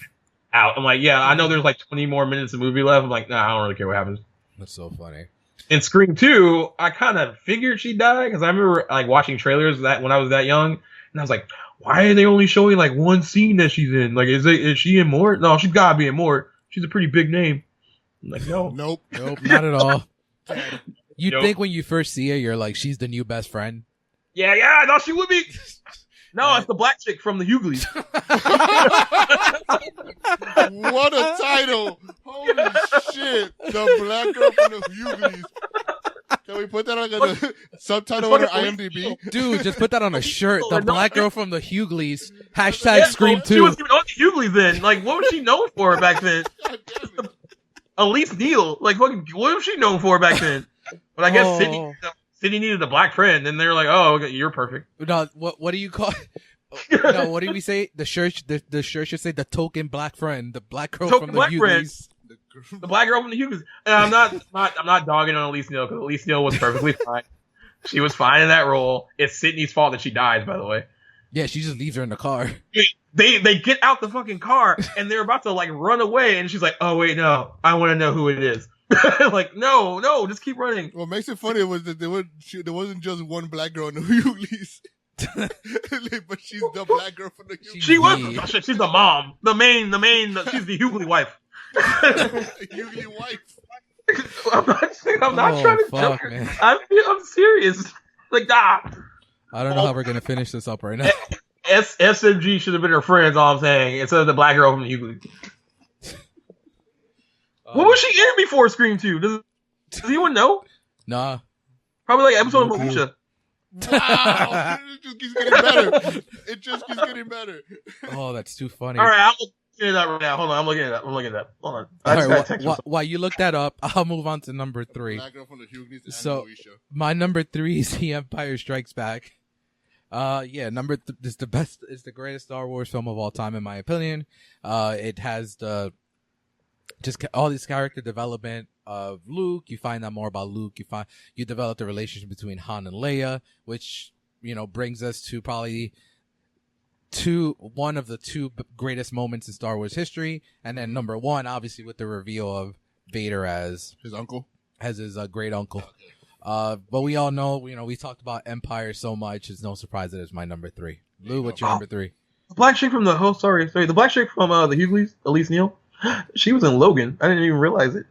Out. I'm like, yeah, I know there's like 20 more minutes of movie left. I'm like, nah, I don't really care what happens. That's so funny. In Scream 2, I kind of figured she'd die because I remember like watching trailers that when I was that young, and I was like, why are they only showing like one scene that she's in? Like, is she in more? No, she's gotta be in more. She's a pretty big name. I'm like, no. Nope, not at all. You'd think when you first see her, you're like, she's the new best friend. Yeah, I thought she would be. No, it's the black chick from the Hughleys. What a title! Holy shit! The black girl from the Hughleys. Can we put that on a subtitle on IMDb? Dude, just put that on a shirt. The black girl from the Hughleys. Hashtag Scream 2. She wasn't even on the Hughleys then. Like, what was she known for back then? Elise Neal. Like, what was she known for back then? But I guess Sydney needed a black friend, and they're like, "Oh, okay, you're perfect." No, what do you call? No, what do we say? The shirt should say the token black friend, the black girl from the Hughleys. The black girl from the Hughleys. And I'm not dogging on Elise Neal because Elise Neal was perfectly fine. She was fine in that role. It's Sydney's fault that she dies, by the way. Yeah, she just leaves her in the car. They get out the fucking car and they're about to like run away, and she's like, "Oh wait, no, I want to know who it is." Like, no, just keep running. What makes it funny was that there wasn't just one black girl in the Hughleys. But she's the black girl from the Hughleys. She's the mom, the main. She's the Hughley wife. Hughley wife. I'm not trying to joke. Man. I'm serious. Like, I don't know how we're gonna finish this up right now. SMG should have been her friends. All I'm saying, instead of the black girl from the Hughley. What was she in before Scream 2? Does anyone know? Nah. Probably like episode of Moesha. Wow. It just keeps getting better. It just keeps getting better. Oh, that's too funny. All right, I'm looking at that right now. Hold on, I'm looking at that. Hold on. All right, while you look that up, I'll move on to number 3. Black girl from the Hughleys and so, Moesha. My number 3 is The Empire Strikes Back. Is the greatest Star Wars film of all time, in my opinion. It has just all this character development of Luke. You find out more about Luke. You develop the relationship between Han and Leia, which, brings us to probably one of the 2 greatest moments in Star Wars history. And then number 1, obviously, with the reveal of Vader as his uncle, as his great uncle. But we all know, we talked about Empire so much. It's no surprise that it's my number 3. Lou, what's your number 3? The black chick from the the black chick from the Hughleys, Elise Neal. She was in Logan. I didn't even realize it.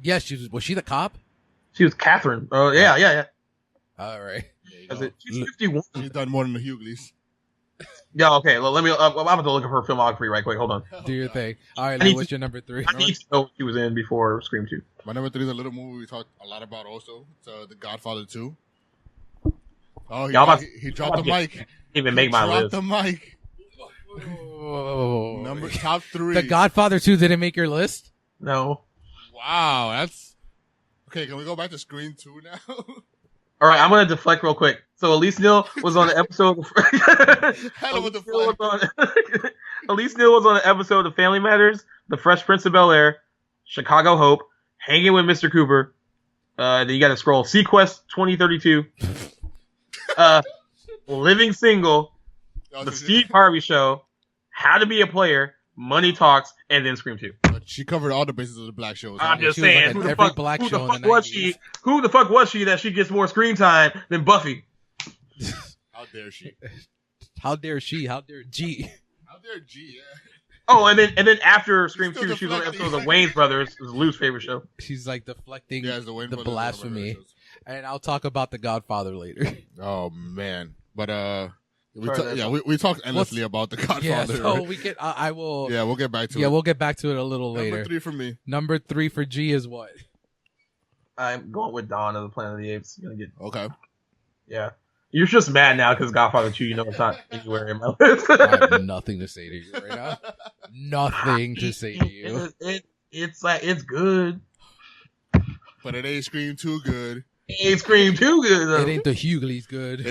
Yeah, was she the cop? She was Catherine. Oh, yeah. All right. She's 51. She's done more than the Hughleys. Yeah, okay. Well, let me. I'm about to look at her filmography right quick. Hold on. Do your thing. All right, Lou, what's your number 3? I need to know what she was in before Scream 2. My number 3 is a little movie we talked a lot about also. It's The Godfather 2. Oh, he dropped the mic. Didn't even make my list. Dropped the mic. Top 3. The Godfather 2 didn't make your list? No. Wow, that's okay. Can we go back to Scream 2 now? All right, I'm gonna deflect real quick. So Elise Neal was on the episode. Elise Neal was on the episode of Family Matters, The Fresh Prince of Bel-Air, Chicago Hope, Hanging with Mr. Cooper. Then you got to scroll. Sequest 2032. Living Single, The Steve Harvey Show, How to Be a Player, Money Talks, and then Scream 2. But she covered all the bases of the black shows. I'm just saying, who the fuck was she that she gets more screen time than Buffy? How dare she? How dare she? How dare G? How dare G? Yeah. Oh, and then after Scream 2, she was on the episode of the Wayne's Brothers. It was Lou's favorite show. She's like deflecting the blasphemy. And I'll talk about The Godfather later. Oh man, but we talked endlessly about The Godfather. Yeah, so we can. I will. Yeah, we'll get back to it. Yeah, we'll get back to it a little later. Number 3 for me. Number 3 for G is what? I'm going with Dawn of the Planet of the Apes. Okay. Yeah. You're just mad now because Godfather 2, it's not anywhere in my list. I have nothing to say to you right now. Nothing to say to you. It's good. But it ain't Scream 2 good. It ain't Scream 2 good, though. It ain't the Hughleys good.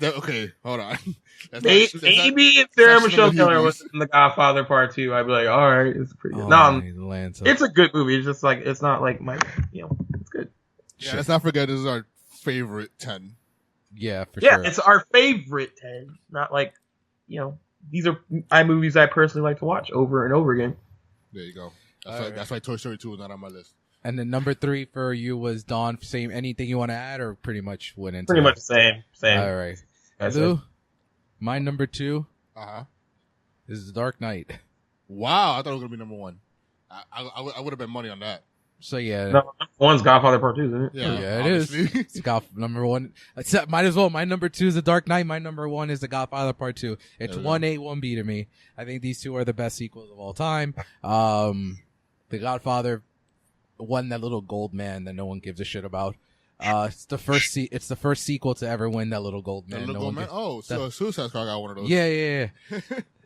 Okay, hold on. Maybe if Sarah Michelle Gellar was in The Godfather Part 2, I'd be like, all right, it's pretty good. It's a good movie. It's just like, it's not like my, it's good. Yeah, let's not forget this is our favorite 10. Yeah, for sure. Yeah, it's our favorite 10. Not like, these are movies I personally like to watch over and over again. There you go. That's why Toy Story 2 is not on my list. And then number 3 for you was Dawn. Same. Anything you want to add, or pretty much went into? Pretty much the same. All right. Lou, my number 2. Is The Dark Knight. Wow, I thought it was gonna be number 1. I would have bet money on that. So yeah, no, one's Godfather Part 2, isn't it? Yeah, it is. It's number 1. Might as well. My number 2 is The Dark Knight. My number 1 is The Godfather Part 2. It's 1A, 1B to me. I think these 2 are the best sequels of all time. The Godfather won that little gold man that no one gives a shit about. It's the first sequel to ever win that little gold man. So Suicide Squad got one of those. Yeah.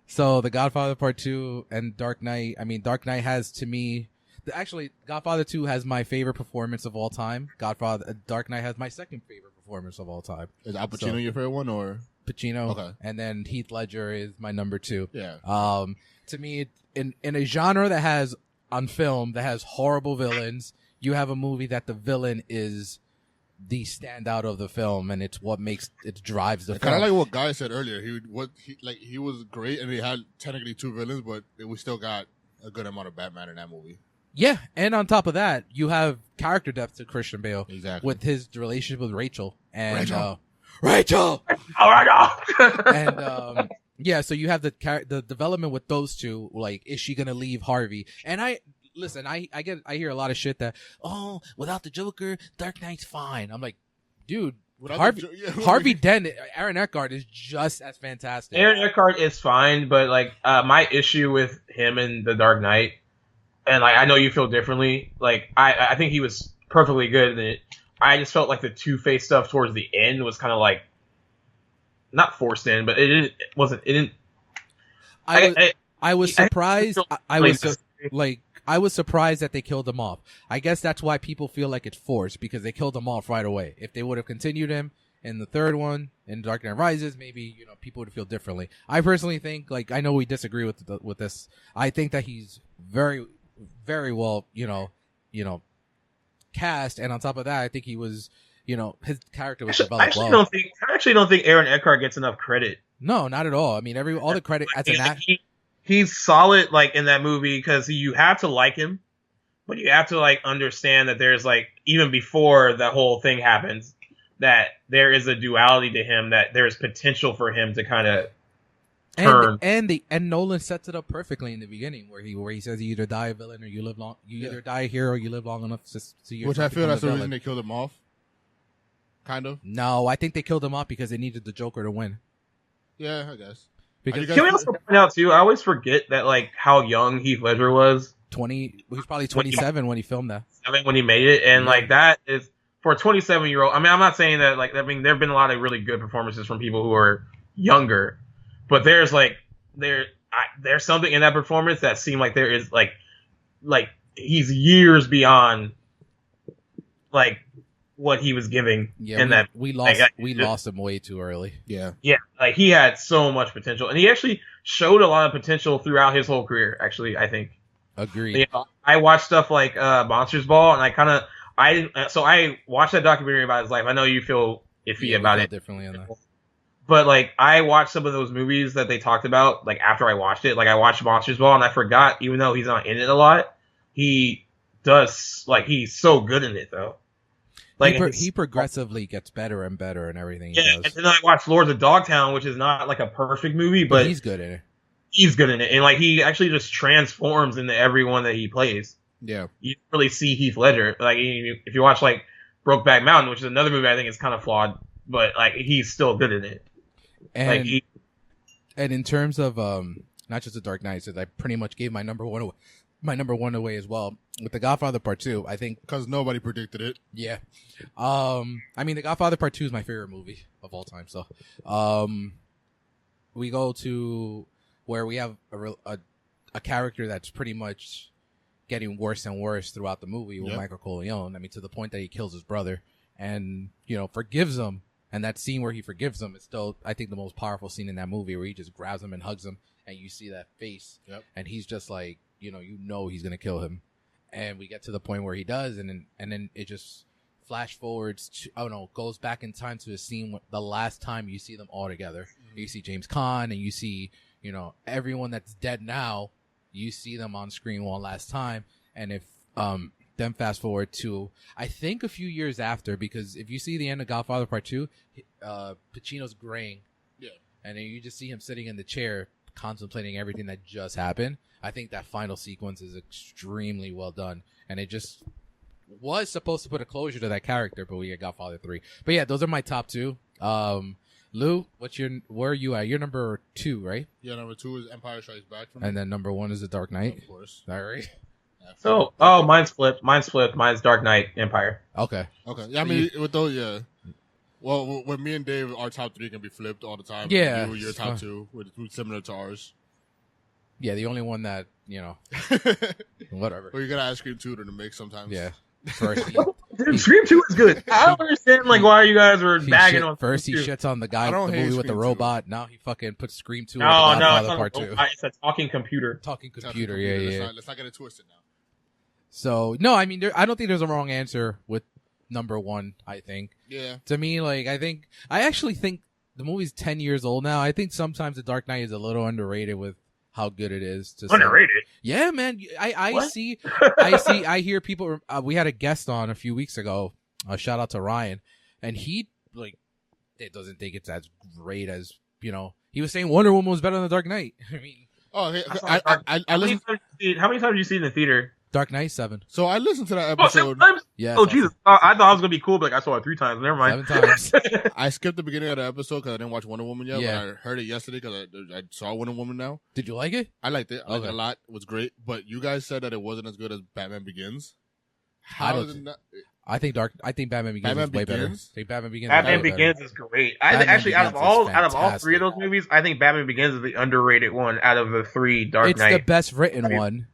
So The Godfather Part 2 and Dark Knight. I mean, Dark Knight has, to me, actually, Godfather 2 has my favorite performance of all time. Dark Knight has my second favorite performance of all time. Is Al Pacino your favorite one, or Pacino? Okay. And then Heath Ledger is my number 2. Yeah. To me, in a genre that has on film that has horrible villains. You have a movie that the villain is the standout of the film, and it's what makes it drives the film. Kind of like what Gaius said earlier. He was great, and he had technically 2 villains, but we still got a good amount of Batman in that movie. Yeah, and on top of that, you have character depth to Christian Bale exactly with his relationship with Rachel and Rachel. And yeah, so you have the development with those two. Like, is she gonna leave Harvey? And I hear a lot of shit that without the Joker, Dark Knight's fine. I'm like, dude, Harvey Dent, Aaron Eckhart is just as fantastic. Aaron Eckhart is fine, but like my issue with him in The Dark Knight, and like I know you feel differently. Like I think he was perfectly good in it. I just felt like the Two-Face stuff towards the end was kind of like not forced in, but it wasn't. It didn't. I was surprised. I was surprised that they killed him off. I guess that's why people feel like it's forced, because they killed him off right away. If they would have continued him in the third one, in Dark Knight Rises, maybe people would feel differently. I personally think, like, I know we disagree with this. I think that he's very, very well, cast, and on top of that, I think he was, his character was developed well. I actually don't think Aaron Eckhart gets enough credit. No, not at all. I mean, all the credit as an actor. He's solid, like, in that movie, because you have to like him, but you have to, like, understand that there's, like, even before the whole thing happens, that there is a duality to him, that there's potential for him to kind of turn. And Nolan sets it up perfectly in the beginning, where he says you either die a villain or you live long. You either die a hero or you live long enough to see yourself. Which I feel that's the villain. reason they killed him off. Kind of. No, I think they killed him off because they needed the Joker to win. Yeah, I guess. Because can we also point out too? I always forget that, like, how young Heath Ledger was. He was probably 27 when he filmed that. When he made it, and like that is for a 27-year-old. I mean, I'm not saying that, like, I mean, there have been a lot of really good performances from people who are younger, but there's something in that performance that seemed like there is like he's years beyond like what he was giving. Yeah, we lost him way too early. Yeah, like he had so much potential, and he actually showed a lot of potential throughout his whole career. Actually, I think. Agreed. I watched stuff like Monsters Ball, and I watched that documentary about his life. I know you feel iffy about it differently on that, but like I watched some of those movies that they talked about. Like after I watched it, like I watched Monsters Ball, and I forgot, even though he's not in it a lot, he does, like, he's so good in it though. Like he progressively gets better and better in everything he does. And then I watched Lords of Dogtown, which is not like a perfect movie, but he's good in it. He's good in it, and like he actually just transforms into everyone that he plays. Yeah, you really see Heath Ledger. Like if you watch like Brokeback Mountain, which is another movie I think is kind of flawed, but like he's still good in it. And and in terms of not just The Dark Knight, since I pretty much gave my number one away as well with The Godfather Part 2. I think because nobody predicted it. Yeah, I mean, The Godfather Part 2 is my favorite movie of all time. So, we go to where we have a character that's pretty much getting worse and worse throughout the movie with Michael Corleone. I mean, to the point that he kills his brother and forgives him. And that scene where he forgives him is still, I think, the most powerful scene in that movie, where he just grabs him and hugs him, and you see that face, and he's just like, he's gonna kill him, and we get to the point where he does, and then it just flash forwards to, goes back in time to the scene the last time you see them all together. Mm-hmm. You see James Caan, and you see everyone that's dead now. You see them on screen one last time, and if then fast forward to, I think, a few years after, because if you see the end of Godfather Part 2, Pacino's graying. Yeah. And then you just see him sitting in the chair contemplating everything that just happened. I think that final sequence is extremely well done. And it just was supposed to put a closure to that character, but we get Godfather 3. But yeah, those are my top two. Lou, where are you at? You're number 2, right? Yeah, number 2 is Empire Strikes Back for me. And then number 1 is The Dark Knight? Of course. All right. So, mine's flipped. Mine's Dark Knight, Empire. Okay. Yeah, I mean, with those, yeah. Well, with me and Dave, our top 3 can be flipped all the time. Yeah. Your top 2, with similar to ours. Yeah, the only one that, whatever. Well, you got ice cream too to mix sometimes. Yeah. First, Scream 2 is good. I don't understand why you guys were bagging on. First, he shits on the guy, the movie with the robot. Now he fucking puts Scream 2 no, on the Part 2. It's a talking computer. Talking computer, yeah. Let's not get it twisted now. So no, I mean, I don't think there's a wrong answer with number one. I think. Yeah. To me, like I actually think the movie's 10 years old now. I think sometimes The Dark Knight is a little underrated with how good it is. Underrated? Yeah, man. I hear people. We had a guest on a few weeks ago. Shout out to Ryan, and he it doesn't think it's as great as he was saying Wonder Woman was better than The Dark Knight. I mean, I listened. How many times did you see it in the theater? Dark Knight 7. So I listened to that episode. 7 times? Yeah. Oh Jesus! I thought I was gonna be cool, but I saw it 3 times. Never mind. 7 times. I skipped the beginning of the episode because I didn't watch Wonder Woman yet. Yeah. But I heard it yesterday because I saw Wonder Woman now. Did you like it? I liked it. I liked it a lot. It was great. But you guys said that it wasn't as good as Batman Begins. I think Batman Begins is way better. I think Batman Begins. Batman Begins is great. Out of all 3 of those movies, I think Batman Begins is the underrated one out of the 3 Dark Knight. It's the best written one.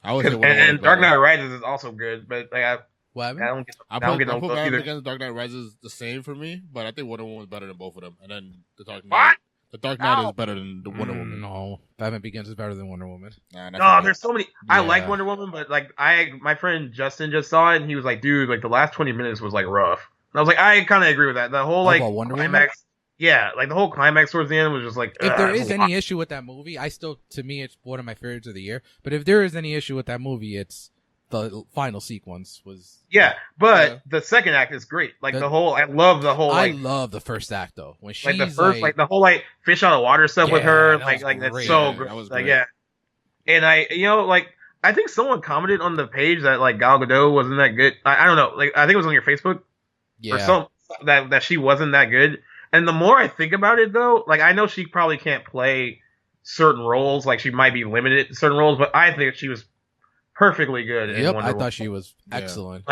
And Dark Knight Rises is also good, but I don't get Batman either. Begins and Dark Knight Rises the same for me, but I think Wonder Woman is better than both of them. And then the Dark Knight. The Dark Knight is better than the Wonder Woman. No, Batman Begins is better than Wonder Woman. No, there's so many. Yeah. I like Wonder Woman, but my friend Justin just saw it, and he was like, "Dude, the last 20 minutes was rough." And I was like, I kind of agree with that. The whole Wonder climax, Woman? yeah, the whole climax towards the end was just If there is any issue with that movie, to me, it's one of my favorites of the year. But if there is any issue with that movie, it's the final sequence was. Yeah, but the second act is great. I love the whole. I love the first act though. When she's the first, the whole fish out of water stuff with her, that's so great. That was great. great. Yeah, and I think someone commented on the page that Gal Gadot wasn't that good. I don't know. I think it was on your Facebook. Yeah. Or some that she wasn't that good. And the more I think about it, though, I know she probably can't play certain roles. She might be limited to certain roles, but I think she was perfectly good. Yep, I thought she was excellent.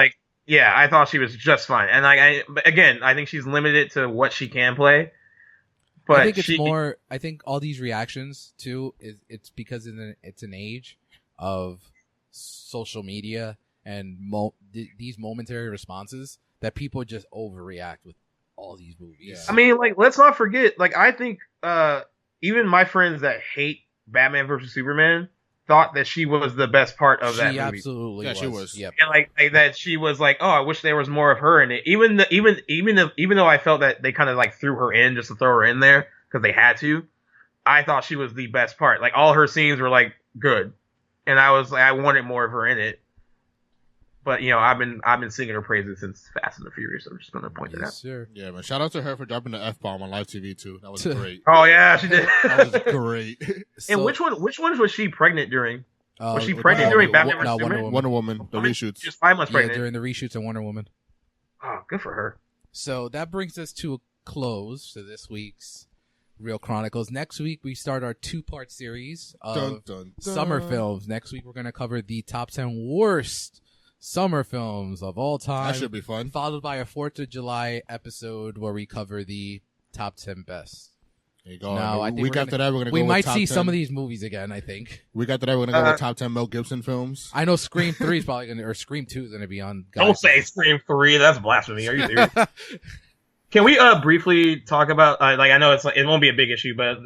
Yeah, I thought she was just fine. And I think she's limited to what she can play. But I think it's more. I think all these reactions too it's because it's an age of social media and these momentary responses that people just overreact with all these movies. Yeah. I mean, let's not forget. I think even my friends that hate Batman versus Superman thought that she was the best part of that movie. Absolutely, yeah, she was. Yep. And that she was oh, I wish there was more of her in it. Even though I felt that they kind of threw her in just to throw her in there because they had to, I thought she was the best part. All her scenes were good, and I wanted more of her in it. But I've been singing her praises since Fast and the Furious. I'm just gonna point that out. Sure. Yeah, man. Shout out to her for dropping the F-bomb on live TV too. That was great. Oh yeah, she did. That was great. And which one was she pregnant during? Was she pregnant during Batman vs Superman? Wonder Woman, the reshoots. Just 5 months pregnant. During the reshoots of Wonder Woman. Oh, good for her. So that brings us to a close to this week's Real Chronicles. Next week we start our 2-part series of summer films. Next week we're going to cover the top 10 worst summer films of all time. That should be fun. Followed by a 4th of July episode where we cover the top 10 best. There you go. Now, week after that, we're going to go We with might top see 10. some of these movies again, I think. Week after that, we're going to go with top 10 Mel Gibson films. I know Scream 3 is probably going to, or Scream 2 is going to be on. Don't say Scream 3. That's blasphemy. Are you serious? Can we briefly talk about, I know it won't be a big issue, but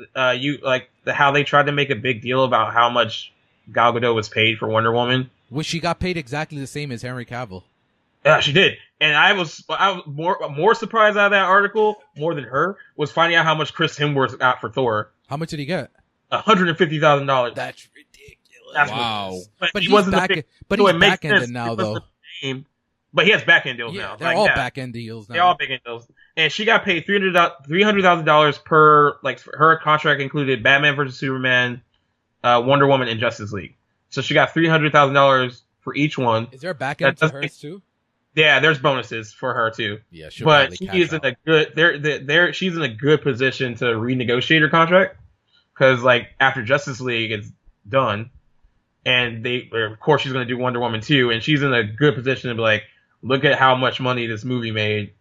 how they tried to make a big deal about how much Gal Gadot was paid for Wonder Woman? Which she got paid exactly the same as Henry Cavill. Yeah, she did. And I was more surprised out of that article, more than her, was finding out how much Chris Hemsworth got for Thor. How much did he get? $150,000. That's ridiculous. Wow. But he's back ended now, though. But he has back end deals now. They're all back end deals now. They're all back end deals. And she got paid $300,000 per, her contract included Batman vs Superman, Wonder Woman, and Justice League. So she got $300,000 for each one. Is there a back end to hers too? Yeah, there's bonuses for her too. Yeah, but she is in a good. She's in a good position to renegotiate her contract because after Justice League is done, and of course she's going to do Wonder Woman 2, and she's in a good position to be look at how much money this movie made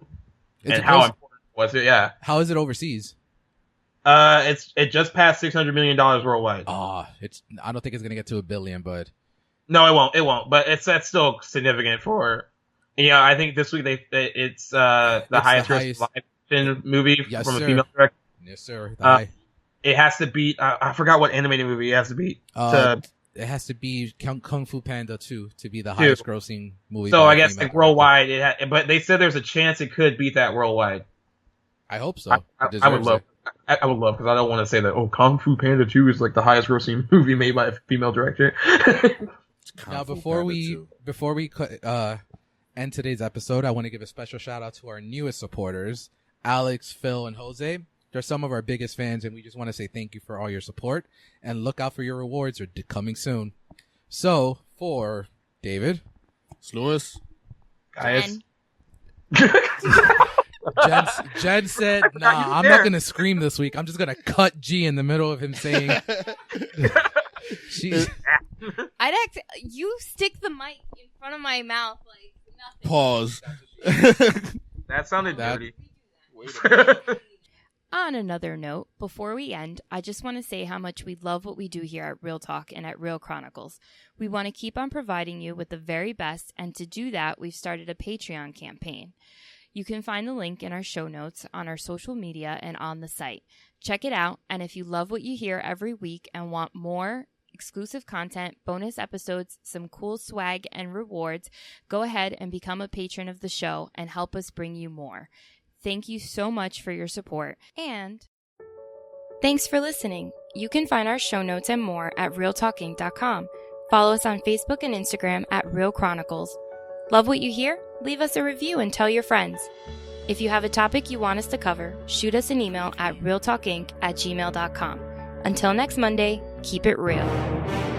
and how important was it. Yeah. How is it overseas? It just passed $600 million worldwide. I don't think it's gonna get to $1 billion, but no, it won't. But that's still significant for. Yeah, I think this week it's the highest live action movie from a female director. Yes, sir. It has to beat. I forgot what animated movie it has to beat. it has to be Kung Fu Panda 2 to be the highest grossing movie. So I guess like worldwide, but they said there's a chance it could beat that worldwide. I hope so. I would love. I would love, because I don't want to say that. Kung Fu Panda 2 is like the highest grossing movie made by a female director. Now, before we end today's episode, I want to give a special shout out to our newest supporters, Alex, Phil, and Jose. They're some of our biggest fans, and we just want to say thank you for all your support, and look out for your rewards. Are coming soon. So, for David, Lewis, Gaius. Jen said, "Nah, I'm not gonna scream this week. I'm just gonna cut G in the middle of him saying." You stick the mic in front of my mouth like nothing. Pause. That sounded dirty. On another note, before we end, I just want to say how much we love what we do here at Real Talk and at Real Chronicles. We want to keep on providing you with the very best, and to do that, we've started a Patreon campaign. You can find the link in our show notes, on our social media, and on the site. Check it out, and if you love what you hear every week and want more exclusive content, bonus episodes, some cool swag, and rewards, go ahead and become a patron of the show and help us bring you more. Thank you so much for your support, and thanks for listening. You can find our show notes and more at realtalking.com. Follow us on Facebook and Instagram at Real Chronicles. Love what you hear? Leave us a review and tell your friends. If you have a topic you want us to cover, shoot us an email at realtalkinc@gmail.com. Until next Monday, keep it real.